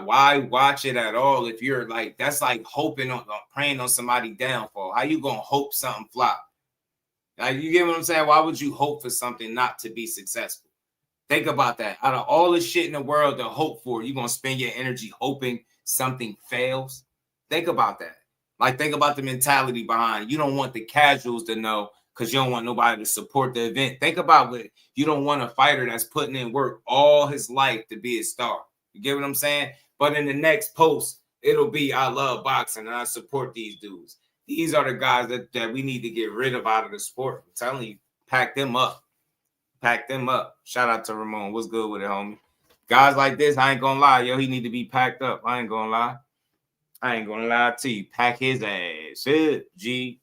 why watch it at all if you're like, that's like hoping on praying on somebody's downfall. How you gonna hope something flop? Like, you get what I'm saying? Why would you hope for something not to be successful? Think about that. Out of all the shit in the world to hope for, you're going to spend your energy hoping something fails? Think about that. Like, think about the mentality behind it. You don't want the casuals to know because you don't want nobody to support the event. Think about it. You don't want a fighter that's putting in work all his life to be a star. You get what I'm saying? But in the next post, it'll be, I love boxing and I support these dudes. These are the guys that we need to get rid of out of the sport. I'm telling you, pack them up. Pack them up. Shout out to Ramon. What's good with it, homie? Guys like this, I ain't gonna lie, yo, he need to be packed up. I ain't gonna lie. I ain't gonna lie to you. Pack his ass up, G.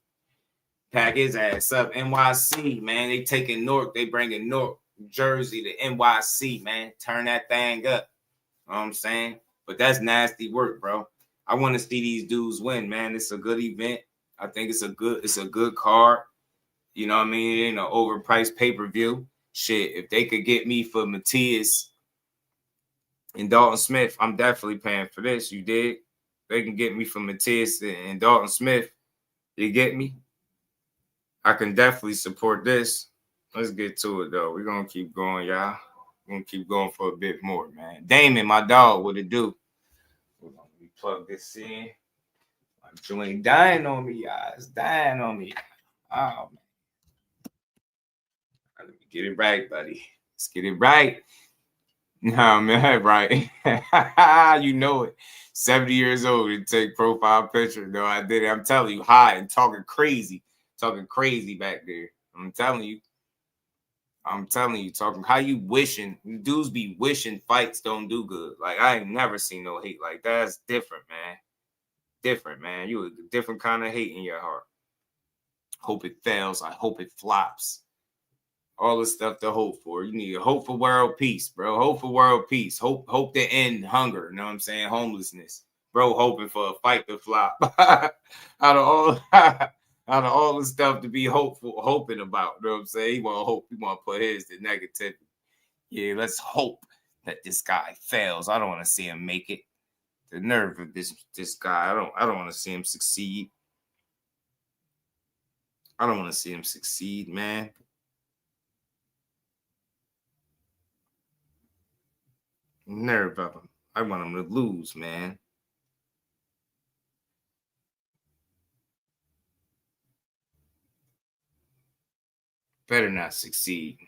Pack his ass up. NYC, man. They taking Newark. They bringing Newark, Jersey to NYC, man. Turn that thing up. You know what I'm saying? But that's nasty work, bro. I want to see these dudes win, man. It's a good event. I think it's a good card. You know what I mean? It ain't an overpriced pay-per-view. Shit, if they could get me for Matias and Dalton Smith, I'm definitely paying for this. You dig? They can get me for Matias and Dalton Smith. You get me? I can definitely support this. Let's get to it, though. We're going to keep going, y'all. We're going to keep going for a bit more, man. Damon, my dog, what it do? Hold on, let me plug this in. You ain't dying on me, y'all. It's dying on me. Oh, man. Let me get it right, buddy. Let's get it right. No, man, right. You know it. 70 years old to take profile picture. No, I did it. I'm telling you, high and talking crazy back there. I'm telling you, talking how you wishing. Dudes be wishing fights don't do good. Like, I ain't never seen no hate like that. That's different, man. Different, man. You a different kind of hate in your heart. Hope it fails. I hope it flops. All the stuff to hope for. You need to hope for world peace, bro. Hope for world peace. Hope to end hunger. You know what I'm saying? Homelessness. Bro, hoping for a fight to flop. out of all the stuff to be hoping about. You know what I'm saying? He want to put his to negativity. Yeah, let's hope that this guy fails. I don't want to see him make it. The nerve of this guy. I don't want to see him succeed. I don't want to see him succeed, man. Nerve of him. I want him to lose, man. Better not succeed.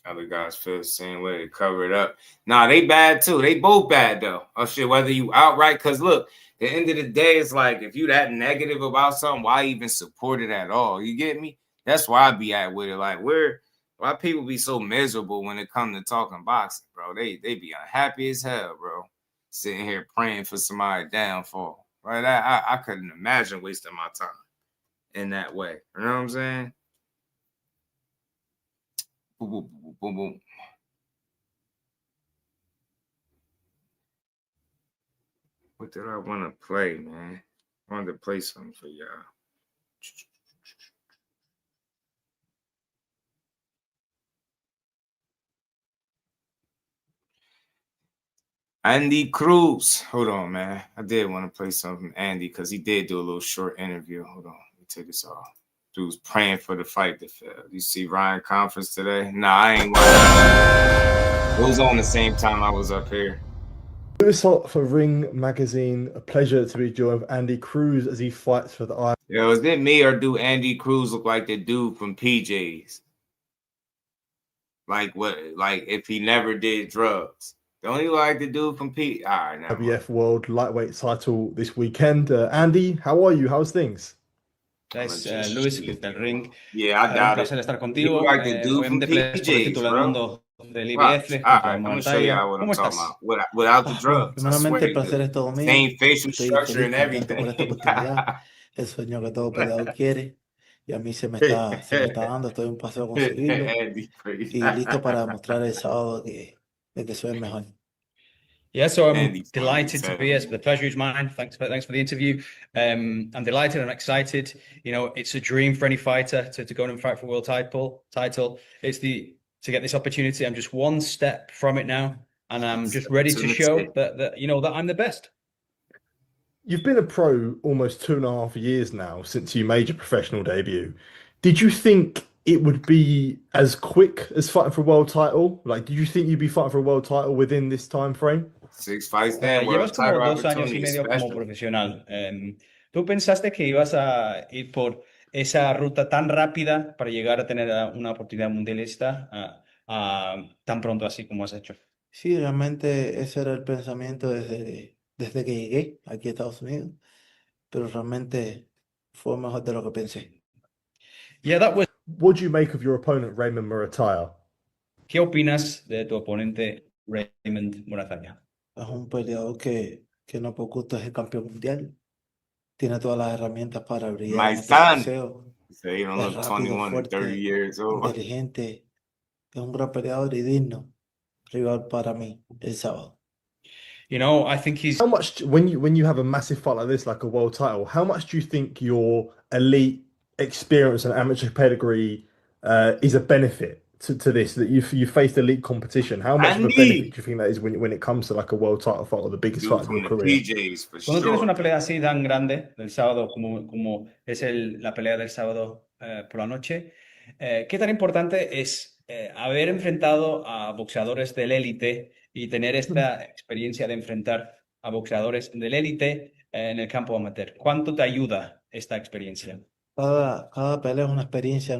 Other guys feel the same way. They cover it up. Nah, they bad too. They both bad though. Oh shit, whether you outright, because look, the end of the day, it's like if you that negative about something, why even support it at all? You get me? That's why I be at with it. Like, why people be so miserable when it comes to talking boxing, bro? They be unhappy as hell, bro. Sitting here praying for somebody's downfall. Right? I couldn't imagine wasting my time in that way. You know what I'm saying? Boom, boom, boom, boom, boom. What did I want to play, man? I wanted to play something for y'all. Andy Cruz. Hold on, man. I did want to play something from Andy because he did do a little short interview. Hold on. Let me take this off. Dude's praying for the fight to fail. You see Ryan Conference today? Nah, I ain't watching. It was on the same time I was up here. Lewis Hart for Ring Magazine. A pleasure to be joined with Andy Cruz as he fights for the eye. Yo, is it me or do Andy Cruz look like the dude from PJs? Like what? Like if he never did drugs? Don't he like the dude from P? All right, now. WF World Lightweight title this weekend. Andy, how are you? How's things? Luis, del Ring. Yeah, I doubt un placer estar contigo. Like the dude from PJs, por el título del mundo del IBF. I'm going to show you what I'm talking about. Without the drugs. Primeramente, el placer es todo mío. Same facial Estoy structure feliz, and everything. por esta oportunidad. El sueño que todo peleador quiere. Y a mí se me está dando. Estoy un paso a conseguirlo. Y listo para demostrar el sábado de que soy el mejor. Yeah, so I'm delighted to be here. So the pleasure is mine. Thanks for the interview. I'm delighted. I'm excited. You know, it's a dream for any fighter to go and fight for world title. It's to get this opportunity. I'm just one step from it now, and I'm just ready to show that you know that I'm the best. You've been a pro almost 2.5 years now since you made your professional debut. Did you think it would be as quick as fighting for a world title? Like, do you think you'd be fighting for a world title within this time frame? 6 fights then, Llevas world como title 2 años y opportunity, medio como special. profesional. ¿Tú pensaste que ibas a ir por esa ruta tan rápida para llegar a tener una oportunidad mundialista tan pronto así como has hecho? Sí, realmente ese era el pensamiento desde que llegué aquí a Estados Unidos, pero realmente fue mejor de lo que pensé. Yeah, that was... What do you make of your opponent, Raymond Muratalla? ¿Qué opinas de tu oponente, Raymond Muratalla? Es un peleador que no por gusto es el campeón mundial. Tiene todas las herramientas para brillar My en este son. boxeo. So you don't Es look rápido, 21 and 30 fuerte, years old. inteligente. Es un gran peleador y digno rival para mí el sábado. You know, I think he's... How much, when you have a massive fight like this, like a world title, how much do you think your elite experience and amateur pedigree is a benefit to this? That you faced elite competition. How much of a benefit do you think that is when it comes to like a world title fight or the biggest fight of your career? PJs, for Cuando tienes sure. una pelea así tan grande del sábado como es la pelea del sábado por la noche, ¿qué tan importante es haber enfrentado a boxeadores del élite y tener esta experiencia de enfrentar a boxeadores del élite en el campo amateur? ¿Cuánto te ayuda esta experiencia? Cada pelea es una experiencia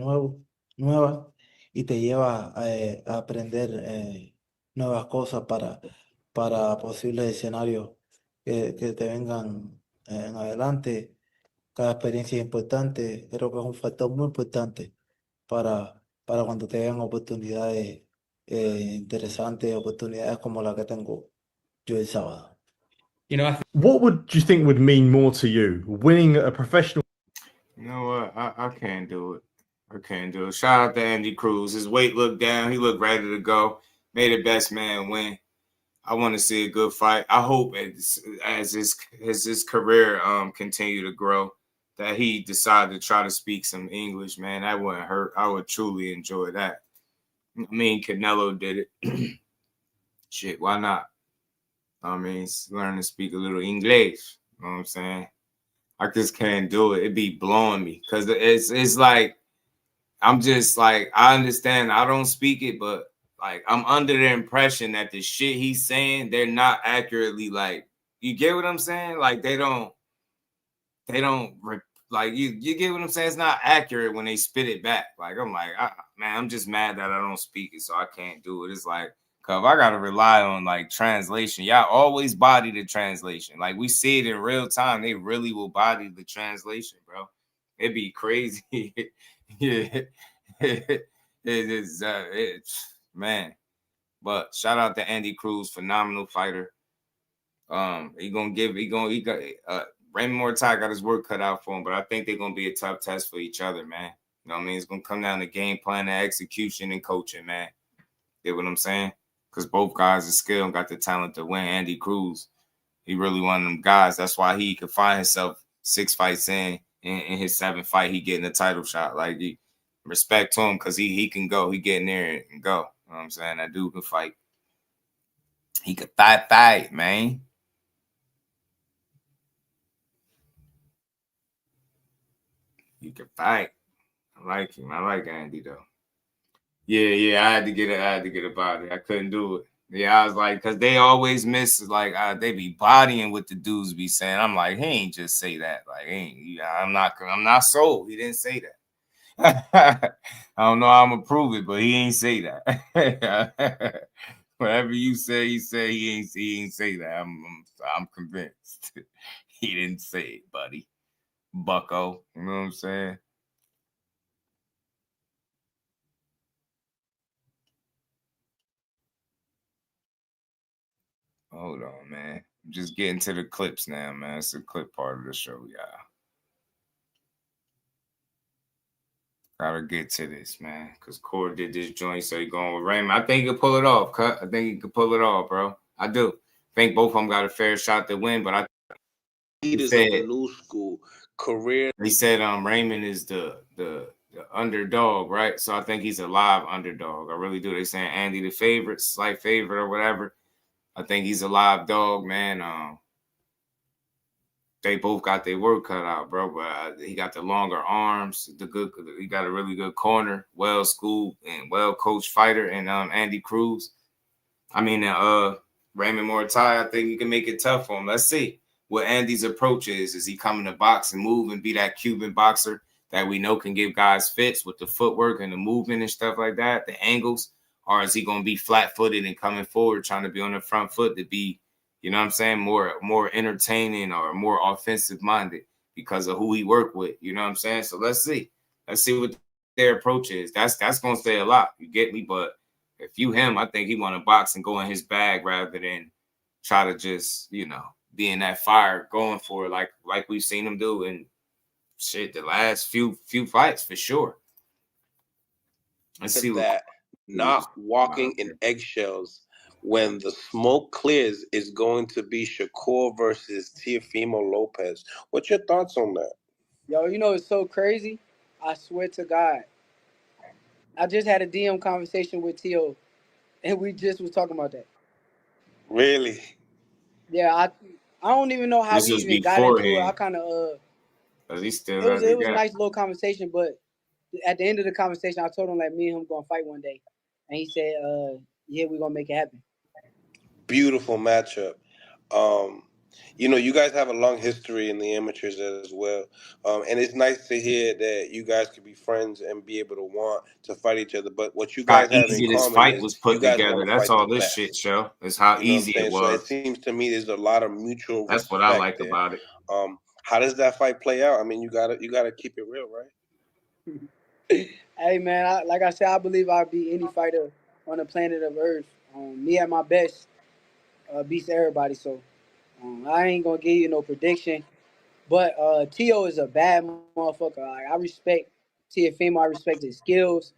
nueva y te lleva a aprender nuevas cosas para posibles escenarios que te vengan en adelante. Cada experiencia es importante. Creo que es un factor muy importante para cuando te den oportunidades interesantes, oportunidades como la que tengo yo el sábado. You know, what would you think would mean more to you, winning a professional? You know what? I can't do it. I can't do it. Shout out to Andy Cruz. His weight looked down. He looked ready to go. May the best man win. I want to see a good fight. I hope as his career continue to grow, that he decide to try to speak some English, man. That wouldn't hurt. I would truly enjoy that. I mean, Canelo did it. Shit, why not? I mean, learn to speak a little English. You know what I'm saying? I just can't do it. It be blowing me because it's like I'm just like I understand I don't speak it, but like I'm under the impression that the shit he's saying they're not accurately like you get what I'm saying? Like they don't like you get what I'm saying? It's not accurate when they spit it back. Like I'm like man, I'm just mad that I don't speak it, so I can't do it. It's like cause I gotta rely on like translation. Y'all always body the translation. Like we see it in real time. They really will body the translation, bro. It'd be crazy. Yeah. It's man. But shout out to Andy Cruz, phenomenal fighter. Raymond Muratalla got his work cut out for him, but I think they're gonna be a tough test for each other, man. You know what I mean? It's gonna come down to game plan and execution and coaching, man. Get what I'm saying? Because both guys are skilled and got the talent to win. Andy Cruz, he really one of them guys. That's why he could find himself 6 fights in his 7th fight, he getting a title shot. Like, respect to him because he can go. He get in there and go. You know what I'm saying? That dude can fight. He could fight, man. He could fight. I like him. I like Andy, though. Yeah, I had to get a body. I couldn't do it. Yeah, I was like, because they always miss, like, they be bodying what the dudes be saying. I'm like, he ain't just say that. Like, I'm not sold. He didn't say that. I don't know how I'm gonna prove it, but he ain't say that. Whatever you say, he ain't say that. I'm convinced. He didn't say it, buddy. Bucko. You know what I'm saying? Hold on, man. I'm just getting to the clips now, man. It's the clip part of the show, y'all. Gotta get to this, man. Because Core did this joint, so he going with Raymond. I think he could pull it off, Cut. I think he could pull it off, bro. I do. I think both of them got a fair shot to win, but he said a new school career. He said Raymond is the underdog, right? So I think he's a live underdog. I really do. They saying Andy the favorite, slight favorite or whatever. I think he's a live dog, man. they both got their work cut out, bro. But he got the longer arms, he got a really good corner, well schooled and well coached fighter, and Andy Cruz. I mean, Raymond Muratalla. I think he can make it tough for him. Let's see what Andy's approach is. Is he coming to box and move and be that Cuban boxer that we know can give guys fits with the footwork and the movement and stuff like that, the angles? Or is he going to be flat-footed and coming forward, trying to be on the front foot to be, you know what I'm saying, more entertaining or more offensive-minded because of who he worked with, you know what I'm saying? So let's see. Let's see what their approach is. That's going to say a lot, you get me? But if you him, I think he want to box and go in his bag rather than try to just, you know, be in that fire going for it like we've seen him do in shit the last few fights for sure. Let's see that. Not walking in eggshells when the smoke clears is going to be Shakur versus Teofimo Lopez. What's your thoughts on that? Yo, you know, it's so crazy. I swear to God. I just had a DM conversation with Teo, and we just was talking about that. Really? Yeah, I don't even know how this we was even got into it. beforehand. I kind of it was a nice little conversation, but at the end of the conversation, I told him like me and him gonna fight one day, and he said, "Yeah, we're gonna make it happen." Beautiful matchup. You know, you guys have a long history in the amateurs as well, and it's nice to hear that you guys could be friends and be able to want to fight each other. But what you guys have in this common fight is was put you guys together. want to That's fight all the this best. shit show. Is how You know easy what I'm it saying? So it was. seems to me there's a lot of mutual That's respect what I like there. about it. How does that fight play out? I mean, you gotta keep it real, right? Hey man, like I said, I believe I'll beat any fighter on the planet of Earth. Me at my best beats everybody. So I ain't gonna give you no prediction. But Tio is a bad motherfucker. Like, I respect Teofimo. I respect his skills.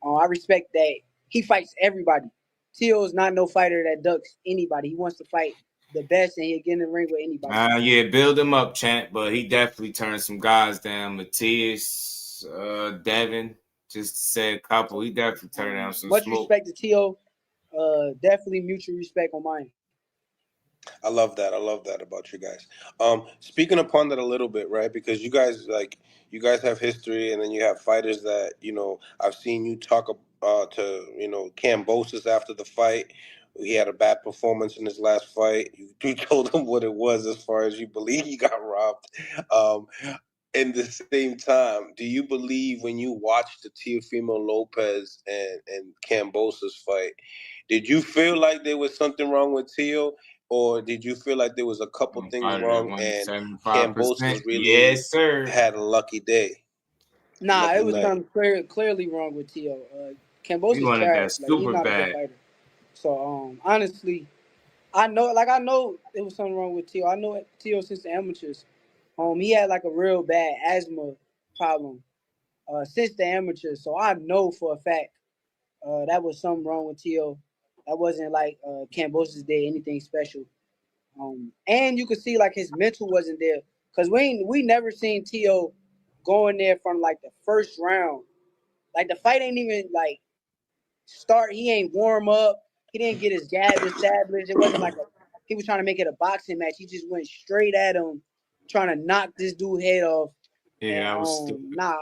I respect that he fights everybody. Tio is not no fighter that ducks anybody. He wants to fight the best, and he'll get in the ring with anybody. Yeah, build him up, champ. But he definitely turned some guys down. Matthias, Devin, just to say a couple. He definitely turned down some Much smoke. respect to Tio. Definitely mutual respect on mine. I love that. I love that about you guys. Speaking upon that a little bit, right? Because you guys have history, and then you have fighters that I've seen you talk to Kambosos after the fight. He had a bad performance in his last fight. You told him what it was as far as you believe he got robbed. In the same time, do you believe when you watched the Teofimo Lopez and Kambosos fight, did you feel like there was something wrong with Teo? Or did you feel like there was a couple things wrong and Kambosos really had a lucky day? Nah, it was something clearly wrong with Tio. Kambosos is trash. Like, he's not a good fighter. So honestly, I know it was something wrong with Tio. I know Tio since the amateurs. He had like a real bad asthma problem since the amateurs. So I know for a fact that was something wrong with Tio. That wasn't like Kambosos did anything special. And you could see like his mental wasn't there because we never seen Tio going there from like the first round. Like the fight ain't even like start. He ain't warm up. He didn't get his jab established. It wasn't like he was trying to make it a boxing match. He just went straight at him, trying to knock this dude head off. Yeah, that was stupid. Nah,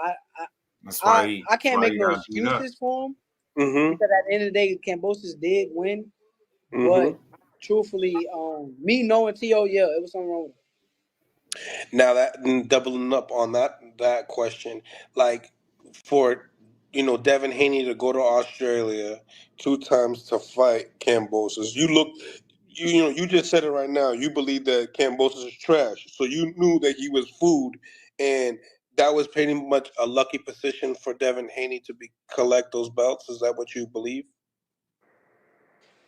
I can't make no excuses for him because at the end of the day, Kambosos did win. But truthfully, me knowing T.O., yeah, it was something wrong with him. Now that doubling up on that question, like for Devin Haney to go to Australia 2 times to fight Kambosos, you just said it right now. You believe that Kambosos is trash, so you knew that he was food, and that was pretty much a lucky position for Devin Haney to collect those belts. Is that what you believe?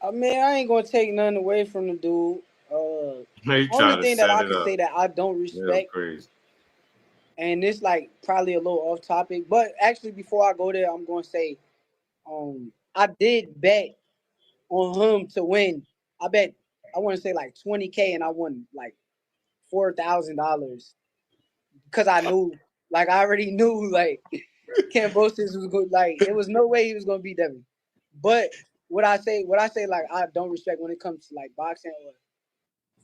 I mean, I ain't gonna take nothing away from the dude. Only thing that I can say that I don't respect, and it's like probably a little off topic, but actually before I go there, I'm gonna say, I did bet on him to win. I want to say like 20K, and I won like $4,000 because I knew, like I already knew, like Kambosos was good. Like it was no way he was gonna beat Devin. But what I say, like I don't respect when it comes to like boxing or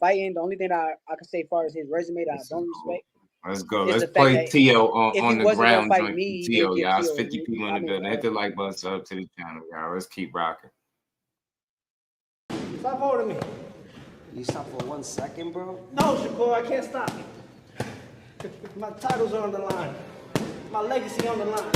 fighting. The only thing I can say as far as his resume that I don't respect. Let's go. Let's play Tio on the ground joint. Tio, y'all. It's 50 people in the building. Hit the like button, sub to the channel, y'all. Let's keep rocking. Stop holding me. You stop for 1 second, bro? No, Shakur, I can't stop. My titles are on the line. My legacy on the line.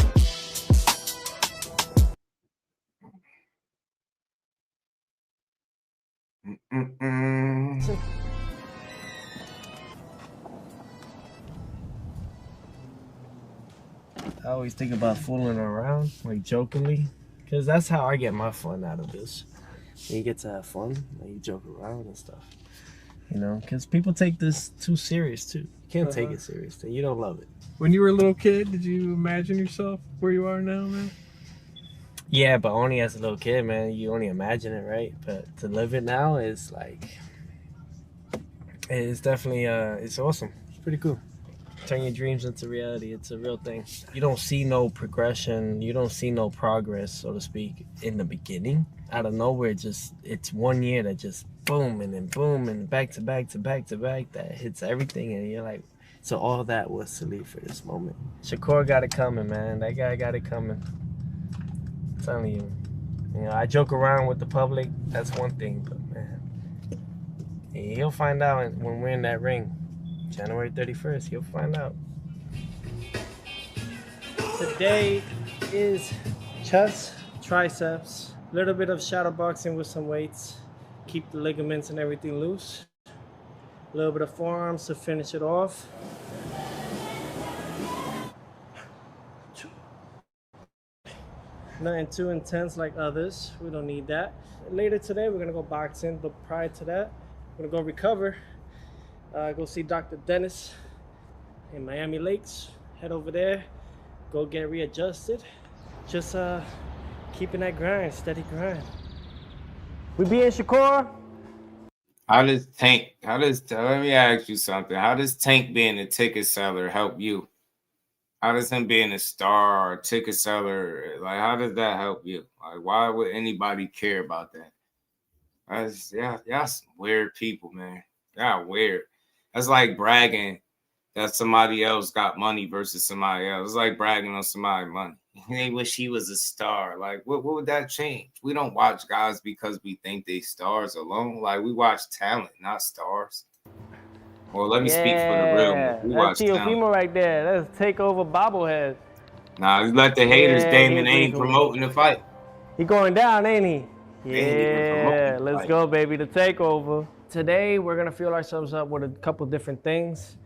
I always think about fooling around, like jokingly, because that's how I get my fun out of this. You get to have fun, and you joke around and stuff. You know, because people take this too serious, too. You can't take it serious, then you don't love it. When you were a little kid, did you imagine yourself where you are now, man? Yeah, but only as a little kid, man. You only imagine it, right? But to live it now is like, it's definitely, it's awesome. It's pretty cool. Turn your dreams into reality. It's a real thing. You don't see no progression. You don't see no progress, so to speak, in the beginning. Out of nowhere, it's 1 year that just boom and then boom and back to back to back to back that hits everything, and you're like, so all that was to leave for this moment. Shakur got it coming, man. That guy got it coming. I'm telling you. You know, I joke around with the public. That's one thing, but man, he'll find out when we're in that ring. January 31st, you'll find out. Today is chest, triceps, a little bit of shadow boxing with some weights. Keep the ligaments and everything loose. A little bit of forearms to finish it off. Nothing too intense like others. We don't need that. Later today, we're gonna go boxing, but prior to that, we're gonna go recover. Go see Dr. Dennis in Miami Lakes. Head over there, go get readjusted. Just keeping that grind, steady grind. We be in Shakur. Let me ask you something. How does Tank being a ticket seller help you? How does him being a star or a ticket seller, like, how does that help you? Like, why would anybody care about that? Y'all some weird people, man. Y'all weird. That's like bragging that somebody else got money versus somebody else. It's like bragging on somebody's money. They wish he was a star. Like, what would that change? We don't watch guys because we think they stars alone. Like, we watch talent, not stars. Well, let me speak for the real one. We That's Teofimo right there. That's takeover bobblehead. Nah, you let the haters. Damon ain't promoting the fight. He going down, ain't he? Yeah, let's go, baby. The takeover. Today, we're going to fuel ourselves up with a couple different things.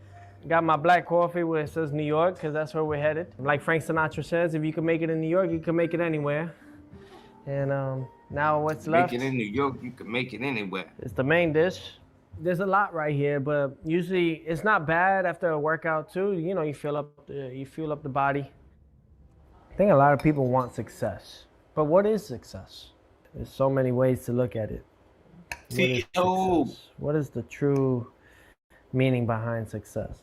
Got my black coffee where it says New York, because that's where we're headed. Like Frank Sinatra says, if you can make it in New York, you can make it anywhere. And now what's left? Make it in New York, you can make it anywhere. It's the main dish. There's a lot right here, but usually it's not bad after a workout too. You know, you fuel up the body. I think a lot of people want success, but what is success? There's so many ways to look at it. What is the true meaning behind success?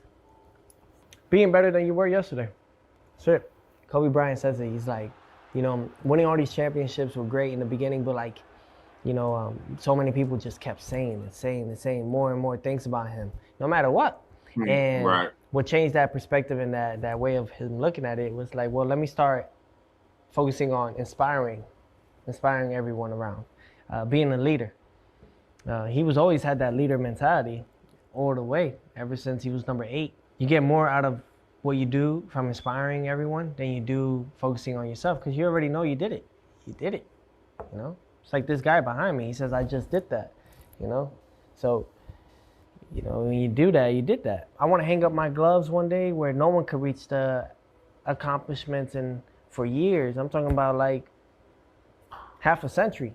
Being better than you were yesterday. That's it. Kobe Bryant says it. He's like, you know, winning all these championships were great in the beginning, but like, you know, so many people just kept saying more and more things about him, no matter what. And what changed that perspective and that way of him looking at it was like, well, let me start focusing on inspiring everyone around, being a leader. He was always had that leader mentality all the way, ever since he was number 8. You get more out of what you do from inspiring everyone than you do focusing on yourself, because you already know you did it. You did it, you know? It's like this guy behind me. He says, I just did that, you know? So, you know, when you do that, you did that. I want to hang up my gloves one day where no one could reach the accomplishments and for years. I'm talking about like half a century.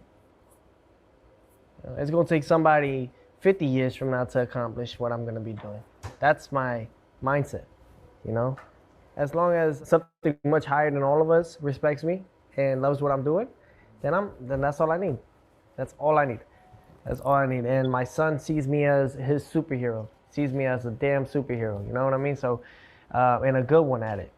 You know, it's going to take somebody 50 years from now to accomplish what I'm going to be doing. That's my mindset, you know? As long as something much higher than all of us respects me and loves what I'm doing, then that's all I need. That's all I need. That's all I need. And my son sees me as his superhero. Sees me as a damn superhero. You know what I mean? So, and a good one at it.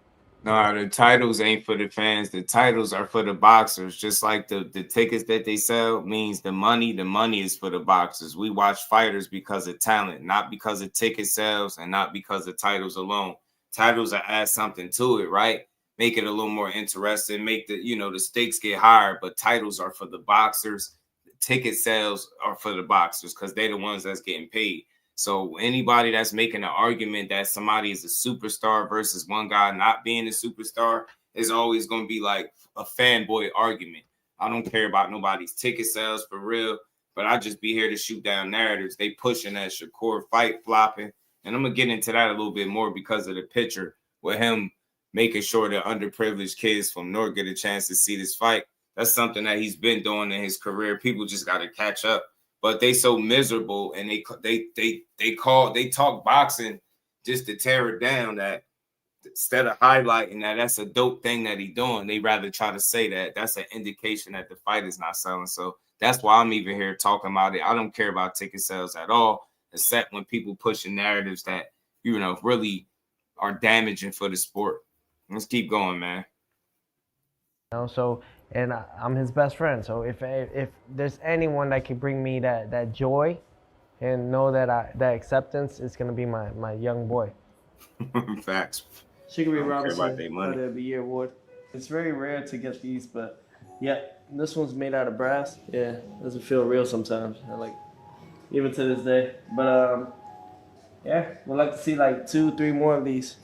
No, the titles ain't for the fans. The titles are for the boxers. Just like the tickets that they sell means the money is for the boxers. We watch fighters because of talent, not because of ticket sales and not because of titles alone. Titles are add something to it, right? Make it a little more interesting, make the, the stakes get higher, but titles are for the boxers. Ticket sales are for the boxers because they're the ones that's getting paid. So anybody that's making an argument that somebody is a superstar versus one guy not being a superstar is always going to be like a fanboy argument. I don't care about nobody's ticket sales for real, but I just be here to shoot down narratives. They pushing that Shakur fight flopping, and I'm going to get into that a little bit more because of the picture with him making sure that underprivileged kids from North get a chance to see this fight. That's something that he's been doing in his career. People just got to catch up. But they so miserable, and they talk boxing just to tear it down. That instead of highlighting that's a dope thing that he's doing, they rather try to say that that's an indication that the fight is not selling. So that's why I'm even here talking about it. I don't care about ticket sales at all, except when people pushing narratives that really are damaging for the sport. Let's keep going, man. And I'm his best friend. So if there's anyone that can bring me that joy and know that acceptance, is going to be my young boy. Facts. Shakur Robinson Fighter of the Year award. It's very rare to get these, but yeah, this one's made out of brass. Yeah, it doesn't feel real sometimes. Even to this day. But yeah, we'd like to see like 2-3 more of these.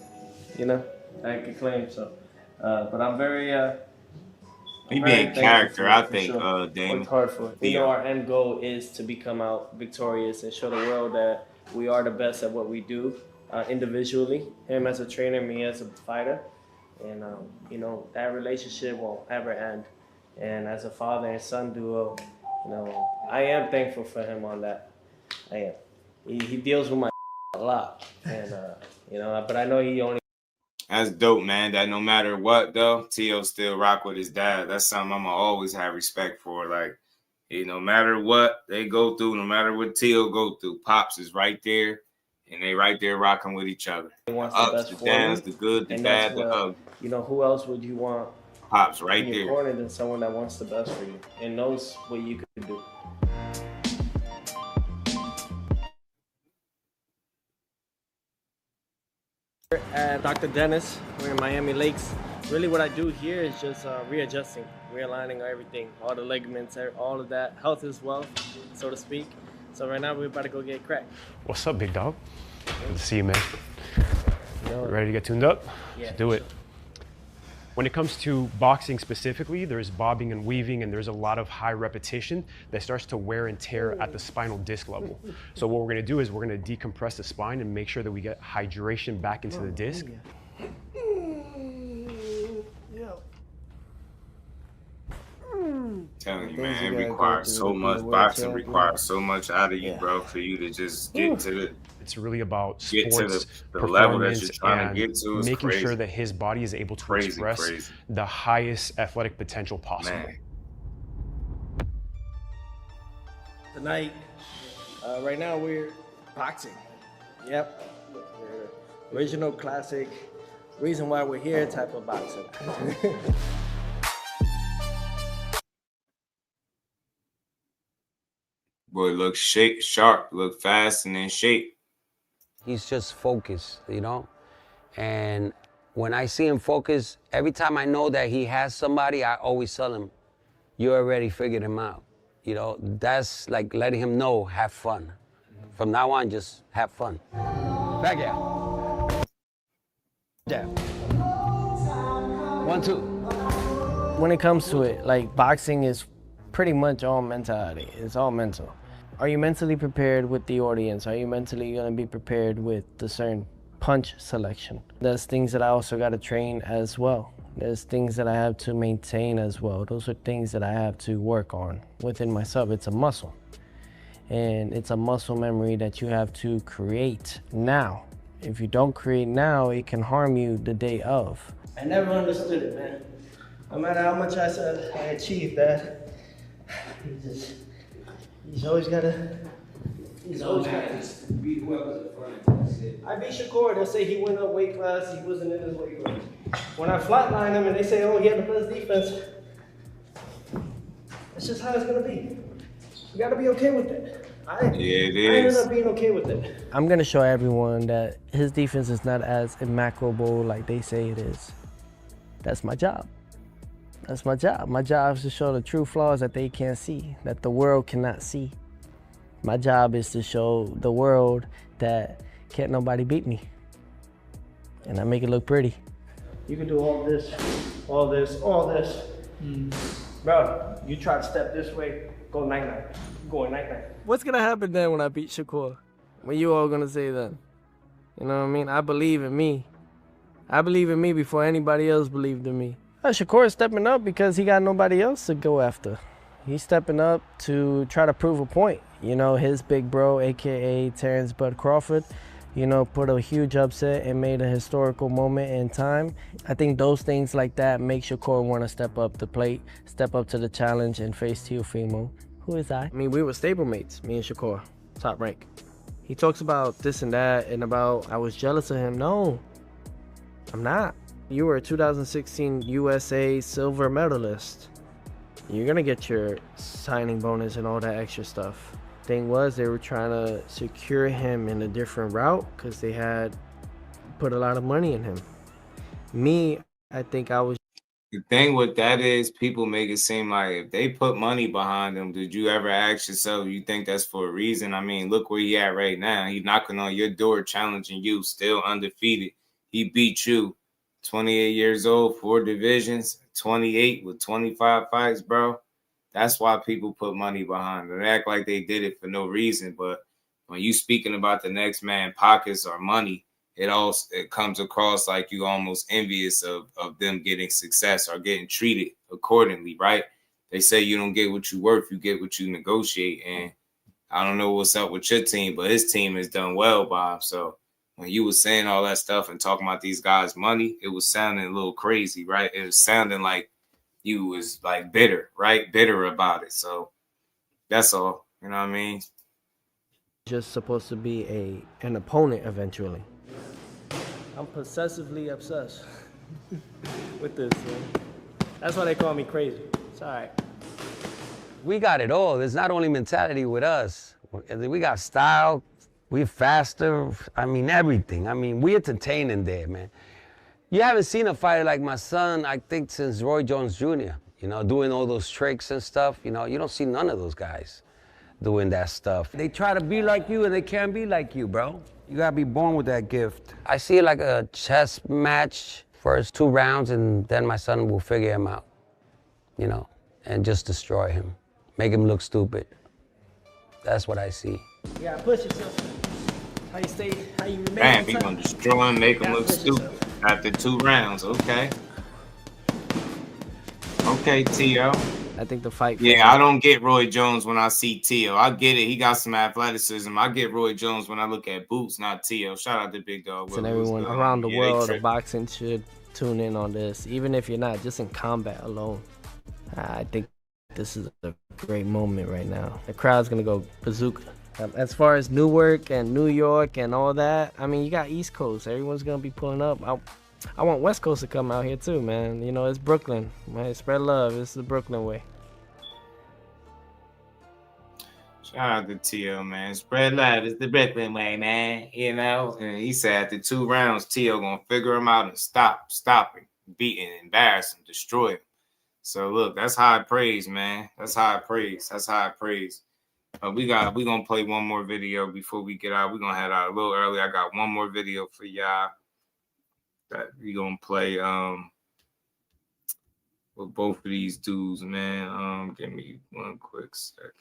I could claim. So, but I'm very. He being character, I think, sure. Damon. Worked hard for it. Our end goal is to become out victorious and show the world that we are the best at what we do individually. Him as a trainer, me as a fighter. And, that relationship won't ever end. And as a father and son duo, I am thankful for him on that. I am. He deals with my a lot. And, but I know he only. That's dope, man. That no matter what, though, T.O. still rock with his dad. That's something I'm going to always have respect for. Like, no matter what they go through, no matter what T.O. go through, Pops is right there, and they right there rocking with each other. He wants the the ups, best the downs, the good, the bad, the ugly. Who else would you want Pops right in your there. corner than someone that wants the best for you and knows what you could do? At Dr. Dennis, we're in Miami Lakes. Really what I do here is just readjusting, realigning everything, all the ligaments, all of that. Health is wealth, so to speak. So right now we're about to go get cracked. What's up, big dog? Good to see you, man. Ready to get tuned up? Yeah, Let's do it. When it comes to boxing specifically, there's bobbing and weaving, and there's a lot of high repetition that starts to wear and tear at the spinal disc level. So what we're gonna do is we're gonna decompress the spine and make sure that we get hydration back into the disc. Telling you, man, it requires so much. Boxing requires so much out of you, bro, for you to just get to the. It's really about get sports to the level that you're trying and to get to. Is making crazy. sure that his body is able to express the highest athletic potential possible. Man. Tonight, right now we're boxing. Yep. Original classic, reason why we're here type of boxing. Boy, look sharp, look fast, and in shape. He's just focused, And when I see him focus, every time I know that he has somebody, I always tell him, you already figured him out. That's like letting him know, have fun. From now on, just have fun. Back out. Down. 1, 2. When it comes to it, like boxing is pretty much all mentality. It's all mental. Are you mentally prepared with the audience? Are you mentally going to be prepared with the certain punch selection? There's things that I also got to train as well. There's things that I have to maintain as well. Those are things that I have to work on within myself. It's a muscle. And it's a muscle memory that you have to create now. If you don't create now, it can harm you the day of. I never understood it, man. No matter how much I said I achieved that, you always gotta He's always got to beat whoever's in front. I beat Shakur. They'll say he went up weight class. He wasn't in his weight class. When I flatline him and they say, oh, he had the best defense, that's just how it's gonna be. You gotta be okay with it. I ended up being okay with it. I'm gonna show everyone that his defense is not as immaculable like they say it is. That's my job. That's my job. My job is to show the true flaws that they can't see, that the world cannot see. My job is to show the world that can't nobody beat me. And I make it look pretty. You can do all this, all this, all this. Bro, you try to step this way, go night-night. Going night-night. What's gonna happen then when I beat Shakur? What you all gonna say then? You know what I mean? I believe in me. I believe in me before anybody else believed in me. Shakur is stepping up because he got nobody else to go after. He's stepping up to try to prove a point. You know, his big bro, AKA Terrence Bud Crawford, you know, put a huge upset and made a historical moment in time. I think those things like that make Shakur want to step up the plate, step up to the challenge and face Teofimo. Who is I? I mean, we were stablemates, me and Shakur, top rank. He talks about this and that and about I was jealous of him. No, I'm not. You were a 2016 USA silver medalist. You're gonna get your signing bonus and all that extra stuff. Thing was, they were trying to secure him in a different route because they had put a lot of money in him. Me, I think I was. The thing with that is people make it seem like if they put money behind him, did you ever ask yourself, you think that's for a reason? I mean, look where he at right now. He's knocking on your door, challenging you, still undefeated. He beat you, 28 years old, 4 divisions, 28 with 25 fights, bro. That's why people put money behind it. They act like they did it for no reason. But when you speaking about the next man pockets or money, it comes across like you almost envious of them getting success or getting treated accordingly, right? They say you don't get what you worth, you get what you negotiate. And I don't know what's up with your team, but his team has done well by him. So when you was saying all that stuff and talking about these guys' money, it was sounding a little crazy, right? It was sounding like you was like bitter, right? Bitter about it. So that's all, you know what I mean? Just supposed to be an opponent eventually. I'm possessively obsessed with this, man. That's why they call me crazy. It's all right. We got it all. There's not only mentality with us. We got style. We're faster. I mean, everything. I mean, we entertaining there, man. You haven't seen a fighter like my son, I think, since Roy Jones Jr., you know, doing all those tricks and stuff. You know, you don't see none of those guys doing that stuff. They try to be like you, and they can't be like you, bro. You gotta be born with that gift. I see it like a chess match, first 2 rounds, and then my son will figure him out, you know, and just destroy him, make him look stupid. That's what I see. You gotta push yourself. How you remain. Man, we gonna destroy him, make him look stupid after 2 rounds. Okay. Okay, T.O. I think the fight. Yeah, I don't get Roy Jones when I see T.O. I get it. He got some athleticism. I get Roy Jones when I look at Boots, not T.O. Shout out to Big Dog. And everyone around the world of boxing should tune in on this, even if you're not, just in combat alone. I think this is a great moment right now. The crowd's gonna go bazooka. As far as Newark and New York and all that, I mean, you got East Coast. Everyone's gonna be pulling up. I want West Coast to come out here too, man. You know, it's Brooklyn. Man, spread love. It's the Brooklyn way. Shout out to T.O., man. Spread love. It's the Brooklyn way, man. You know? And he said after 2 rounds, T.O. gonna figure him out and stop him, beat him, embarrass him, destroy him. So look, that's high praise, man. That's high praise. That's high praise. We gonna play one more video before we get out. We're gonna head out a little early. I got one more video for y'all that we gonna play with both of these dudes, man. Give me one quick second.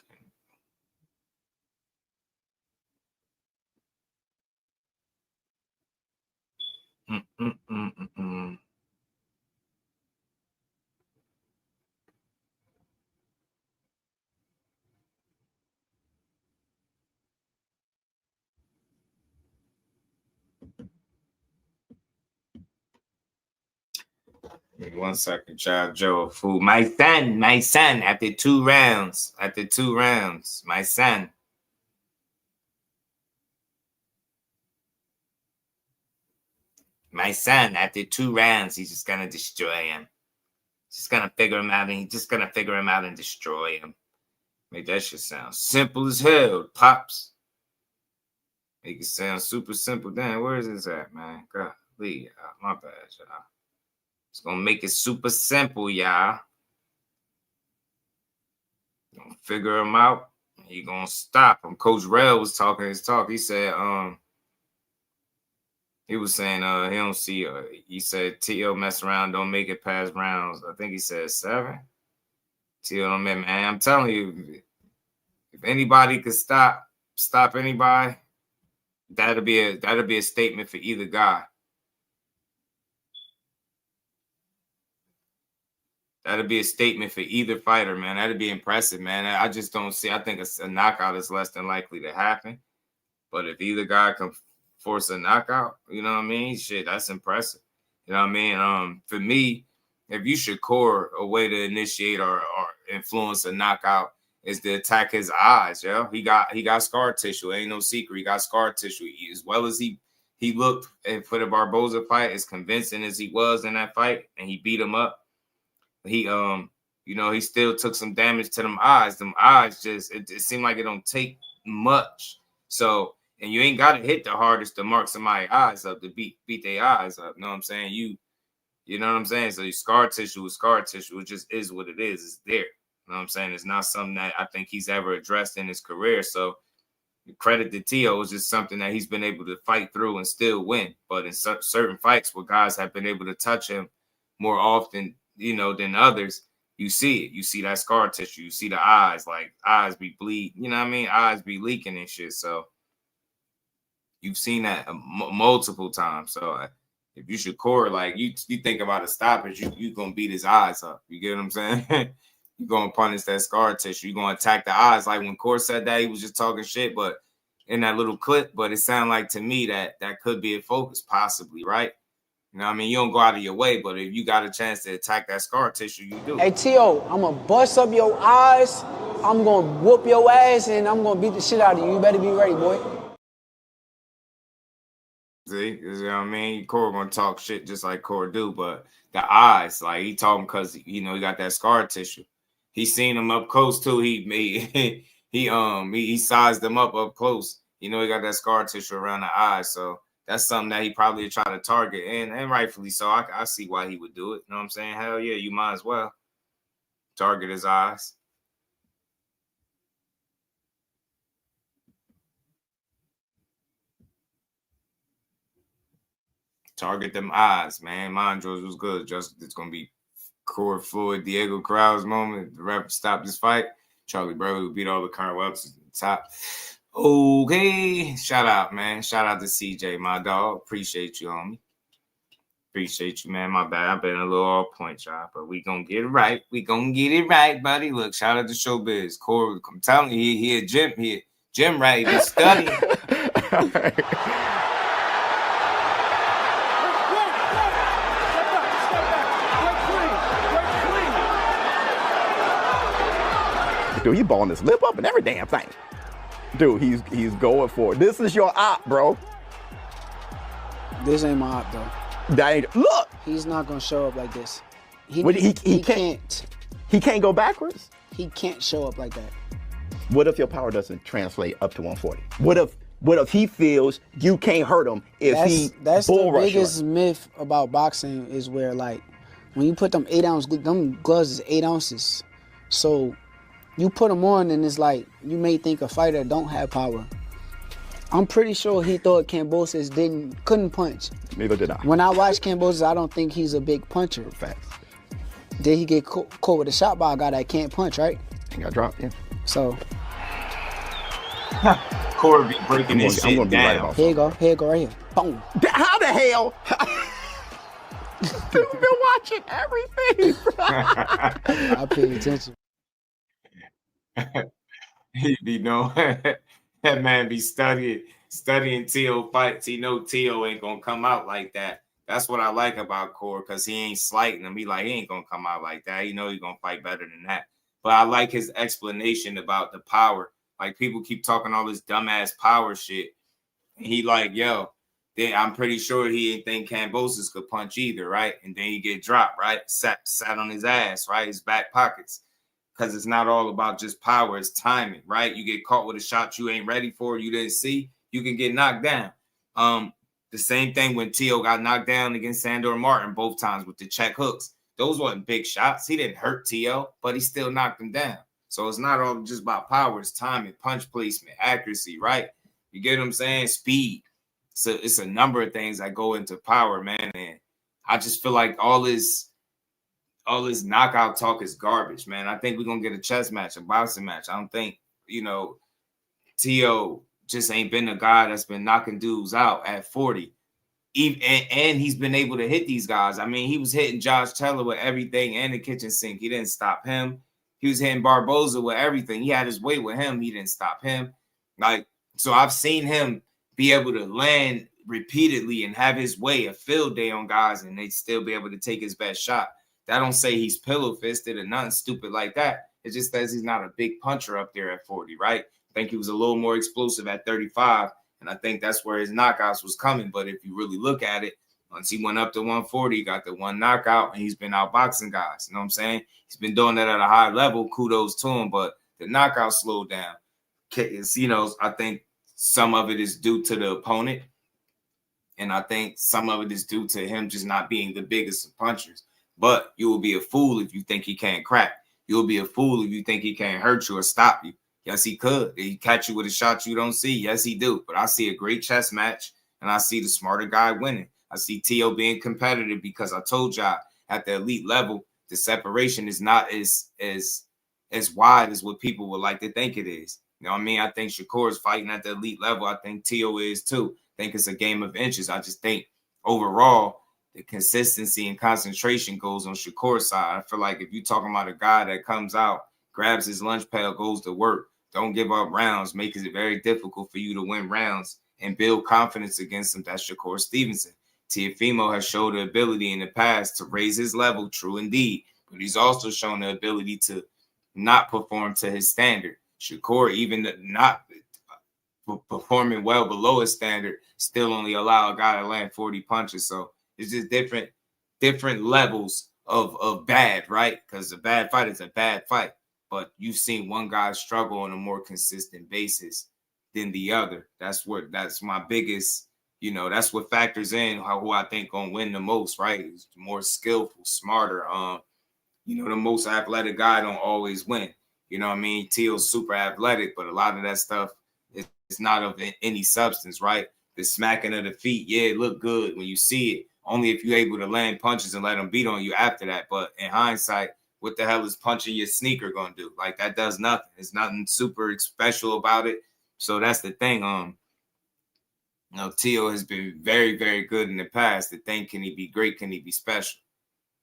One second, child Joe, fool. My son, after 2 rounds, my son. My son, after 2 rounds, he's just gonna destroy him. Just gonna figure him out, and he's just gonna figure him out and destroy him. Make that shit sound simple as hell, Pops. Make it sound super simple. Damn, where is this at, man? Golly, my bad, y'all. It's gonna make it super simple, y'all. Gonna figure him out. He gonna stop him. Coach Rell was talking his talk. He said, he was saying, he don't see. He said T.O. mess around, don't make it past rounds. I think he said 7. T.O. don't make, man. I'm telling you, if anybody could stop anybody, that'll be a statement for either guy. That'd be a statement for either fighter, man. That'd be impressive, man. I just don't see. I think a knockout is less than likely to happen. But if either guy can force a knockout, you know what I mean? Shit, that's impressive. You know what I mean? For me, if you Shakur, a way to initiate or influence a knockout is to attack his eyes, yo. He got scar tissue. Ain't no secret. He got scar tissue. As well as he looked for the Barboza fight, as convincing as he was in that fight, and he beat him up. He he still took some damage to them eyes. Them eyes just it seemed like it don't take much. So, and you ain't got to hit the hardest to mark somebody's eyes up, to beat their eyes up. You know what I'm saying? You know what I'm saying? So your scar tissue is scar tissue. It just is what it is. It's there. You know what I'm saying? It's not something that I think he's ever addressed in his career. So credit to T.O. is just something that he's been able to fight through and still win. But in certain fights where guys have been able to touch him more often, than others, you see it. You see that scar tissue. You see the eyes, like eyes be bleed. You know what I mean? Eyes be leaking and shit. So you've seen that multiple times. So if you Shakur, like you think about a stoppage, you gonna beat his eyes up. You get what I'm saying? You're gonna punish that scar tissue. You're gonna attack the eyes. Like when Core said that, he was just talking shit, but in that little clip. But it sounded like to me that could be a focus, possibly, right? You know what I mean? You don't go out of your way, but if you got a chance to attack that scar tissue, you do. Hey, T.O., I'm going to bust up your eyes, I'm going to whoop your ass, and I'm going to beat the shit out of you. You better be ready, boy. See? You know what I mean? Core going to talk shit just like Core do, but the eyes, like he told him because, he got that scar tissue. He seen him up close, too. He sized them up close. He got that scar tissue around the eyes, so that's something that he probably try to target, and rightfully so. I see why he would do it. You know what I'm saying? Hell yeah, you might as well target his eyes. Target them eyes, man. Mind George was good. Just it's gonna be Core Floyd, Diego Corrales moment. The ref stopped this fight. Charlie Burley would beat all the current weapons at the top. Okay, shout out, man. Shout out to CJ, my dog. Appreciate you, homie. Appreciate you, man. My bad. I've been a little off point, y'all, but we gonna get it right. We gonna get it right, buddy. Look, shout out to Showbiz. Corey, I'm telling you, he a gym right. He's studying. Dude, he balling his lip up and every damn thing. Dude, he's going for it. This is your op, bro. This ain't my op, though. That ain't, look. He's not gonna show up like this. He can't. He can't go backwards. He can't show up like that. What if your power doesn't translate up to 140? What if he feels you can't hurt him if that's the biggest myth about boxing is where, like, when you put them 8-ounce, them gloves is 8 ounces. So you put them on and it's like, you may think a fighter don't have power. I'm pretty sure he thought Kambosos couldn't punch. Neither did I. When I watch Kambosos, I don't think he's a big puncher. Facts. Did he get caught with a shot by a guy that can't punch, right? He got dropped, yeah. So. Corey be breaking this shit down. Here you go right here. Boom. How the hell? Dude, been watching everything. I pay attention. He be knowing. That man be studying T.O. fights. He know T.O. ain't gonna come out like that. That's what I like about Core, because he ain't slighting him. He ain't gonna come out like that. He know he's gonna fight better than that. But I like his explanation about the power. Like, people keep talking all this dumbass power shit. And he like, yo, then I'm pretty sure he didn't think Kambosos could punch either, right? And then he get dropped, right? Sat on his ass, right? His back pockets. Because it's not all about just power, it's timing, right? You get caught with a shot you ain't ready for, you didn't see, you can get knocked down. The same thing when Tio got knocked down against Sandor Martin both times with the check hooks. Those weren't big shots. He didn't hurt Tio, but he still knocked him down. So it's not all just about power, it's timing, punch placement, accuracy, right? You get what I'm saying? Speed. So it's a number of things that go into power, man. And I just feel like all this knockout talk is garbage, man. I think we're going to get a chess match, a boxing match. I don't think, Tio just ain't been a guy that's been knocking dudes out at 40. And he's been able to hit these guys. I mean, he was hitting Josh Taylor with everything and the kitchen sink. He didn't stop him. He was hitting Barboza with everything. He had his way with him. He didn't stop him. So I've seen him be able to land repeatedly and have his way, a field day on guys, and they still be able to take his best shot. That don't say he's pillow-fisted or nothing stupid like that. It just says he's not a big puncher up there at 40, right? I think he was a little more explosive at 35, and I think that's where his knockouts was coming. But if you really look at it, once he went up to 140, he got the one knockout, and he's been outboxing guys. You know what I'm saying? He's been doing that at a high level. Kudos to him, but the knockout slowed down. I think some of it is due to the opponent, and I think some of it is due to him just not being the biggest of punchers. But you will be a fool if you think he can't crack. You'll be a fool if you think he can't hurt you or stop you. Yes, he could. He catch you with a shot you don't see. Yes, he do. But I see a great chess match, and I see the smarter guy winning. I see Tio being competitive because I told y'all at the elite level, the separation is not as wide as what people would like to think it is. You know what I mean? I think Shakur is fighting at the elite level. I think Tio is too. I think it's a game of inches. I just think overall, the consistency and concentration goes on Shakur's side. I feel like if you're talking about a guy that comes out, grabs his lunch pail, goes to work, don't give up rounds, makes it very difficult for you to win rounds and build confidence against him, that's Shakur Stevenson. Teofimo has showed the ability in the past to raise his level, true indeed, but he's also shown the ability to not perform to his standard. Shakur, even not performing well below his standard, still only allow a guy to land 40 punches. So it's just different levels of bad, right? Because a bad fight is a bad fight. But you've seen one guy struggle on a more consistent basis than the other. That's my biggest, that's what factors in who I think gonna win the most, right? It's more skillful, smarter. The most athletic guy don't always win. You know what I mean? Teal's super athletic, but a lot of that stuff is not of any substance, right? The smacking of the feet, yeah, it look good when you see it. Only if you're able to land punches and let them beat on you after that. But in hindsight, what the hell is punching your sneaker going to do? Like, that does nothing. There's nothing super special about it. So that's the thing. Tio has been very, very good in the past. The thing, can he be great? Can he be special?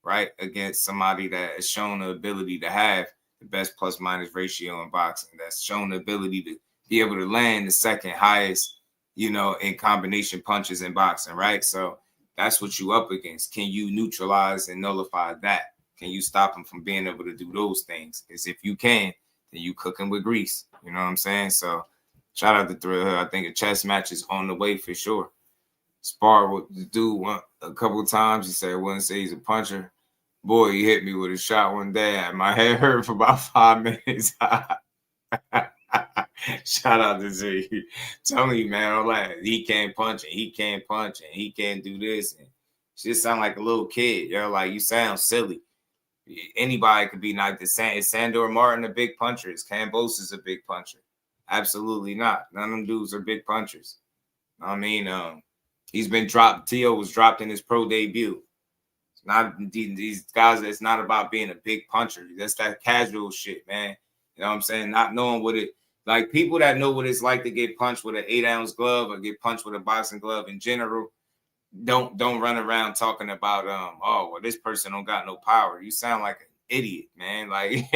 Right? Against somebody that has shown the ability to have the best plus-minus ratio in boxing. That's shown the ability to be able to land the second highest, in combination punches in boxing, right? So that's what you up against. Can you neutralize and nullify that? Can you stop him from being able to do those things? Because if you can, then you cooking with grease. You know what I'm saying? So shout out to Thrill Hill. I think a chess match is on the way for sure. Spar with the dude a couple of times. He said, I wouldn't say he's a puncher. Boy, he hit me with a shot one day. My head hurt for about 5 minutes. Shout out to Z. Telling you, man, I'm like, he can't punch and he can't punch and he can't do this. And she just sound like a little kid. Like, you sound silly. Anybody could be like this. Is Sandor Martin a big puncher? Is Kambosos a big puncher? Absolutely not. None of them dudes are big punchers. I mean, he's been dropped. Tio was dropped in his pro debut. It's not these guys. It's not about being a big puncher. That's that casual shit, man. You know what I'm saying? Not knowing what it like. People that know what it's like to get punched with an 8-ounce glove or get punched with a boxing glove in general. Don't run around talking about this person don't got no power. You sound like an idiot, man. Like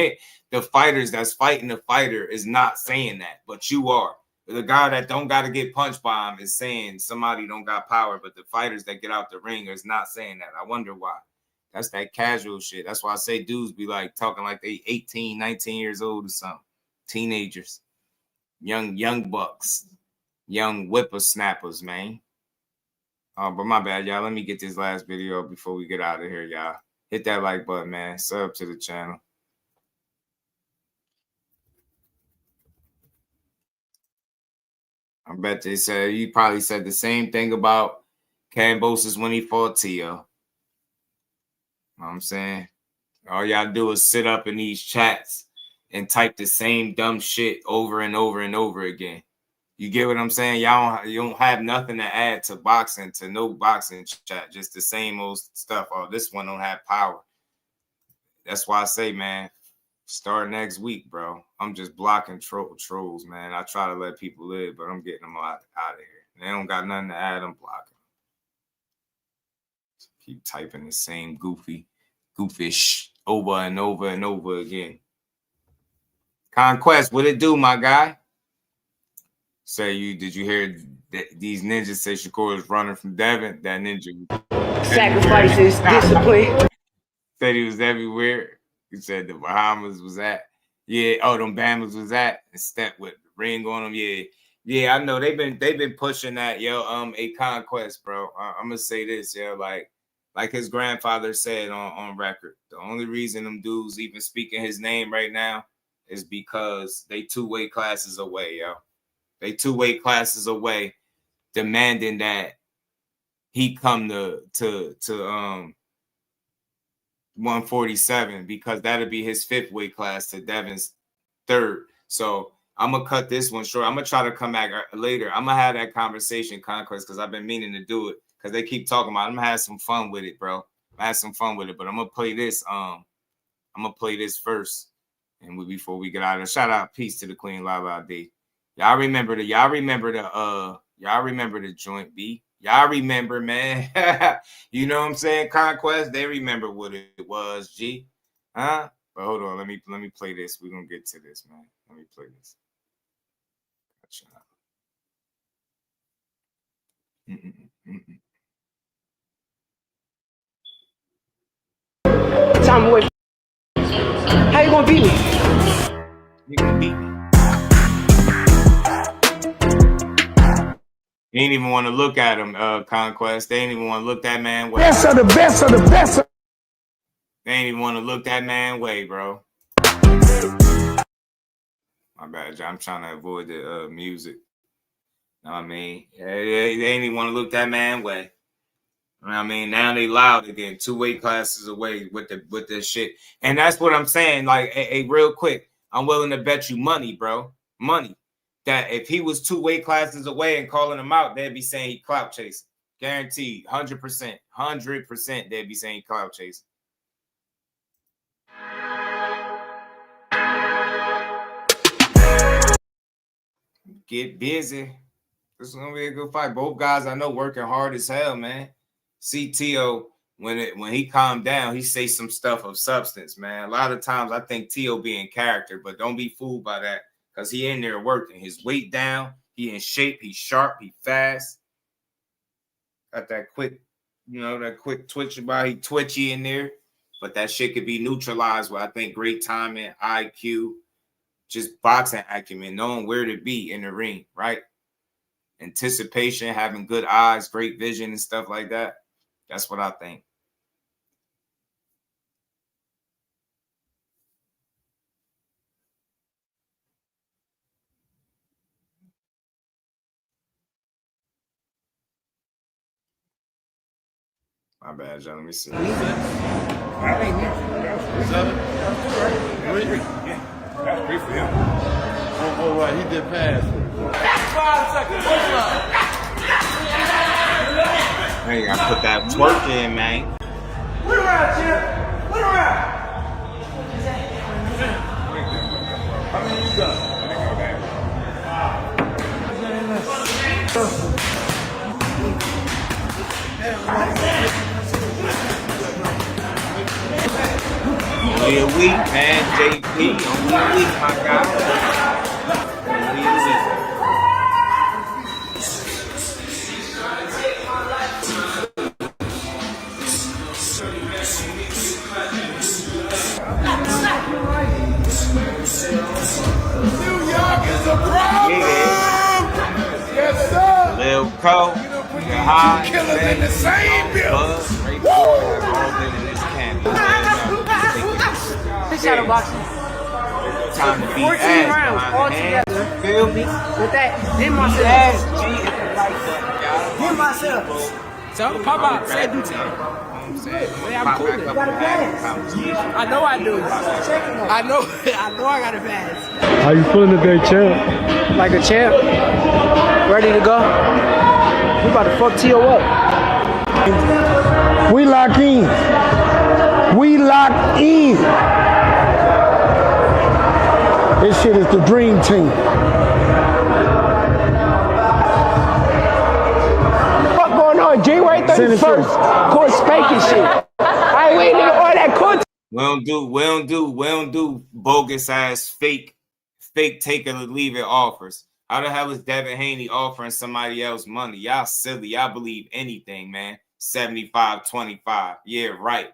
the fighters that's fighting the fighter is not saying that, but you are. The guy that don't got to get punched by him is saying somebody don't got power, but the fighters that get out the ring is not saying that. I wonder why. That's that casual shit. That's why I say dudes be like talking like they 18, 19 years old or something. Teenagers, young bucks, young whippersnappers, man. But my bad, y'all. Let me get this last video before we get out of here, y'all. Hit that like button, man. Sub to the channel. I bet they said you probably said the same thing about Kambosos when he fought Tio. You know what I'm saying? All y'all do is sit up in these chats and type the same dumb shit over and over and over again. You get what I'm saying? You don't have nothing to add to boxing, to no boxing chat, just the same old stuff. Oh, this one don't have power. That's why I say, man, start next week, bro. I'm just blocking trolls, man. I try to let people live, but I'm getting them out of here. They don't got nothing to add. I'm blocking. Keep typing the same goofish over and over and over again. Conquest, what it do, my guy? Did you hear these ninjas say Shakur is running from Devin? That ninja sacrifices, discipline. Said he was everywhere. He said the Bahamas was at. Yeah, oh, them Bahamas was at and stepped with the ring on them. Yeah, I know they've been pushing that, yo. A Conquest, bro. I'm gonna say this, yo, like his grandfather said on record. The only reason them dudes even speaking his name right now is because they 2 weight classes away, yo. They 2 weight classes away, demanding that he come to 147 because that'll be his 5th weight class to Devin's 3rd. So I'm gonna cut this one short. I'm gonna try to come back later. I'm gonna have that conversation, Conquest, because I've been meaning to do it because they keep talking about it. I'm gonna have some fun with it, bro. I had some fun with it, but I'm gonna play this. I'm gonna play this first, and before we get out of there, shout out, peace to the Queen, Lala D. Y'all remember the joint B. Y'all remember, man. You know what I'm saying? Conquest, they remember what it was, G. Huh? But hold on, let me play this. We're gonna get to this, man. Let me play this. Time away. How you gonna beat me? You gonna beat me. They ain't even want to look at him, Conquest. They ain't even want to look that man way. Best of the best of the best. They ain't even want to look that man way, bro. My bad, John. I'm trying to avoid the music. Know what I mean? They ain't even want to look that man way. You know what I mean? Now they loud again, 2 weight classes away with this shit. And that's what I'm saying. Like, hey, real quick, I'm willing to bet you money, bro. Money. That if he was 2 weight classes away and calling him out, they'd be saying he clout chasing. Guaranteed. 100%. 100% they'd be saying he clout chasing. Get busy. This is gonna be a good fight. Both guys I know working hard as hell, man. See Tio, when he calmed down, he say some stuff of substance, man. A lot of times I think Tio be in character, but don't be fooled by that. Because he in there working. His weight down. He in shape. He's sharp. He fast. Got that quick, that quick twitch about. He twitchy in there. But that shit could be neutralized with, I think, great timing, IQ, just boxing acumen, knowing where to be in the ring, right? Anticipation, having good eyes, great vision and stuff like that. That's what I think. My bad, John. Let me see. That's free for him. Oh, right. He did pass. 5 seconds. Hey, I put that twerk in, man. Wait around, champ. Wait around. How many you got? Only a week, man. JP, only a week, my guy. Only a week. New York is a problem! Yeah. Yes, sir! Lil Pro. High, kill them in the same building. Ray Ford have all been in this camp. Shadow boxing. Time to beat 14 ass rounds all behind the together. hand. Feel me? With that, then myself. Then myself. So pop out, say do time. Yeah, I'm cool. I know I do. I know I got a pass. How you feeling today, champ? Like a champ. Ready to go. We about to fuck Tio up. We lock in. We lock in. This shit is the dream team. What going on? January 31st. Court spanking shit. I ain't waiting on that court. We don't do bogus ass fake take it or leave it offers. How the hell is Devin Haney offering somebody else money? Y'all silly. Y'all believe anything, man. 75-25. Yeah, right.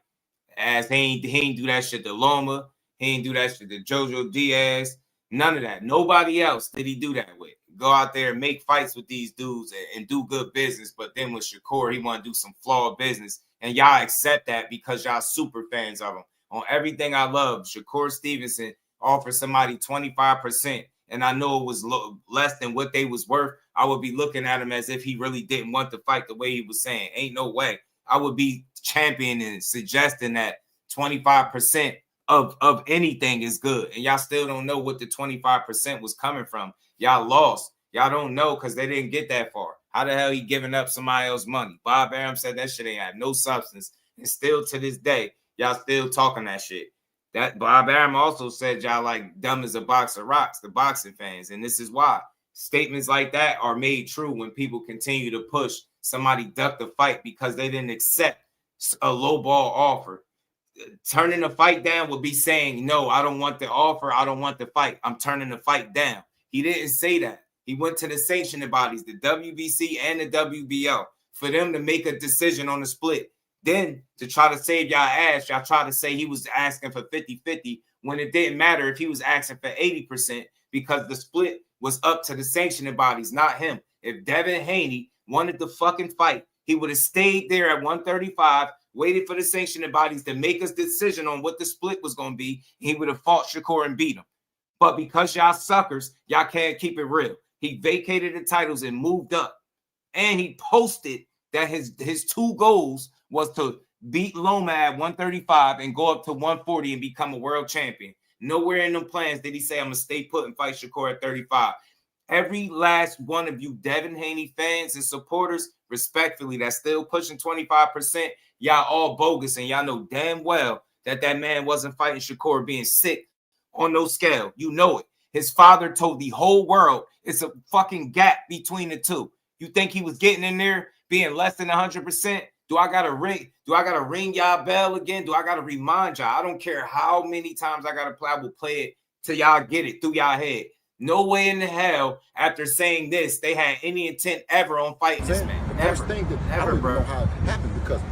As he ain't do that shit to Loma. He ain't do that shit to Jojo Diaz. None of that. Nobody else did he do that with. Go out there and make fights with these dudes and do good business. But then with Shakur, he want to do some flawed business. And y'all accept that because y'all super fans of him. On everything I love, Shakur Stevenson offered somebody 25%. And I know it was less than what they was worth. I would be looking at him as if he really didn't want to fight the way he was saying. Ain't no way. I would be championing, suggesting that 25% of anything is good. And y'all still don't know what the 25% was coming from. Y'all lost. Y'all don't know because they didn't get that far. How the hell he giving up somebody else's money? Bob Arum said that shit ain't have no substance. And still to this day, y'all still talking that shit. That Bob Arum also said y'all like dumb as a box of rocks, the boxing fans. And this is why statements like that are made true when people continue to push somebody duck the fight because they didn't accept a low ball offer. Turning the fight down would be saying, no, I don't want the offer. I don't want the fight. I'm turning the fight down. He didn't say that. He went to the sanctioning bodies, the WBC and the WBO, for them to make a decision on the split. Then to try to save y'all ass, y'all try to say he was asking for 50-50 when it didn't matter if he was asking for 80% because the split was up to the sanctioning bodies, not him. If Devin Haney wanted the fucking fight, he would have stayed there at 135, waited for the sanctioning bodies to make a decision on what the split was going to be, and he would have fought Shakur and beat him. But because y'all suckers, y'all can't keep it real. He vacated the titles and moved up. And he posted that his two goals was to beat Loma at 135 and go up to 140 and become a world champion. Nowhere in them plans did he say, I'm going to stay put and fight Shakur at 35. Every last one of you Devin Haney fans and supporters, respectfully, that's still pushing 25%, y'all all bogus, and y'all know damn well that that man wasn't fighting Shakur being sick on no scale. You know it. His father told the whole world it's a fucking gap between the two. You think he was getting in there being less than 100%? Do I gotta ring y'all bell again? Do I gotta remind y'all? I don't care how many times I gotta play. I will play it till y'all get it through y'all head. No way in the hell, after saying this, they had any intent ever on fighting this man. The first thing that I don't even know how it happened because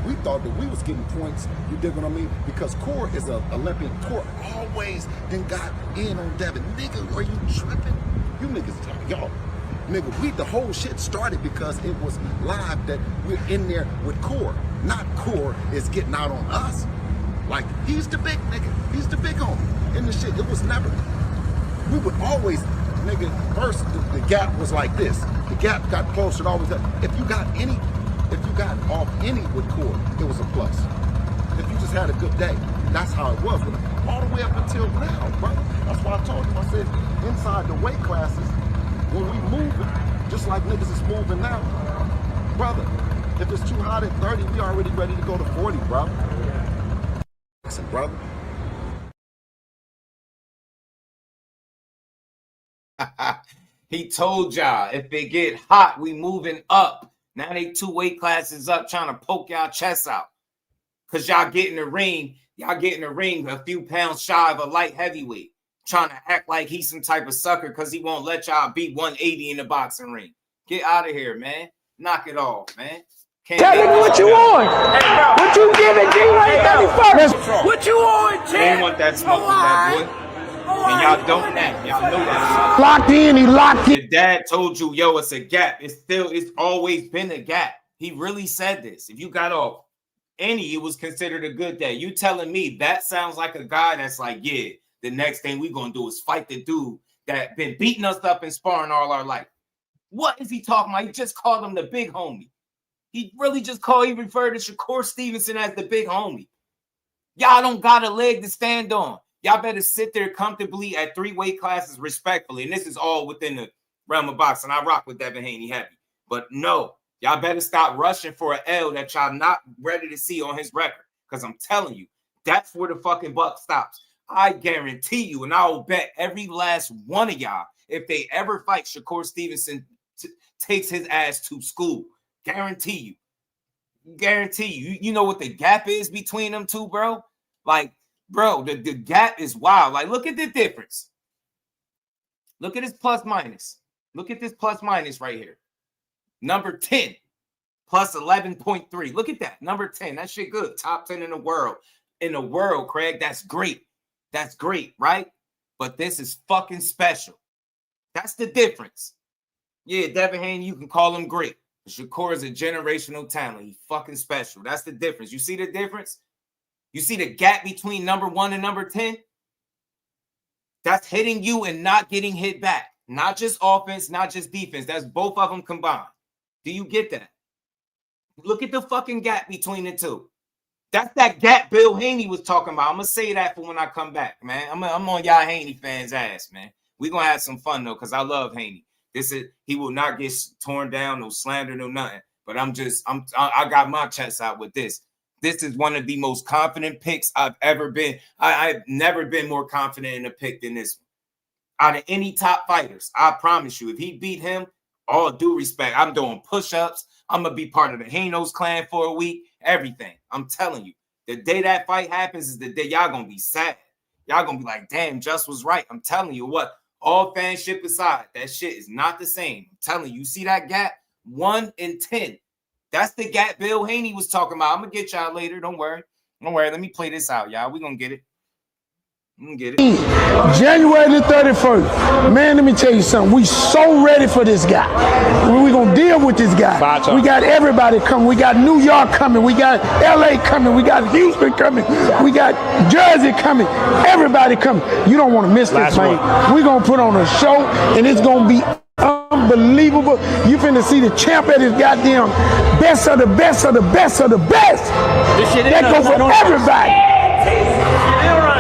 we thought that we was getting points. You dig what I mean? Because Core is an Olympian. Core always then got in on Devin. Nigga, are you tripping? You niggas, y'all. Nigga, the whole shit started because it was live that we're in there with Core. Not Core is getting out on us. Like, he's the big nigga. He's the big homie. In the shit, it was never. We would always, nigga, first the gap was like this. The gap got closer, always. If you got off any with Core, it was a plus. If you just had a good day, that's how it was. All the way up until now, bro. That's why I told you, I said, inside the weight classes, when we moving, just like niggas is moving now, brother, if it's too hot at 30, we already ready to go to 40, bro. Listen, brother. He told y'all, if it get hot, we moving up. Now they 2 weight classes up trying to poke y'all chests out. Because y'all get in the ring, a few pounds shy of a light heavyweight. Trying to act like he's some type of sucker because he won't let y'all beat 180 in the boxing ring. Get out of here, man. Knock it off, man. Tell me what you want. What you giving, January 31st? What you want, champ? They want that smoke with that boy. And y'all don't now. Y'all know that. Locked in, he locked in. Your dad told you, yo, it's a gap. It's always been a gap. He really said this. If you got off any, it was considered a good day. You telling me that sounds like a guy that's like, yeah, the next thing we gonna do is fight the dude that been beating us up and sparring all our life. What is he talking about? He just called him the big homie. He really just he referred to Shakur Stevenson as the big homie. Y'all don't got a leg to stand on. Y'all better sit there comfortably at 3 weight classes respectfully. And this is all within the realm of boxing. I rock with Devin Haney heavy. But no, y'all better stop rushing for an L that y'all not ready to see on his record. Because I'm telling you, that's where the fucking buck stops. I guarantee you, and I will bet every last one of y'all, if they ever fight, Shakur Stevenson takes his ass to school. Guarantee you. Guarantee you. You know what the gap is between them two, bro? Like, bro, the gap is wild. Like, look at the difference. Look at this plus minus. Look at this plus minus right here. Number 10 plus 11.3. Look at that. Number 10. That shit good. Top 10 in the world. In the world, Craig. That's great. That's great, right? But this is fucking special. That's the difference. Yeah, Devin Haney, you can call him great. Shakur is a generational talent. He's fucking special. That's the difference. You see the difference? You see the gap between number 1 and number 10? That's hitting you and not getting hit back. Not just offense, not just defense. That's both of them combined. Do you get that? Look at the fucking gap between the two. That's that gap Bill Haney was talking about. I'm going to say that for when I come back, man. I'm on y'all Haney fans' ass, man. We're going to have some fun, though, because I love Haney. He will not get torn down, no slander, no nothing. But I got my chest out with this. This is one of the most confident picks I've ever been. I've never been more confident in a pick than this one. Out of any top fighters, I promise you, if he beat him, all due respect, I'm doing push-ups. I'm going to be part of the Hanos clan for a week, everything. I'm telling you, the day that fight happens is the day y'all going to be sad. Y'all going to be like, damn, Just was right. I'm telling you what. All fanship aside, that shit is not the same. I'm telling you, see that gap? 1 and 10. That's the gap Bill Haney was talking about. I'm going to get y'all later. Don't worry. Don't worry. Let me play this out, y'all. We're going to get it. I'm going to get it. January the 31st. Man, let me tell you something. We so ready for this guy. We're going to deal with this guy. We got everybody coming. We got New York coming. We got LA coming. We got Houston coming. We got Jersey coming. Everybody coming. You don't want to miss this, man. We're going to put on a show, and it's going to be unbelievable. You finna see the champ at his goddamn best of the best of the best of the best. That go for everybody.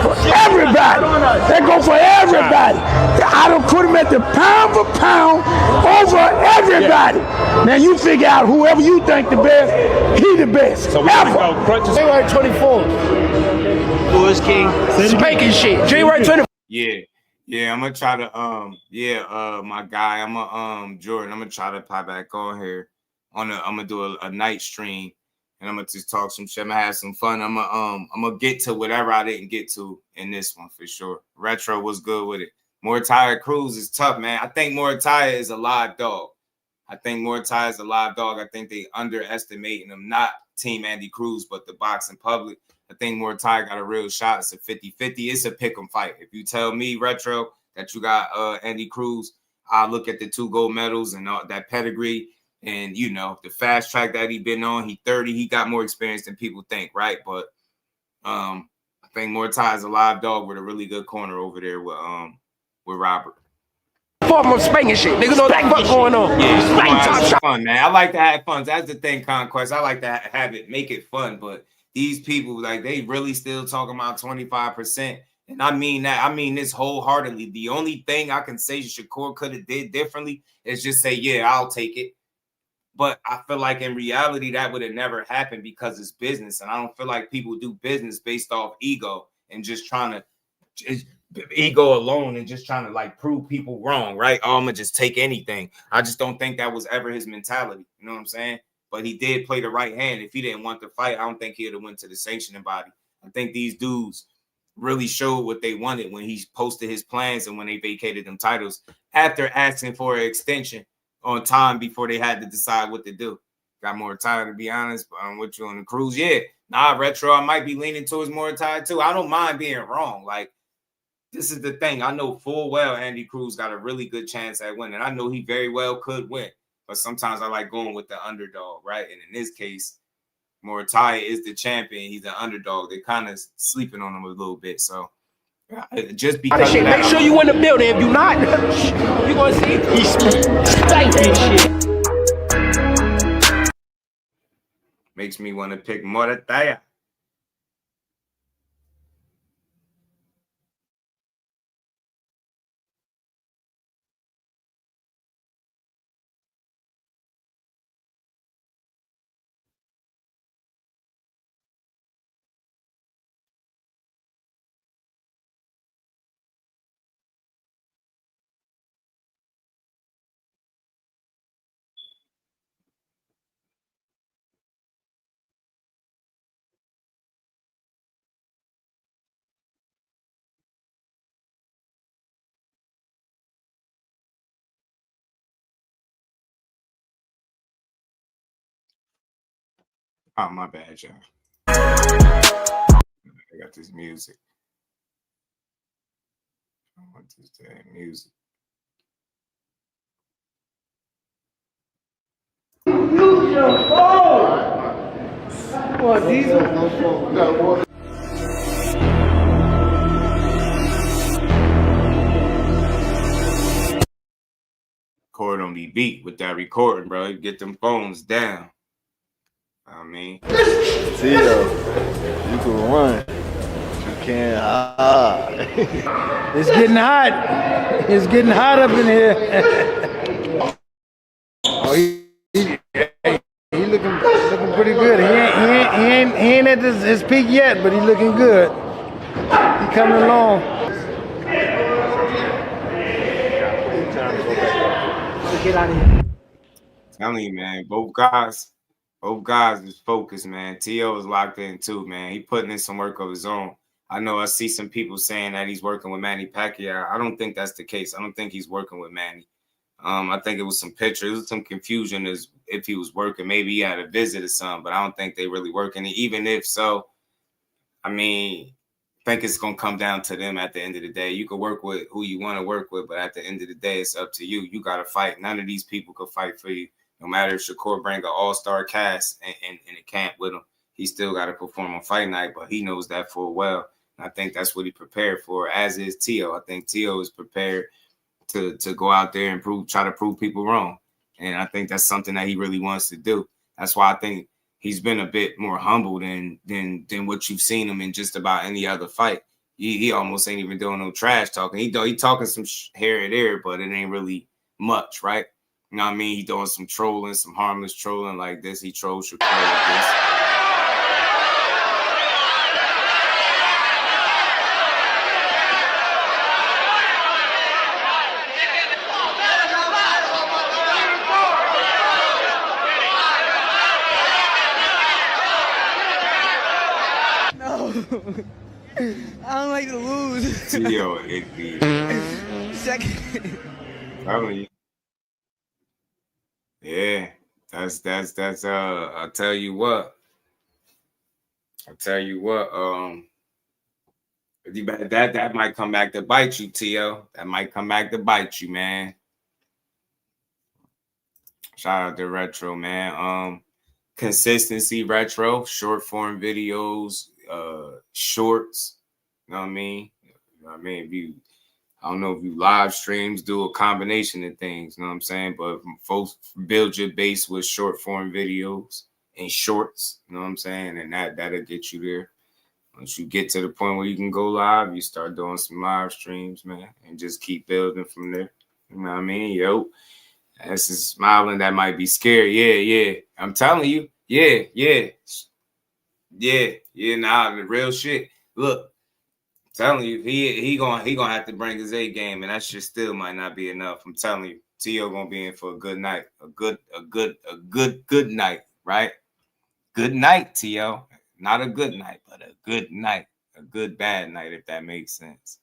For everybody. That go for everybody. I don't put him at the pound for pound over everybody. Now you figure out whoever you think the best, he the best. So ever. January 24th. Lewis King. Spanking shit. January 24th. Yeah, I'm gonna try to my guy, Jordan, I'm gonna try to pop back on here I'm gonna do a night stream, and I'm gonna just talk some shit. I'm gonna have some fun. I'm gonna get to whatever I didn't get to in this one for sure. Retro was good with it. Muratalla Cruz is tough, man. I think Muratalla is a live dog. I think they underestimating him, not Team Andy Cruz, but the boxing public. I think Muratalla got a real shot. It's a 50-50. It's a pick 'em fight. If you tell me, Retro, that you got Andy Cruz, I'll look at the 2 gold medals and that pedigree and, you know, the fast track that he been on. He 30. He got more experience than people think, right? But I think Muratalla is a live dog with a really good corner over there with Robert. Form of spanking shit. Niggas know what the fuck going on. Yeah, it's fun, man. I like to have fun. That's the thing, Conquest. I like to have it, make it fun, but these people, like, they really still talking about 25%. And I mean that. I mean this wholeheartedly. The only thing I can say Shakur could have did differently is just say, yeah, I'll take it. But I feel like in reality, that would have never happened because it's business. And I don't feel like people do business based off ego and just trying to ego alone and just trying to like prove people wrong, right? Oh, I'm going to just take anything. I just don't think that was ever his mentality. You know what I'm saying? But he did play the right hand. If he didn't want to fight, I don't think he would have went to the sanctioning body. I think these dudes really showed what they wanted when he posted his plans and when they vacated them titles after asking for an extension on time before they had to decide what to do. Got Muratalla, to be honest, but I'm with you on the Cruz. Yeah, Retro, I might be leaning towards Muratalla too. I don't mind being wrong. Like, this is the thing. I know full well Andy Cruz got a really good chance at winning. I know he very well could win, but sometimes I like going with the underdog, right? And in this case, Muratalla is the champion. He's the underdog. They're kind of sleeping on him a little bit. So just because shit, make sure you in the building. If you not, you gonna see he's stinking shit. Makes me want to pick Muratalla. Oh, my bad, y'all. I got this music. I want this damn music. Use your phone. What, Diesel? Record on be beat with that recording, bro. You get them phones down. I mean, Tio, you can run. You can't hide. It's getting hot. It's getting hot up in here. Oh, he looking pretty good. He ain't at his peak yet, but he's looking good. He coming along. Get out of here. Telling you, man, both guys is focused, man. T.O. is locked in too, man. He putting in some work of his own. I know I see some people saying that he's working with Manny Pacquiao. I don't think that's the case. I don't think he's working with Manny. I think it was some pictures, it was some confusion as if he was working. Maybe he had a visit or something, but I don't think they really working. And even if so, I mean, I think it's going to come down to them at the end of the day. You can work with who you want to work with, but at the end of the day, it's up to you. You got to fight. None of these people could fight for you. No matter if Shakur bring an all-star cast and a camp with him, he still got to perform on fight night, but he knows that full well. And I think that's what he prepared for, as is T.O. I think T.O. is prepared to go out there and try to prove people wrong. And I think that's something that he really wants to do. That's why I think he's been a bit more humble than what you've seen him in just about any other fight. He almost ain't even doing no trash talking. He talking some here and there, but it ain't really much, right? You know what I mean? He doing some trolling, some harmless trolling like this. He trolls Shakur like this. I don't like to lose. Yo, it be. Second. Probably. Yeah, that's I'll tell you what. That might come back to bite you, T.O. That might come back to bite you, man. Shout out to Retro, man. Consistency Retro, short form videos, shorts. You know what I mean? I don't know if you live streams, do a combination of things, you know what I'm saying? But folks build your base with short form videos and shorts, you know what I'm saying? And that'll get you there. Once you get to the point where you can go live, you start doing some live streams, man, and just keep building from there. You know what I mean? Yo, that's just smiling. That might be scary. Yeah. I'm telling you. Yeah. Nah, the real shit. Look. Telling you, he gonna have to bring his A game, and that shit still might not be enough. I'm telling you, T.O. gonna be in for a good night, a good night, right? Good night, T.O. Not a good night, but a good night, a good bad night, if that makes sense.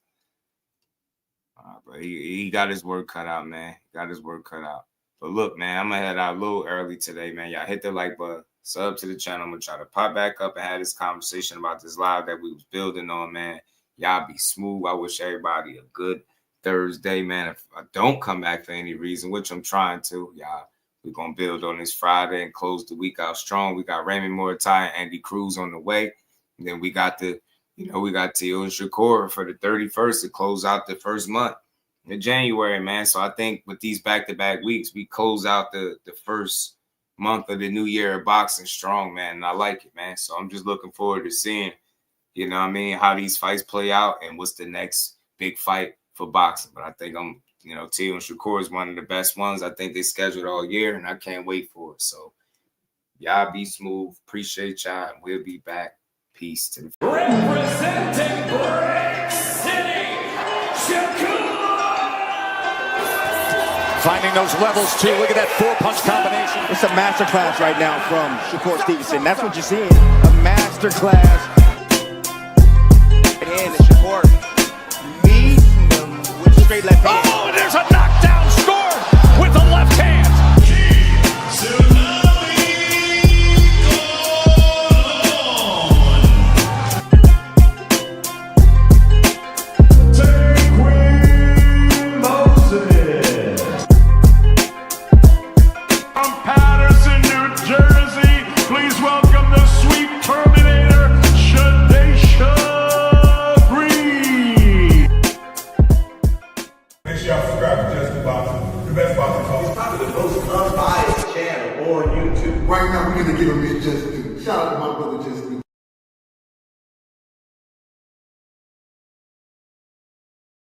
But he got his work cut out, man. Got his work cut out. But look, man, I'm gonna head out a little early today, man. Y'all hit the like button, sub to the channel. I'm gonna try to pop back up and have this conversation about this live that we was building on, man. Y'all be smooth. I wish everybody a good Thursday, man. If I don't come back for any reason, which I'm trying to, y'all, we're going to build on this Friday and close the week out strong. We got Raymond Muratalla and Andy Cruz on the way. And then we got we got Teofimo and Shakur for the 31st to close out the first month in January, man. So I think with these back-to-back weeks, we close out the first month of the new year of boxing strong, man. And I like it, man. So I'm just looking forward to seeing, you know what I mean, how these fights play out and what's the next big fight for boxing. But I think Teofimo and Shakur is one of the best ones. I think they scheduled all year, and I can't wait for it. So y'all be smooth. Appreciate y'all, and we'll be back. Peace to the representing Brick City, Shakur. Finding those levels too. Look at that 4-punch combination. It's a masterclass right now from Shakur Stevenson. That's what you're seeing. A masterclass. And Shakur meeting them with a straight left hand. Oh, and there's a knockdown scored with the left hand. Right now, we're going to give him his just due. Shout out to my